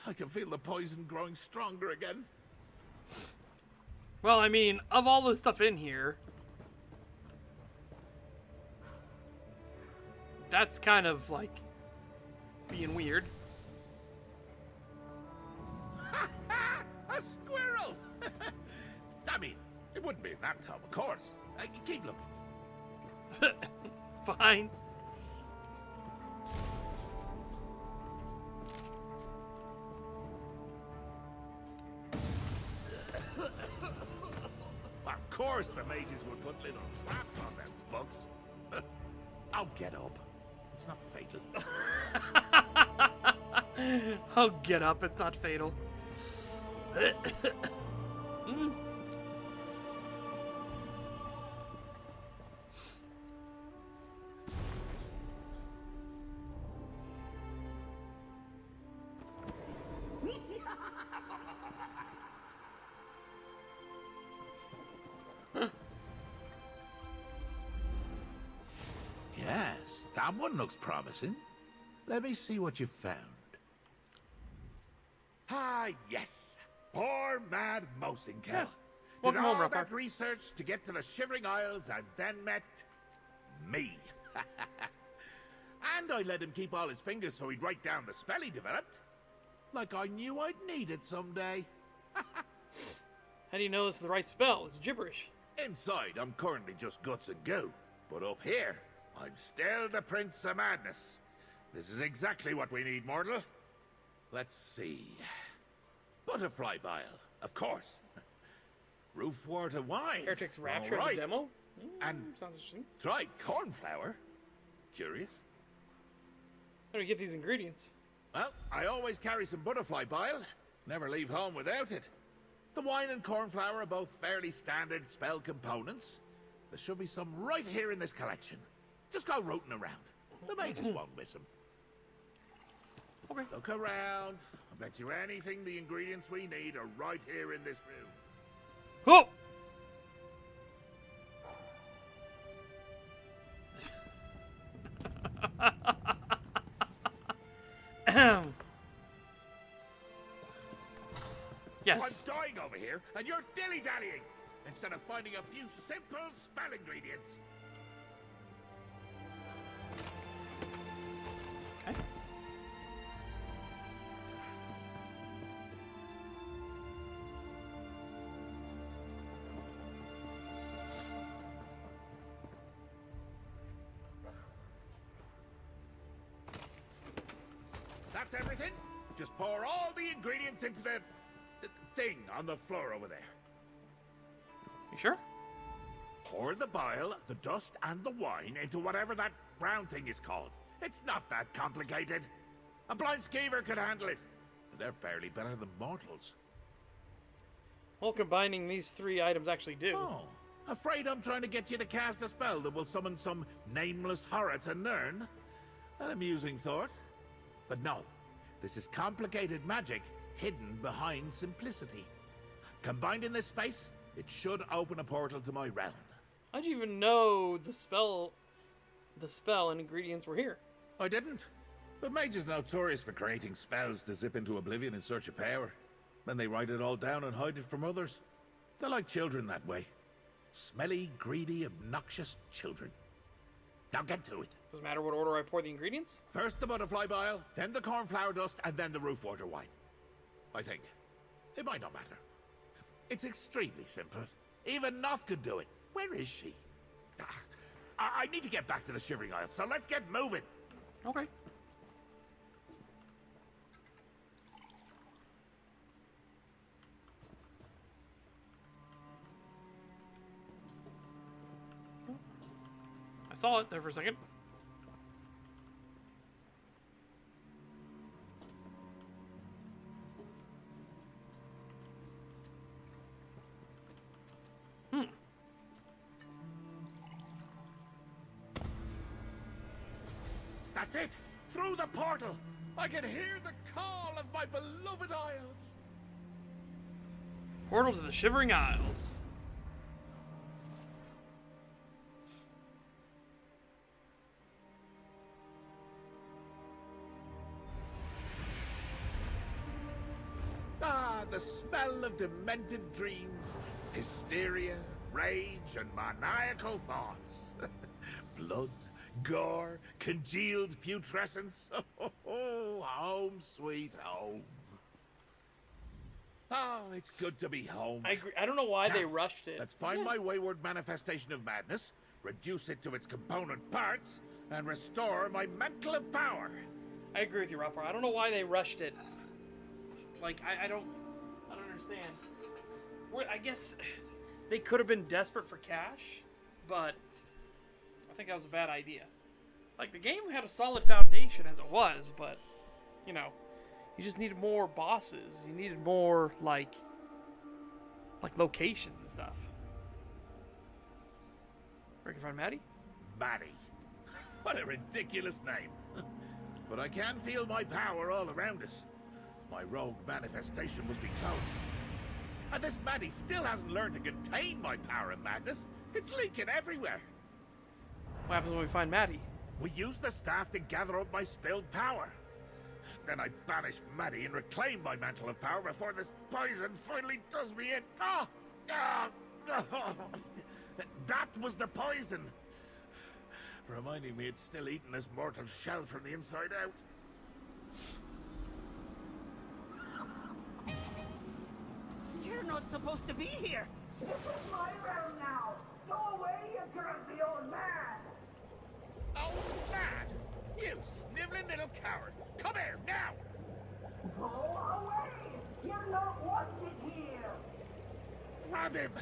I can feel the poison growing stronger again. Well, I mean, of all the stuff in here, that's kind of like being weird. A squirrel! I mean, it wouldn't be in that tome, of course. Keep looking. Fine. Of course the mages would put little traps on them books. Oh, get up. It's not fatal. Oh, get up. It's not fatal. Yes, that one looks promising. Let me see what you found. Ah, yes. Poor mad Mosinkel. Yeah. Did Welcome home, all Rapper. that research to get to the Shivering Isles and then met me. And I let him keep all his fingers so he'd write down the spell he developed. Like I knew I'd need it someday. How do you know this is the right spell? It's gibberish. Inside, I'm currently just guts and goo. But up here, I'm still the Prince of Madness. This is exactly what we need, mortal. Let's see. Butterfly bile, of course. Roofwater wine. Heretic's Rapture All as a right. demo? And Sounds interesting. dried cornflower. Curious? How do we get these ingredients? Well, I always carry some butterfly bile. Never leave home without it. The wine and cornflower are both fairly standard spell components. There should be some right here in this collection. Just go rooting around. The mages won't miss them. Okay. Look around. I bet you anything the ingredients we need are right here in this room. Oh! Yes. I'm dying over here, and you're dilly-dallying instead of finding a few simple spell ingredients. Okay. That's everything. Just pour all the ingredients into the thing on the floor over there. You sure? Pour the bile, the dust, and the wine into whatever that brown thing is called. It's not that complicated. A blind skeever could handle it. They're barely better than mortals. Well, combining these 3 items actually do. Oh, afraid I'm trying to get you to cast a spell that will summon some nameless horror to Nirn? An amusing thought. But no, this is complicated magic hidden behind simplicity. Combined in this space, it should open a portal to my realm. How'd you even know the spell and ingredients were here? I didn't. But mages notorious for creating spells to zip into oblivion in search of power. Then they write it all down and hide it from others. They're like children that way. Smelly, greedy, obnoxious children. Now get to it. Doesn't matter what order I pour the ingredients? First the butterfly bile, then the cornflower dust, and then the roof water wine. I think. It might not matter. It's extremely simple. Even Noth could do it. Where is she? I need to get back to the Shivering Isles, so let's get moving. Okay. I saw it there for a second. That's it! Through the portal! I can hear the call of my beloved Isles! Portal to the Shivering Isles. Ah, the smell of demented dreams, hysteria, rage, and maniacal thoughts. Blood, gore, congealed putrescence. Oh, home sweet home. Oh, it's good to be home. I agree. I don't know why they rushed it. Let's find my wayward manifestation of madness, reduce it to its component parts, and restore my mantle of power. I agree with you, Roper. I don't know why they rushed it. Like, I don't understand. I guess they could have been desperate for cash, but I think that was a bad idea. Like, the game had a solid foundation as it was, but, you know, you just needed more bosses. You needed more, like locations and stuff. Where can I find Maddie? Maddie. What a ridiculous name. But I can feel my power all around us. My rogue manifestation must be close. And this Maddie still hasn't learned to contain my power and madness. It's leaking everywhere. What happens when we find Maddie? We use the staff to gather up my spilled power. Then I banish Maddie and reclaim my mantle of power before this poison finally does me in. Ah! Ah! Ah! That was the poison. Reminding me it's still eating this mortal shell from the inside out. You're not supposed to be here! This is my realm now! Go away, you grumpy old man! Oh, mad! You sniveling little coward! Come here, now! Go away! You're not wanted here! Grab him!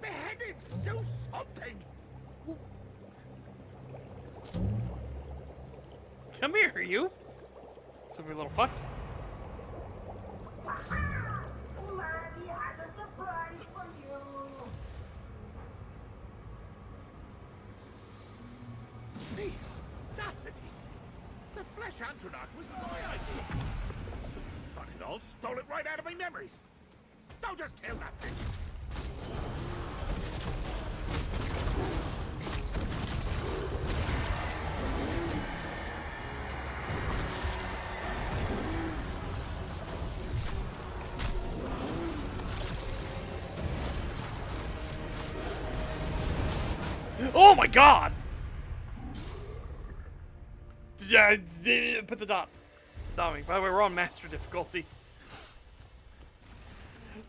Behead him! Do something! Come here, you! So we a little fucked. Maddie has a surprise for you! The audacity! The flesh Antronach was my idea! Son it all stole it right out of my memories! Don't just kill that thing! Oh my god! Yeah, put the dot. By the way, we're on master difficulty.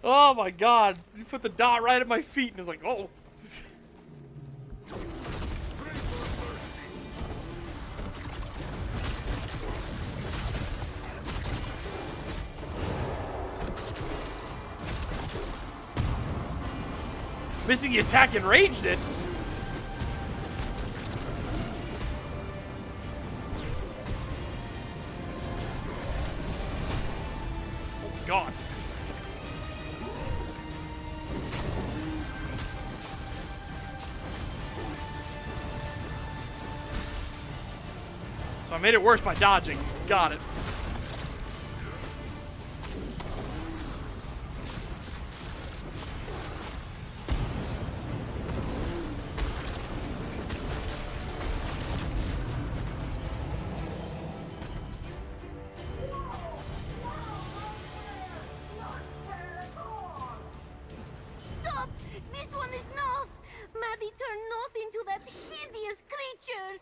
Oh my god! You put the dot right at my feet, and it was like, oh. Missing the attack and raged it. Oh my god. So I made it worse by dodging. Got it. Stop! This one is Noth! Maddie turned Noth into that hideous creature!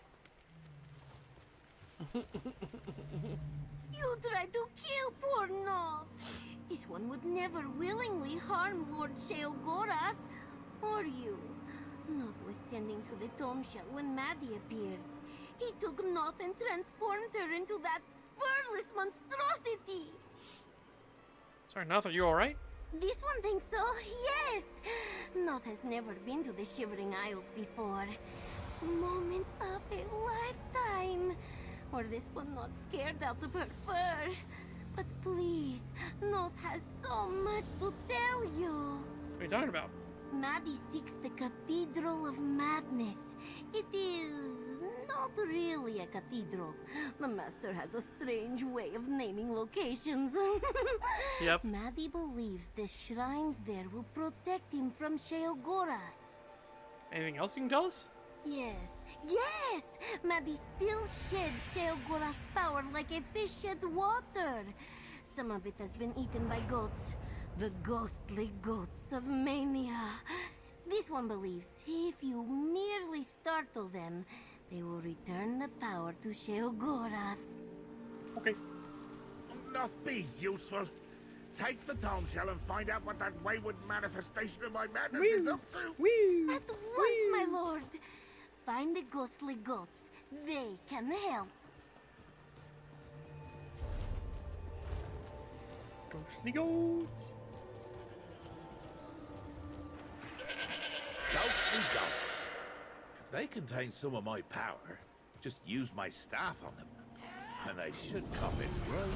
You tried to kill poor Noth! This one would never willingly harm Lord Sheogorath, or you. Noth was tending to the tomb shell when Maddie appeared. He took Noth and transformed her into that furless monstrosity! Sorry, Noth, are you alright? This one thinks so, yes! Noth has never been to the Shivering Isles before. Moment of a lifetime! Or this one not scared out of her fur. But please, Noth has so much to tell you. What are you talking about? Maddie seeks the Cathedral of Madness. It is not really a cathedral. The master has a strange way of naming locations. Yep. Maddie believes the shrines there will protect him from Sheogorath. Anything else you can tell us? Yes, yes! Maddie still sheds Sheogorath's power like a fish sheds water. Some of it has been eaten by goats. The ghostly goats of Mania. This one believes if you merely startle them, they will return the power to Sheogorath. Okay. Must be useful. Take the tomb shell and find out what that wayward manifestation of my madness is up to. At once, my lord. Find the ghostly goats. They can help. Ghostly goats. Ghostly goats. If they contain some of my power, just use my staff on them, and they should come in right.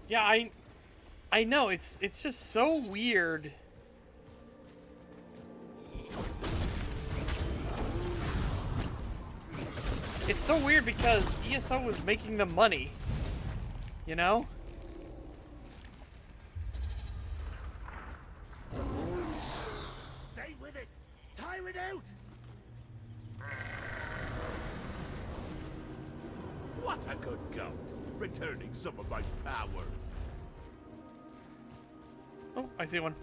Yeah, I know, it's just so weird. It's so weird because ESO was making them money, you know? Stay with it! Tire it out! What a good goat! Returning some of my power. Oh, I see one.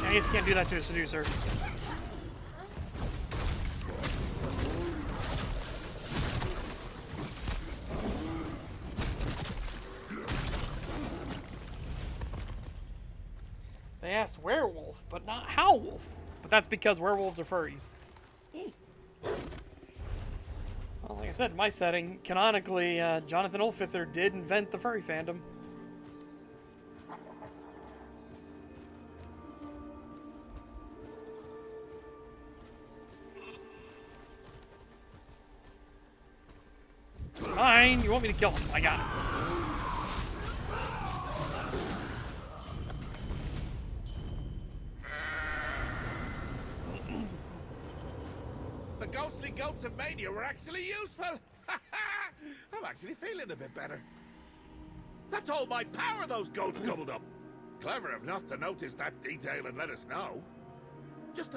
I just can't do that to a seducer. They asked werewolf, but not how wolf. But that's because werewolves are furries. I said, in my setting, canonically, Jonathan Olfither did invent the furry fandom. Fine, you want me to kill him? I got him. The ghostly goats of Mania were actually useful. I'm actually feeling a bit better. That's all my power those goats gobbled up. Clever enough to notice that detail and let us know. Just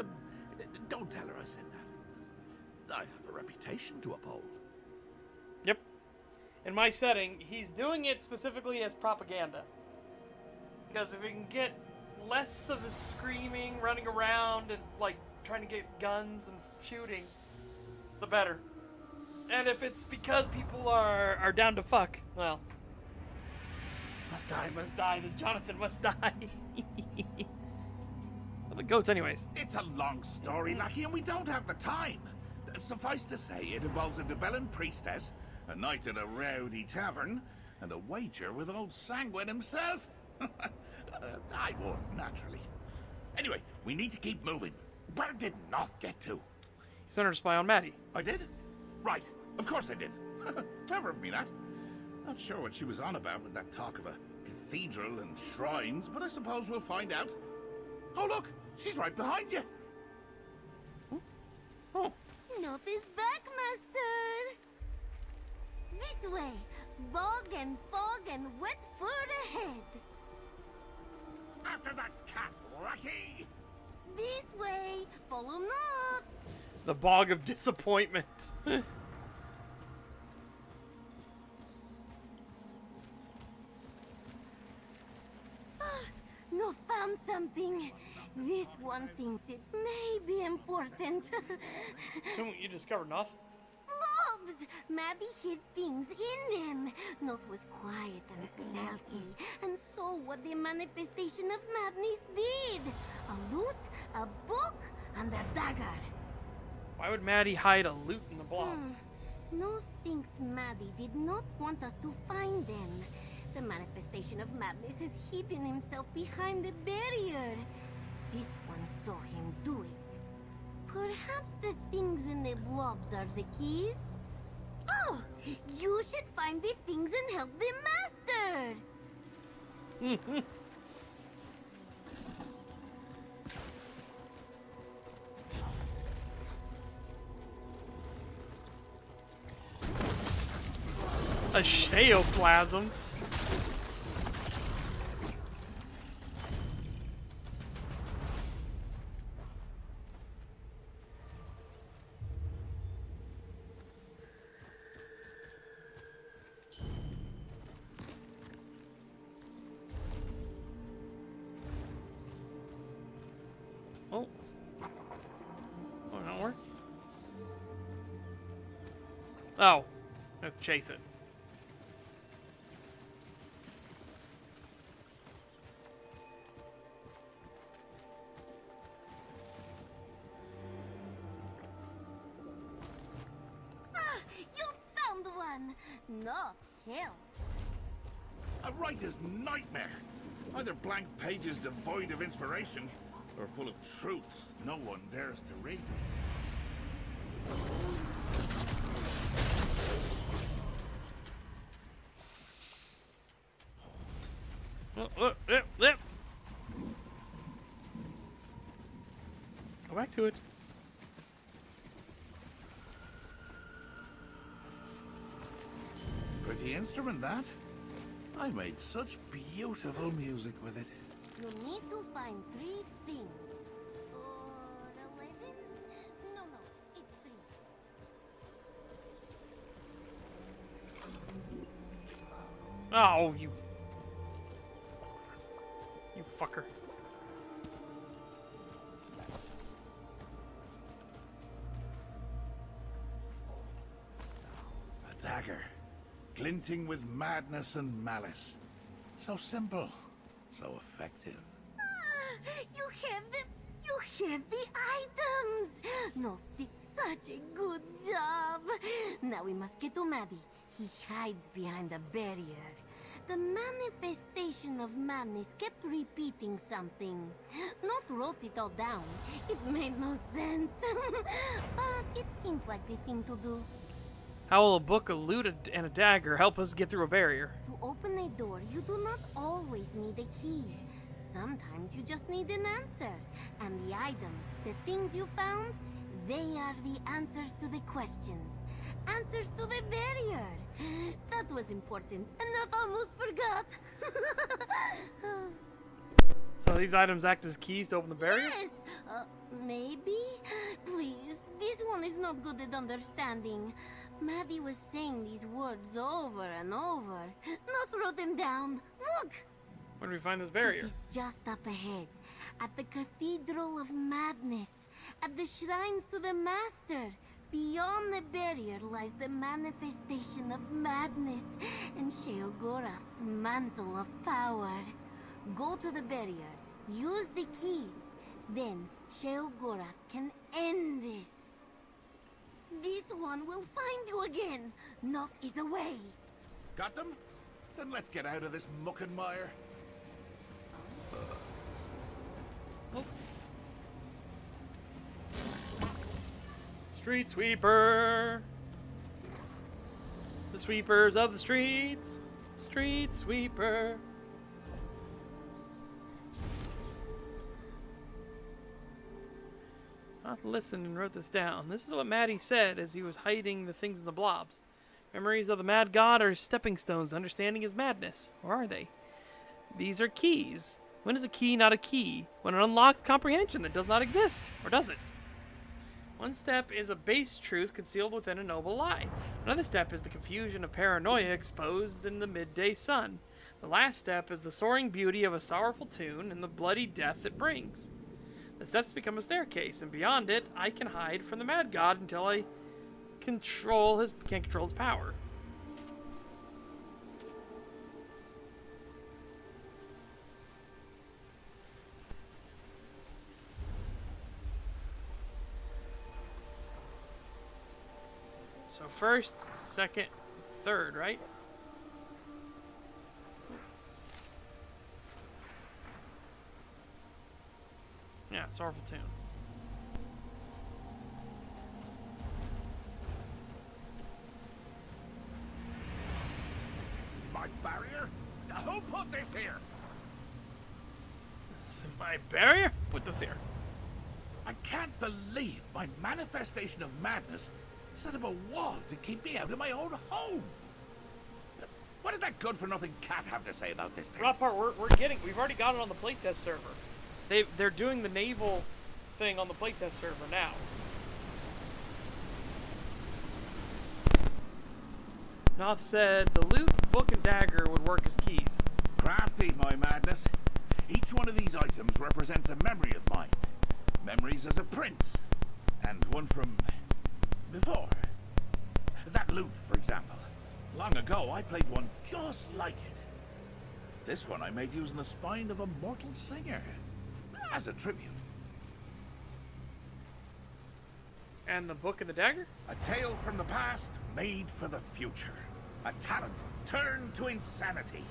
don't tell her I said that. I have a reputation to uphold. Yep. In my setting, he's doing it specifically as propaganda. Because if we can get less of the screaming, running around, and like trying to get guns and shooting, the better. And if it's because people are down to fuck, well, must die. This Jonathan must die. Well, the goats, anyways. It's a long story, Lucky, and we don't have the time. Suffice to say, it involves a Debellan priestess, a night at a rowdy tavern, and a wager with old Sanguine himself. I won, naturally. Anyway, we need to keep moving. Where did Noth get to? He sent her to spy on Maddie. I did? Right. Of course I did. Clever of me, that. Not sure what she was on about with that talk of a cathedral and shrines, but I suppose we'll find out. Oh, look! She's right behind you! Oh. Noth is back, Master! This way! Bog and fog and wet fur ahead! After that cat, Lucky! This way! Follow Noth! The bog of disappointment. Noth found something. This one thinks it may be important. So you discovered Noth? Blobs! Maddie hid things in them. Noth was quiet and stealthy, and saw what the manifestation of madness did. A loot, a book, and a dagger. Why would Maddie hide a loot in the blob? Noth thinks Maddie did not want us to find them. The manifestation of madness has hidden himself behind the barrier. This one saw him do it. Perhaps the things in the blobs are the keys? Oh! You should find the things and help the master! A Sheoplasm? Oh. Oh, not work? Oh. Let's chase it. Not hell. A writer's nightmare. Either blank pages devoid of inspiration, or full of truths no one dares to read. Go back to it. Pretty instrument, that. I made such beautiful music with it. You need to find 3 things. Or 11? No, it's 3. Oh, you fucker. A dagger. Glinting with madness and malice. So simple. So effective. You have the items! Noth did Such a good job. Now we must get to Maddie. He hides behind the barrier. The manifestation of madness kept repeating something. Not wrote it all down. It made no sense. But it seemed like the thing to do. How will a book, a lute, and a dagger help us get through a barrier? To open a door, you do not always need a key. Sometimes you just need an answer. And the items, the things you found, they are the answers to the questions. Answers to the barrier. That was important, and I almost forgot. So these items act as keys to open the barrier? Yes! Maybe? Please, this one is not good at understanding. Maddie was saying these words over and over. Not wrote them down. Look! Where do we find this barrier? It is just up ahead. At the Cathedral of Madness. At the shrines to the Master. Beyond the barrier lies the manifestation of madness and Sheogorath's mantle of power. Go to the barrier, use the keys, then Sheogorath can end this. This one will find you again. Not is away. Got them? Then let's get out of this muck and mire. Street sweeper. The sweepers of the streets. Street sweeper. I listened and wrote this down. This is what Maddie said as he was hiding the things in the blobs. Memories of the mad god are stepping stones to understanding his madness. Or are they? These are keys. When is a key not a key? When it unlocks comprehension that does not exist. Or does it? One step is a base truth concealed within a noble lie. Another step is the confusion of paranoia exposed in the midday sun. The last step is the soaring beauty of a sorrowful tune and the bloody death it brings. The steps become a staircase, and beyond it, I can hide from the mad god until I can't control his power. So first, second, third, right? Yeah, sorrowful tune. This is my barrier? Who put this here? This is my barrier? Put this here. I can't believe my manifestation of madness set up a wall to keep me out of my own home. What did that good-for-nothing cat have to say about this thing? That part we've already got it on the playtest server. They're doing the naval thing on the playtest server now. Noth said the loot, book, and dagger would work as keys. Crafty, my madness. Each one of these items represents a memory of mine. Memories as a prince, and one from before. That loot, for example. Long ago, I played one just like it. This one I made using the spine of a mortal singer. As a tribute. And the book and the dagger? A tale from the past made for the future. A talent turned to insanity.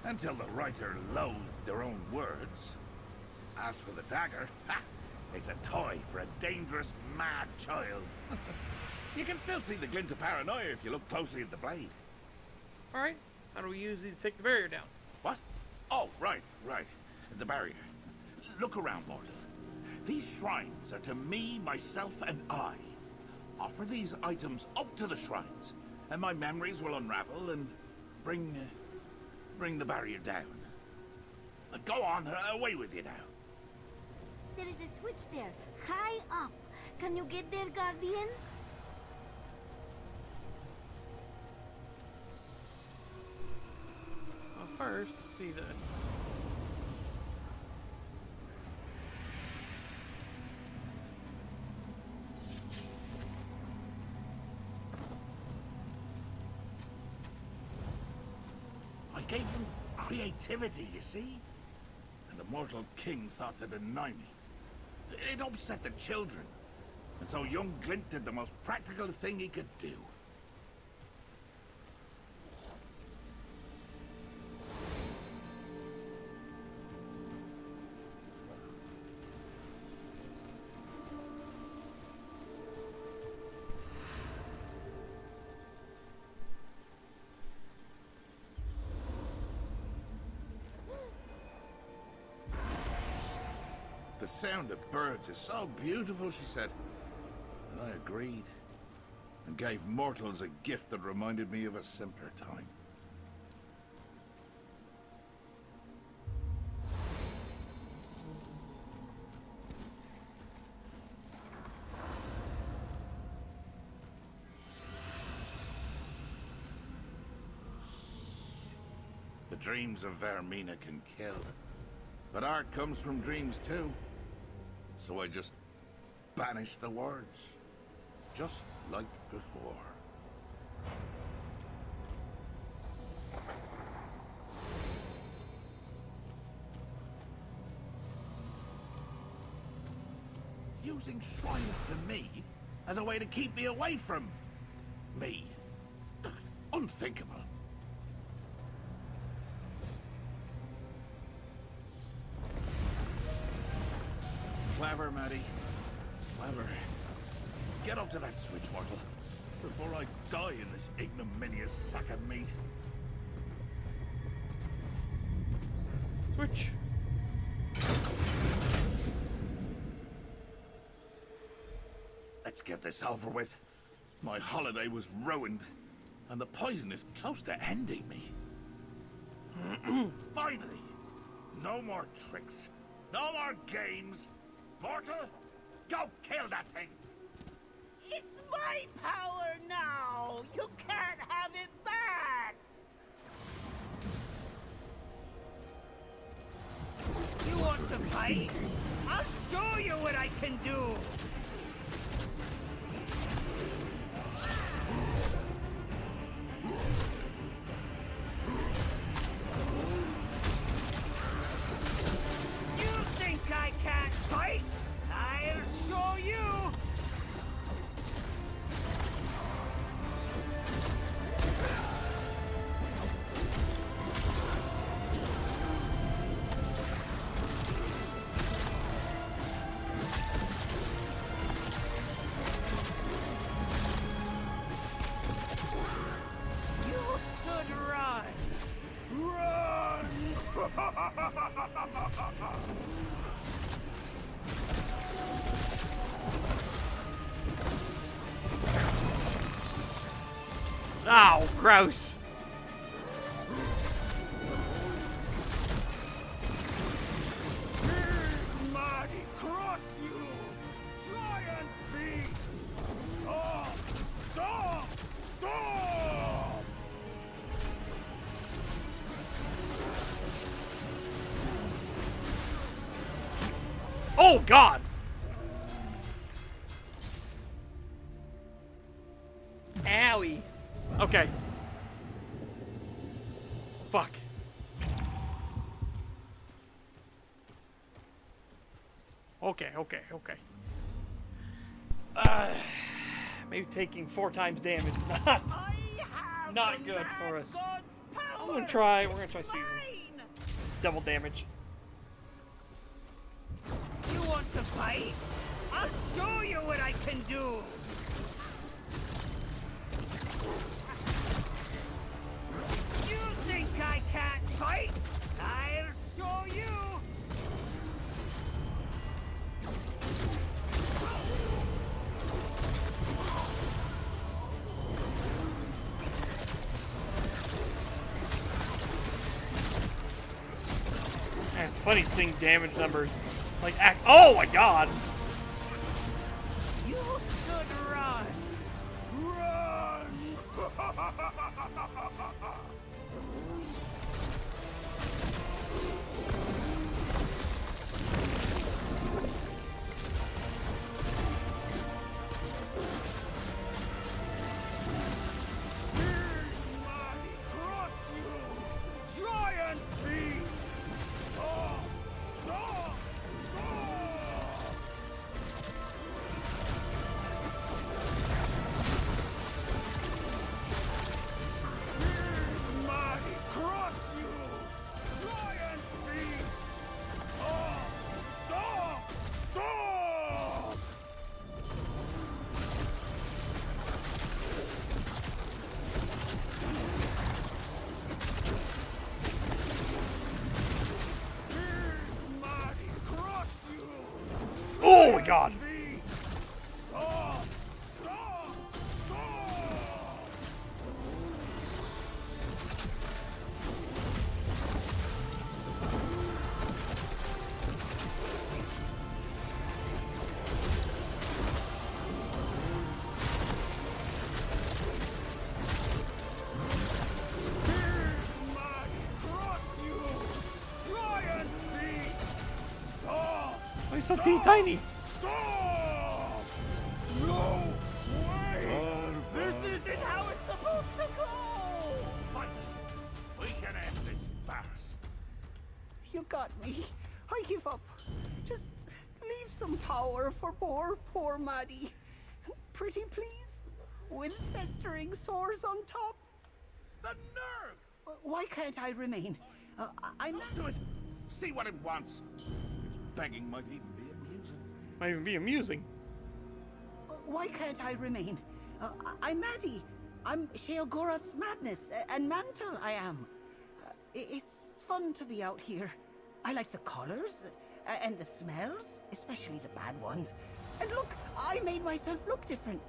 Until the writer loathed their own words. As for the dagger, it's a toy for a dangerous, mad child. You can still see the glint of paranoia if you look closely at the blade. Alright, how do we use these to take the barrier down? What? Oh, right. The barrier. Look around, mortal. These shrines are to me, myself, and I. Offer these items up to the shrines, and my memories will unravel and bring the barrier down. Go on, away with you now. There is a switch there, high up. Can you get there, Guardian? Well, first, let's see this. I gave them creativity, you see? And the mortal king thought to deny me. It upset the children. And so young Glint did the most practical thing he could do. The sound of birds is so beautiful, she said. And I agreed. And gave mortals a gift that reminded me of a simpler time. The dreams of Vermina can kill. But art comes from dreams too. So I just banished the words. Just like before. Using shrines to me as a way to keep me away from me. Unthinkable. Clever, Maddie. Clever. Get up to that switch, mortal, before I die in this ignominious sack of meat. Switch. Let's get this over with. My holiday was ruined, and the poison is close to ending me. Finally! No more tricks. No more games. Mortal, go kill that thing! It's my power now! You can't have it back! You want to fight? I'll show you what I can do! You think I can't fight? I'll show you! You should run! Run! Ow, gross. Mighty cross you! Giant beast! Stop! Stop! Stop! Oh, God. Owie. Okay. Fuck. Okay. Maybe taking 4 times damage is not good for us. We're gonna try season. Double damage. You want to fight? I'll show you what I can do! You think I can't fight? I'll show you! Man, it's funny seeing damage numbers. Like, oh my God! You should run! Run! Cross you! Giant beast! Stop! Stop! Stop! god. Why are you so teeny tiny? No way! This isn't how it's supposed to go! Fine. We can end this farce. You got me. I give up. Just leave some power for poor Maddie. Pretty please? With festering sores on top? The nerve! Why can't I remain? I'm... Do it. See what it wants. Its begging might even be amusing. Might even be amusing. Why can't I remain? I'm Maddie. I'm Sheogorath's madness, and mantle I am. It's fun to be out here. I like the colors, and the smells, especially the bad ones. And look, I made myself look different.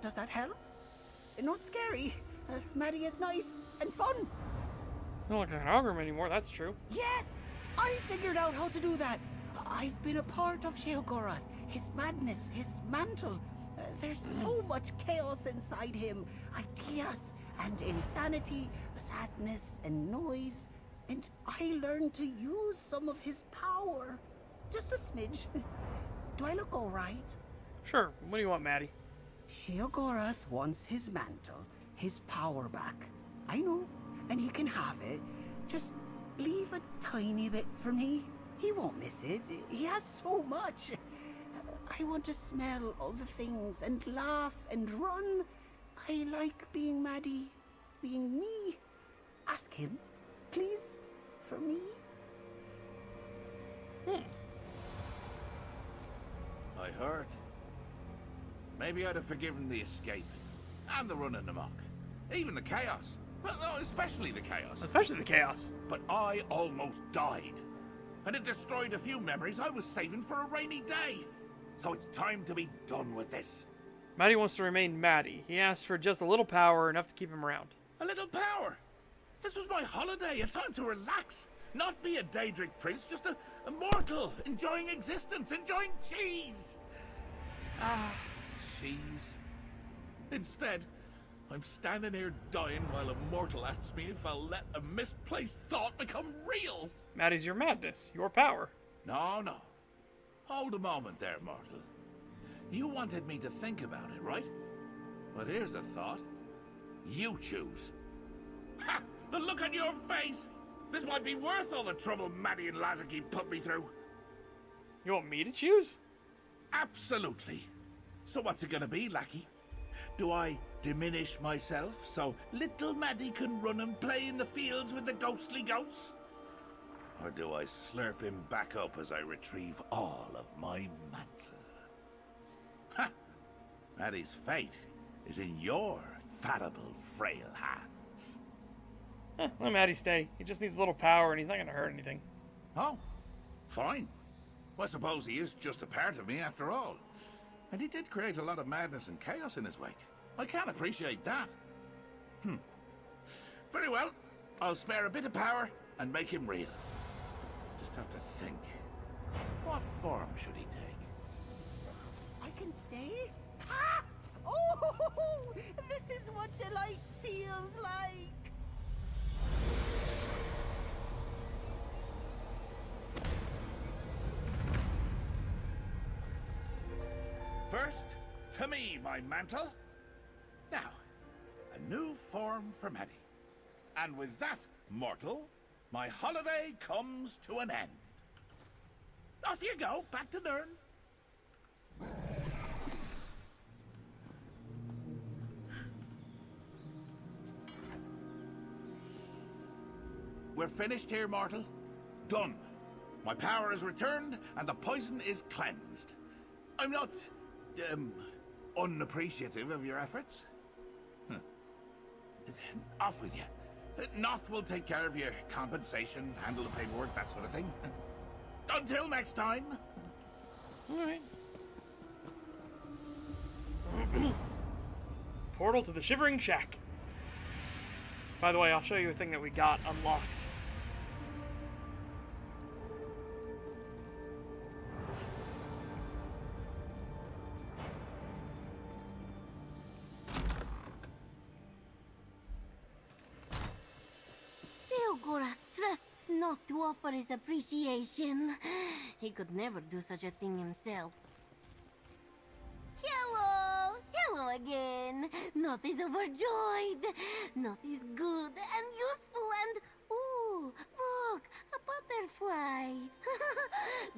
Does that help? Not scary. Maddie is nice and fun. You don't look like an ogre anymore, that's true. Yes! I figured out how to do that. I've been a part of Sheogorath, his madness, his mantle. There's so much chaos inside him. Ideas and insanity, sadness and noise. And I learned to use some of his power. Just a smidge. Do I look all right? Sure. What do you want, Maddie? Sheogorath wants his mantle, his power back. I know, and he can have it. Just leave a tiny bit for me. He won't miss it. He has so much. I want to smell all the things and laugh and run. I like being Maddie, being me. Ask him, please, for me. I heard. Maybe I'd have forgiven the escaping and the running amok, even the chaos. Well, no, especially the chaos. Especially the chaos. But I almost died, and it destroyed a few memories I was saving for a rainy day. So it's time to be done with this. Maddie wants to remain Maddie. He asked for just a little power, enough to keep him around. A little power. This was my holiday, a time to relax. Not be a Daedric prince, just a mortal, enjoying existence, enjoying cheese. Ah, cheese. Instead, I'm standing here dying while a mortal asks me if I'll let a misplaced thought become real. Maddie's your madness, your power. No. Hold a moment there, mortal. You wanted me to think about it, right? But here's a thought. You choose. Ha! The look on your face! This might be worth all the trouble Maddie and Lazarky put me through. You want me to choose? Absolutely. So what's it gonna be, lackey? Do I diminish myself so little Maddie can run and play in the fields with the ghostly goats? Or do I slurp him back up as I retrieve all of my mantle? Ha! Maddie's fate is in your fallible, frail hands. Let Maddie stay. He just needs a little power and he's not going to hurt anything. Oh, fine. Well, I suppose he is just a part of me after all. And he did create a lot of madness and chaos in his wake. I can appreciate that. Very well. I'll spare a bit of power and make him real. Just have to think. What form should he take? I can stay? Ha! Oh, this is what delight feels like. First, to me, my mantle. Now, a new form for Maddie. And with that, mortal, my holiday comes to an end. Off you go, back to Nirn. We're finished here, mortal. Done. My power is returned, and the poison is cleansed. I'm not, unappreciative of your efforts. Off with you. Noth will take care of your compensation, handle the paperwork, that sort of thing. Until next time. Alright. Portal to the Shivering Shack. By the way, I'll show you a thing that we got unlocked. Sheogorath trusts not to offer his appreciation. He could never do such a thing himself. Hello! Hello again! Noth is overjoyed. Noth is good and useful and... Ooh, look! A butterfly!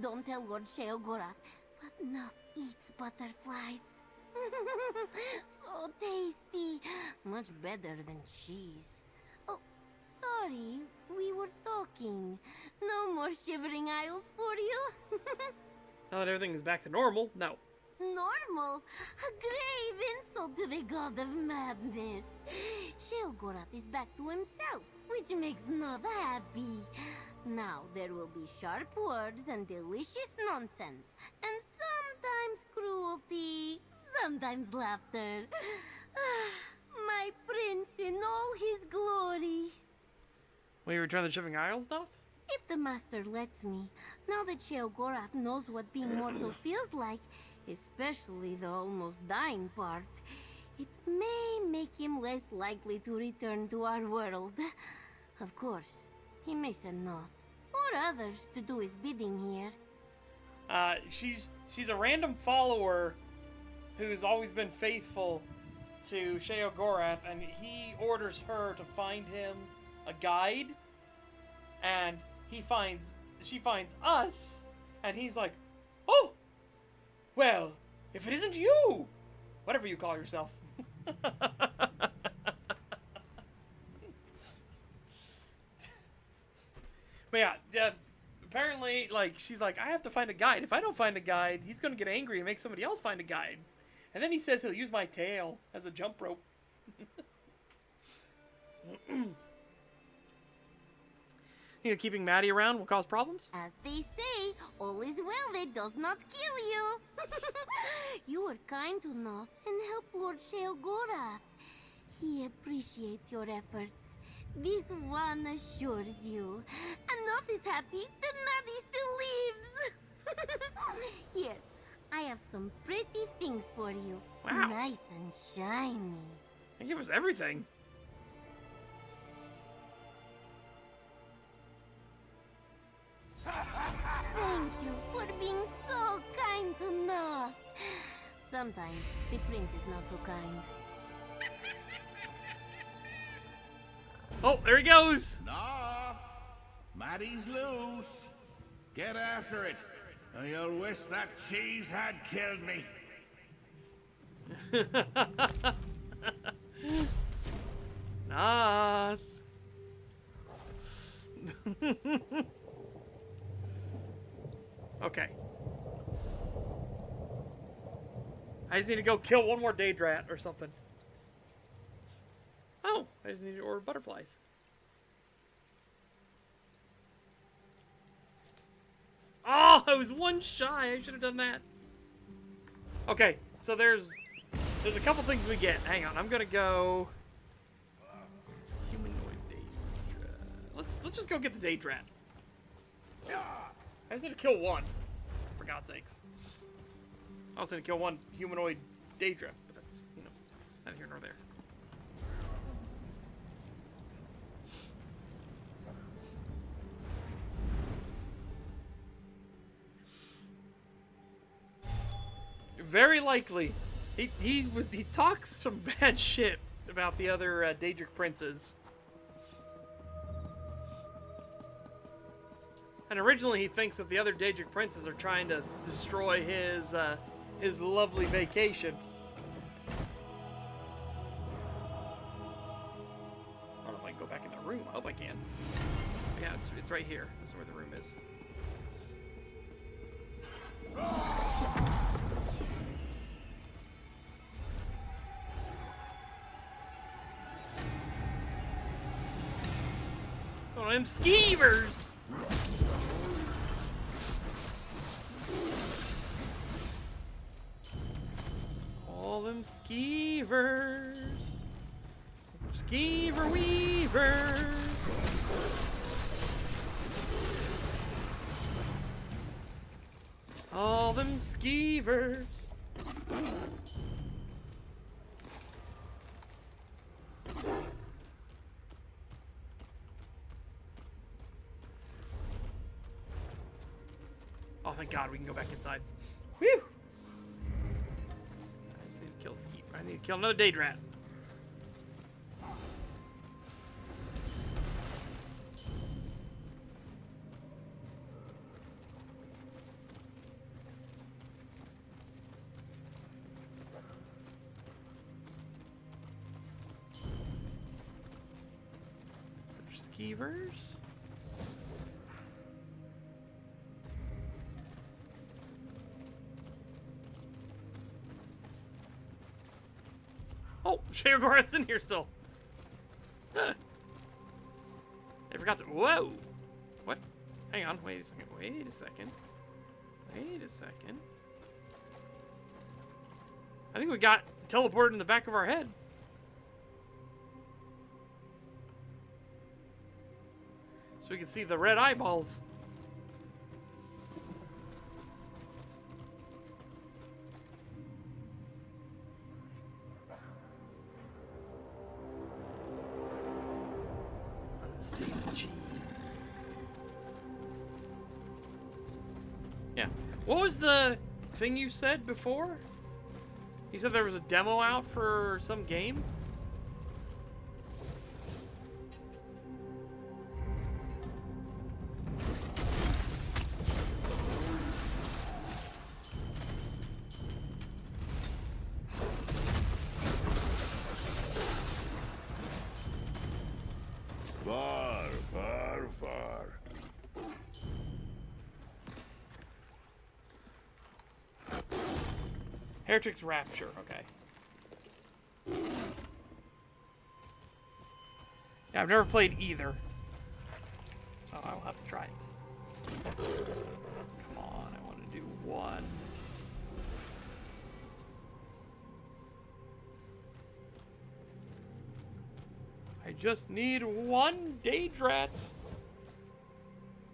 Don't tell Lord Sheogorath, but Noth eats butterflies. So tasty. Much better than cheese. Oh, sorry. We were talking. No more shivering isles for you. Now that everything is back to normal, no. Normal? A grave insult to the god of madness. Sheogorath is back to himself, which makes Noth happy. Now there will be sharp words and delicious nonsense, and sometimes cruelty, sometimes laughter. My prince in all his glory. Will you return the Shivering Isles, Noth? If the master lets me, now that Sheogorath knows what being mortal feels like, especially the almost dying part, it may make him less likely to return to our world. Of course, he may send Noth, or others, to do his bidding here. She's a random follower who's always been faithful to Sheogorath, and he orders her to find him a guide, and she finds us, and he's like, oh, well, if it isn't you, whatever you call yourself. But yeah, apparently, like, she's like, I have to find a guide. If I don't find a guide, he's gonna get angry and make somebody else find a guide. And then he says he'll use my tail as a jump rope. You know, keeping Maddie around will cause problems? As they say, all is well that does not kill you. You were kind to Noth and helped Lord Sheogorath. He appreciates your efforts. This one assures you. And Noth is happy that Maddie still lives. Here, I have some pretty things for you. Wow. Nice and shiny. They give us everything. Thank you for being so kind to Noth. Sometimes the prince is not so kind. Oh, there he goes. Noth! Maddie's loose. Get after it, or you'll wish that cheese had killed me. Noth. Okay. I just need to go kill one more Daedrat or something. Oh, I just need to order butterflies. Oh, I was one shy. I should have done that. Okay, so there's a couple things we get. Hang on, I'm gonna go. Humanoid Daedrat. Let's just go get the Daedrat. I just need to kill one, for God's sakes. I was going to kill one humanoid Daedra, but that's, you know, neither here nor there. Very likely, he talks some bad shit about the other Daedric princes. And originally he thinks that the other Daedric princes are trying to destroy his lovely vacation. I don't know if I can go back in that room. I hope I can. Yeah, it's right here. This is where the room is. Oh, them skeevers! them skeevers. Skeever weavers. All them skeevers. Oh, thank God, we can go back inside. Whew! I just need to kill Skeever. I need to kill another Daedrat. Skeevers. Oh, Sheogorath's in here still. Huh. I forgot to. Whoa! What? Hang on. Wait a second. Wait a second. Wait a second. I think we got teleported in the back of our head. So we can see the red eyeballs. Unstable cheese. Yeah. What was the thing you said before? You said there was a demo out for some game? Far, far, far. Heretic's Rapture, okay. Yeah, I've never played either. So I'll have to try it. Come on, I want to do one. I just need one Daedrat. That's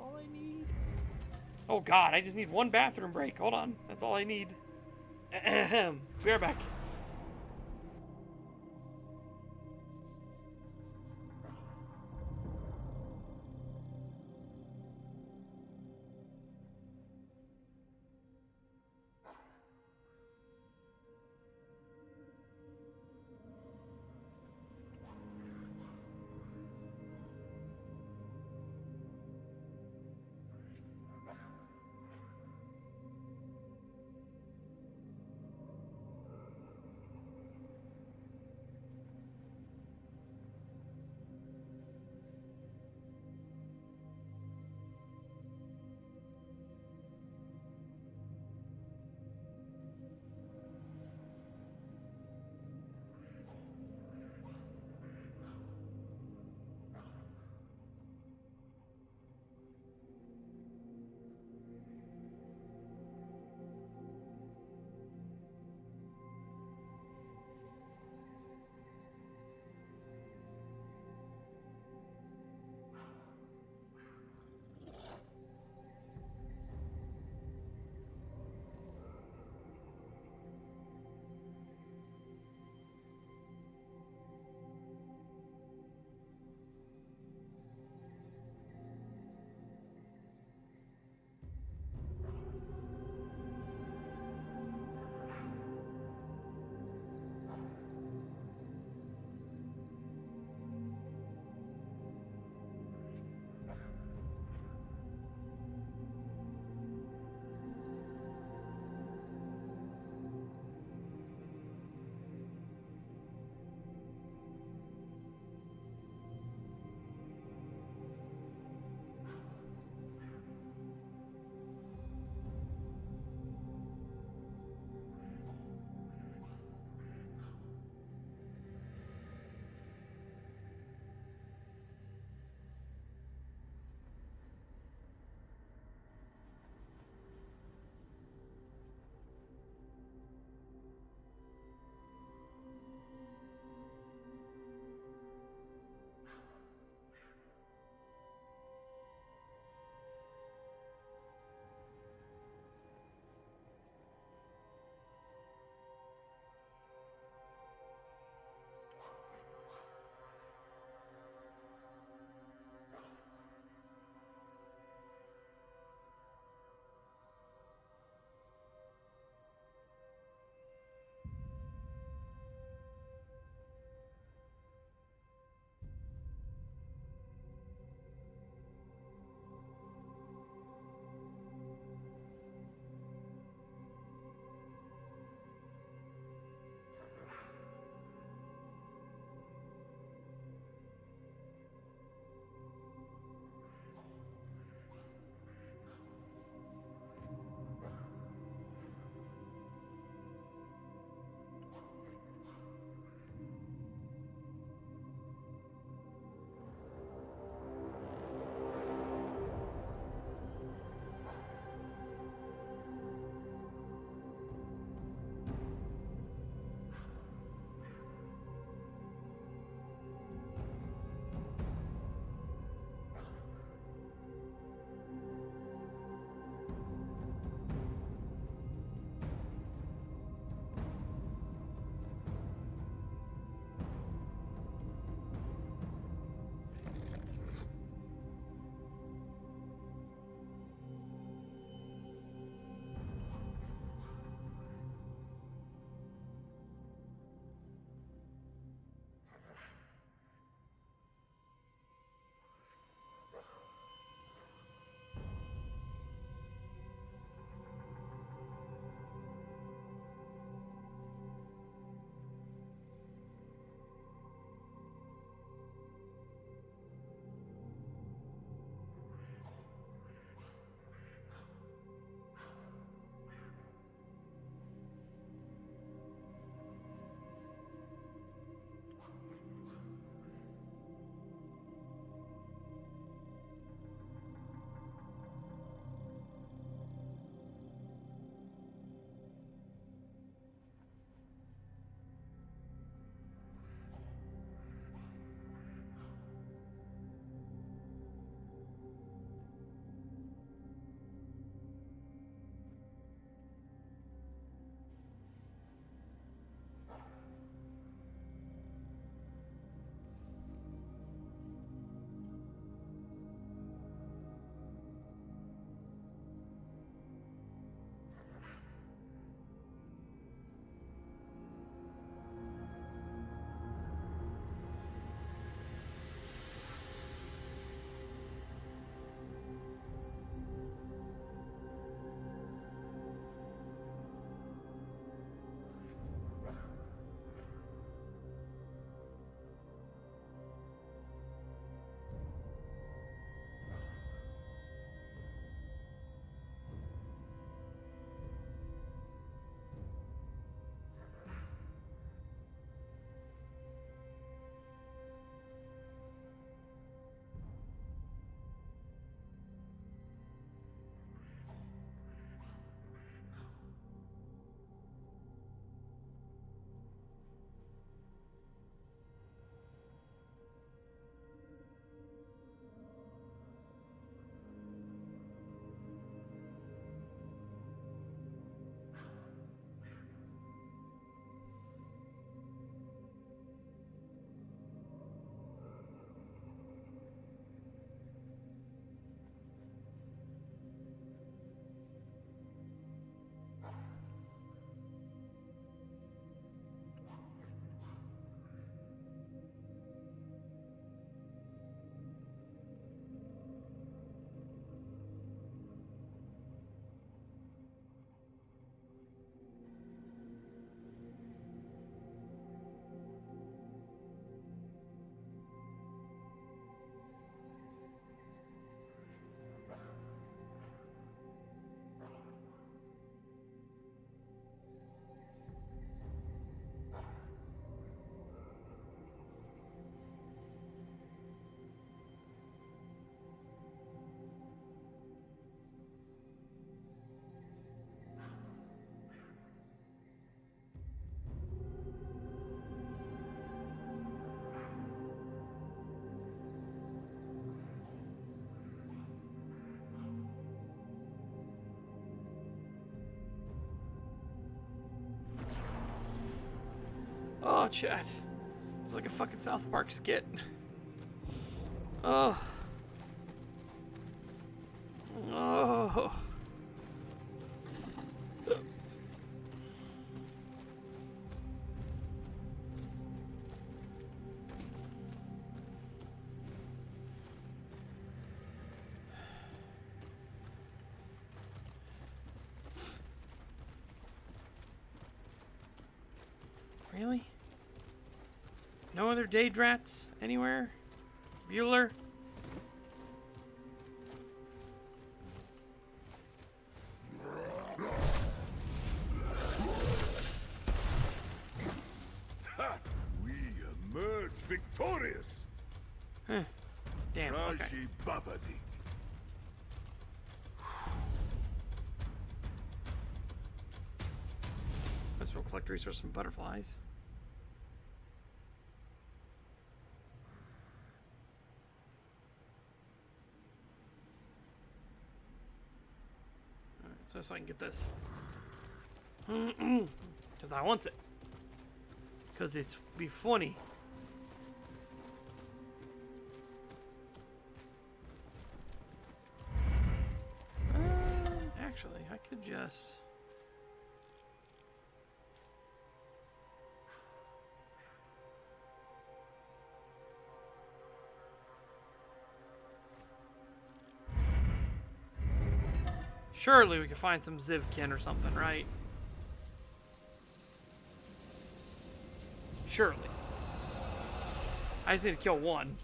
all I need. Oh God, I just need one bathroom break. Hold on, that's all I need. Ahem. Be right back. watch it. It's like a fucking South Park skit. Oh. Oh. Really? No other Daedrats anywhere? Bueller? We emerge victorious. Huh. Damn, okay. Raji Bavadik. Let's go collect resources from butterflies. Alright, so I can get this. Because I want it. Because it's be funny. Actually, I could just... Surely we could find some Zivkin or something, right? Surely. I just need to kill one.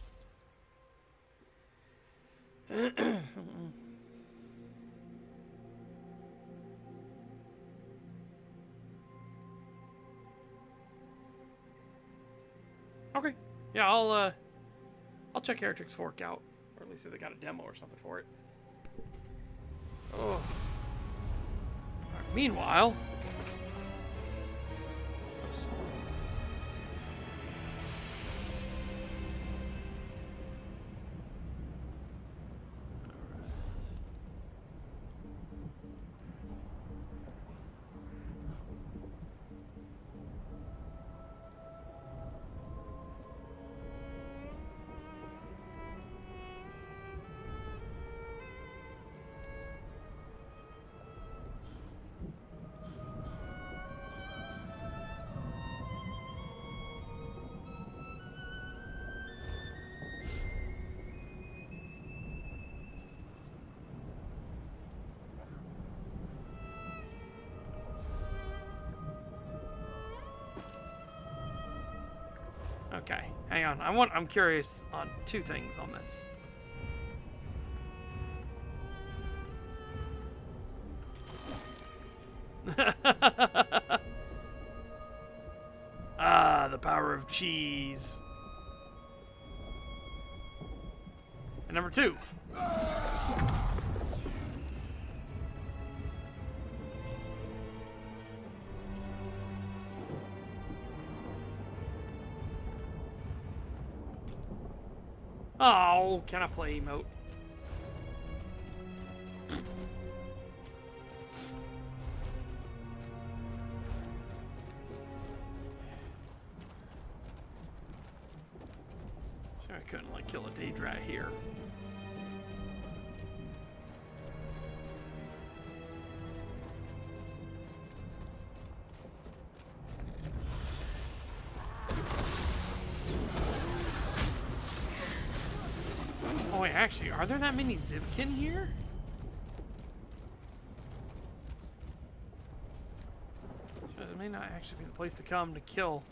Okay. Yeah, I'll check Heretics Fork out. Or at least if they got a demo or something for it. Oh. Right, meanwhile... Okay, hang on. I'm curious on two things on this. Ah, the power of cheese. And number two. Oh, can I play emote? Sure, I couldn't like kill a Daedrat here. Oh wait, actually, are there that many Zivkin here? So it may not actually be the place to come to kill.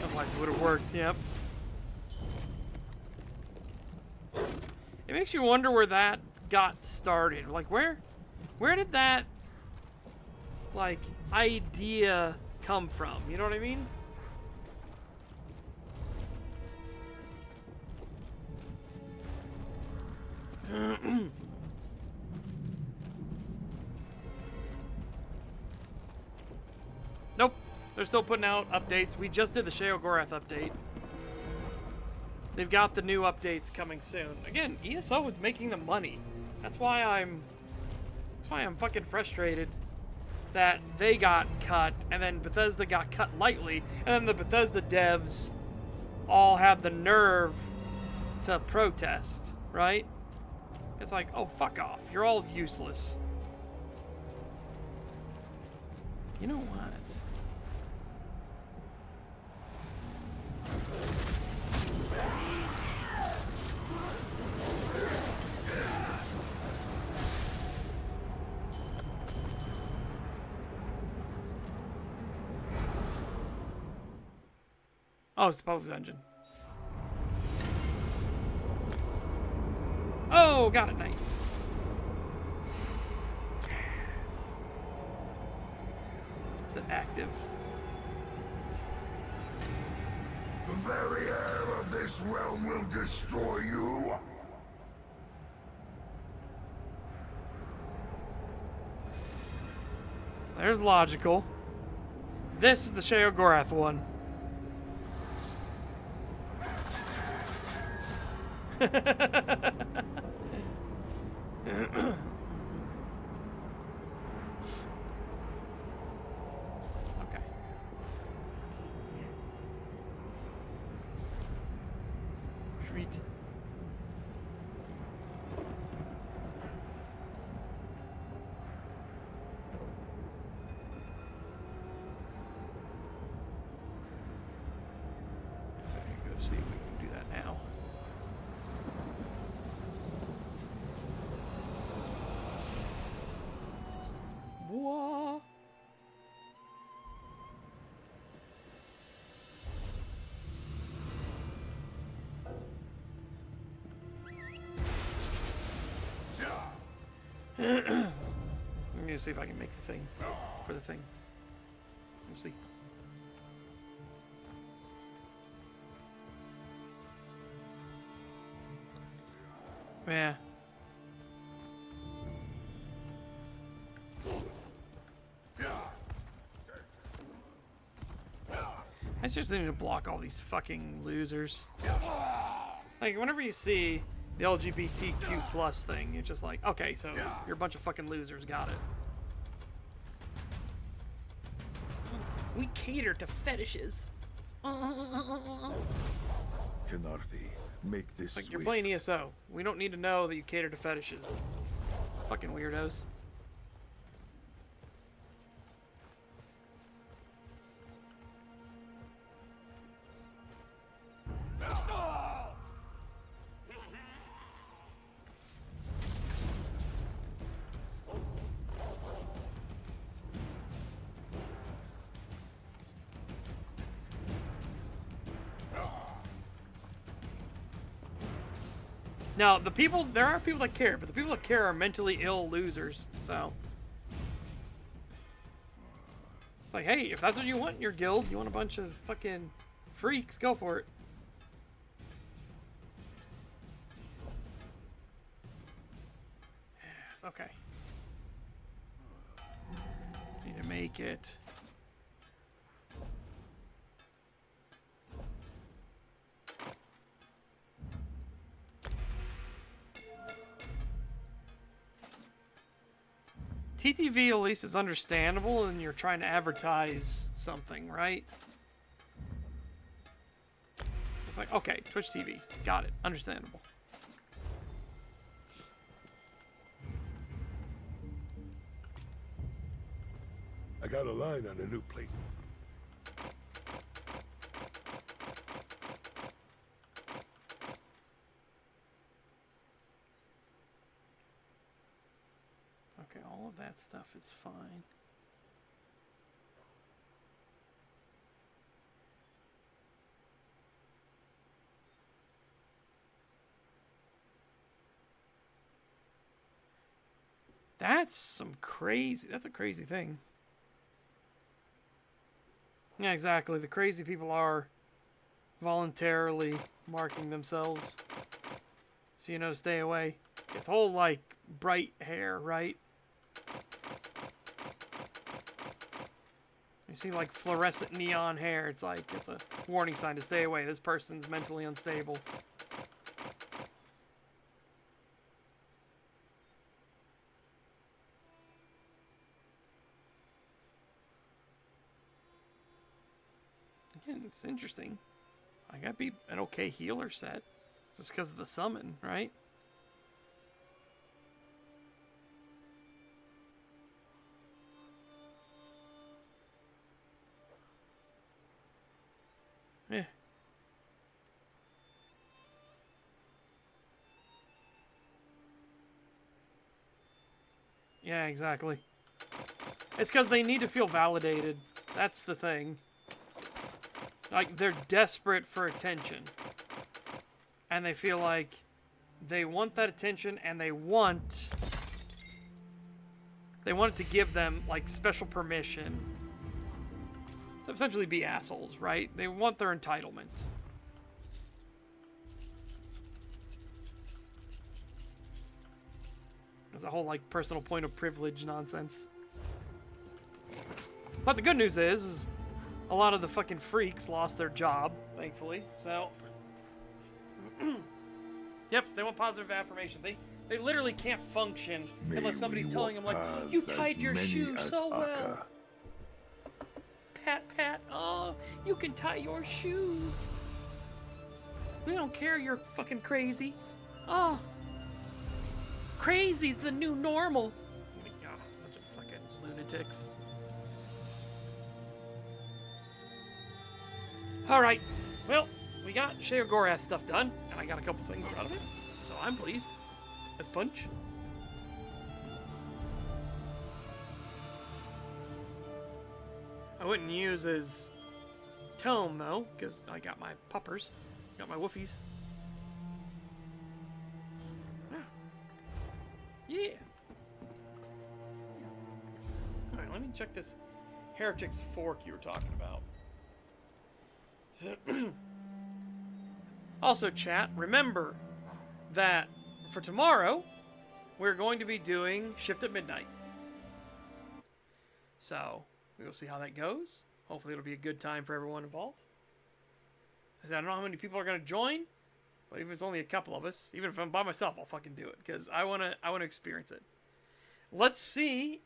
Otherwise it would have worked, yep. It makes you wonder where that got started. Like where did that like idea come from? You know what I mean? Nope, they're still putting out updates. We just did the Sheogorath update. They've got the new updates coming soon. Again, ESO is making the money. That's why why I'm fucking frustrated that they got cut, and then Bethesda got cut lightly, and then the Bethesda devs all had the nerve to protest, right? It's like, oh, fuck off. You're all useless. You know what? Oh, it's the public dungeon. Oh, got it. Nice. Is it active? The very air of this realm will destroy you. There's logical. This is the Sheogorath one. Okay. Sweet. So I can go see if we can do that now. Whoa. I'm gonna see if I can make the thing for the thing. We'll see. Yeah. I seriously need to block all these fucking losers. Like, whenever you see the LGBTQ plus thing, it's just like, okay, so you're a bunch of fucking losers, got it. We cater to fetishes. Canarthi, make this Like, you're playing ESO. We don't need to know that you cater to fetishes. Fucking weirdos. Now, there are people that care, but the people that care are mentally ill losers, so. It's like, hey, if that's what you want in your guild, you want a bunch of fucking freaks, go for it. Okay. Need to make it. TTV at least is understandable, and you're trying to advertise something, right? It's like, okay, Twitch TV, got it, understandable. I got a line on a new plate. Okay, all of that stuff is fine. That's a crazy thing. Yeah, exactly. The crazy people are voluntarily marking themselves. So, you know, stay away. It's whole, like, bright hair, right? You see, like, fluorescent neon hair. It's like, it's a warning sign to stay away. This person's mentally unstable. Again, it's interesting. I gotta be an okay healer set. Just because of the summon, right? Yeah. Yeah, exactly. It's because they need to feel validated. That's the thing. Like, they're desperate for attention. And they feel like they want that attention, and they want it to give them, like, special permission to essentially be assholes, right? They want their entitlement. There's a whole, like, personal point of privilege nonsense. But the good news is a lot of the fucking freaks lost their job, thankfully, so... Yep, they want positive affirmation. They literally can't function unless somebody's telling them, like, you tied your shoe so well. Pat, pat, oh, you can tie your shoe. We don't care, you're fucking crazy. Oh, crazy's the new normal. Oh, bunch of fucking lunatics. Alright, well, we got Sheogorath stuff done, and I got a couple things out of it, so I'm pleased. As punch. I wouldn't use his tome, though, because I got my puppers. Got my woofies. Yeah. Alright, let me check this Heretic's Fork you were talking about. Also, chat, remember that for tomorrow, we're going to be doing Shift at Midnight. So, we will see how that goes. Hopefully it'll be a good time for everyone involved. I don't know how many people are going to join, but even if it's only a couple of us, even if I'm by myself, I'll fucking do it, because I want to experience it. Let's see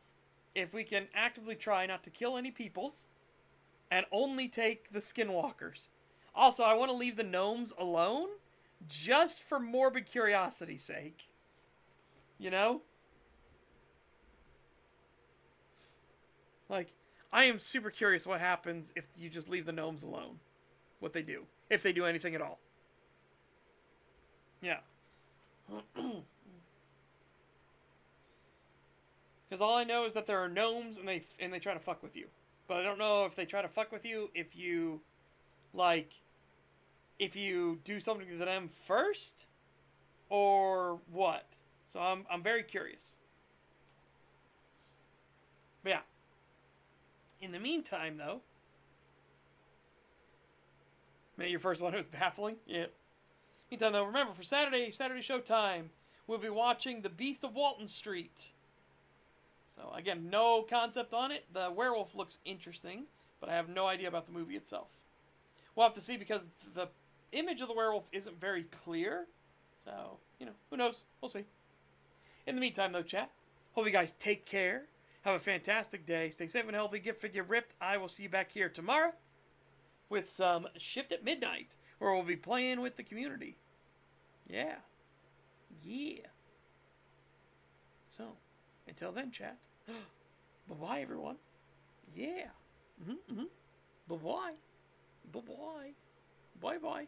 if we can actively try not to kill any peoples, and only take the skinwalkers. Also, I want to leave the gnomes alone, just for morbid curiosity's sake. You know? Like, I am super curious what happens if you just leave the gnomes alone. What they do. If they do anything at all. Yeah. Because all I know is that there are gnomes and they try to fuck with you. But I don't know if they try to fuck with you if you, like, if you do something to them first, or what. So I'm very curious. But yeah. In the meantime, though, maybe your first one was baffling. Yeah. Meantime, though, remember, for Saturday Showtime, we'll be watching The Beast of Walton Street. So, again, no concept on it. The werewolf looks interesting, but I have no idea about the movie itself. We'll have to see, because the image of the werewolf isn't very clear. So, you know, who knows? We'll see. In the meantime, though, chat, hope you guys take care. Have a fantastic day. Stay safe and healthy. Get figure ripped. I will see you back here tomorrow with some Shift at Midnight, where we'll be playing with the community. Yeah. Yeah. So, until then, chat. Bye-bye, everyone. Yeah. Bye-bye. Bye-bye. Bye-bye.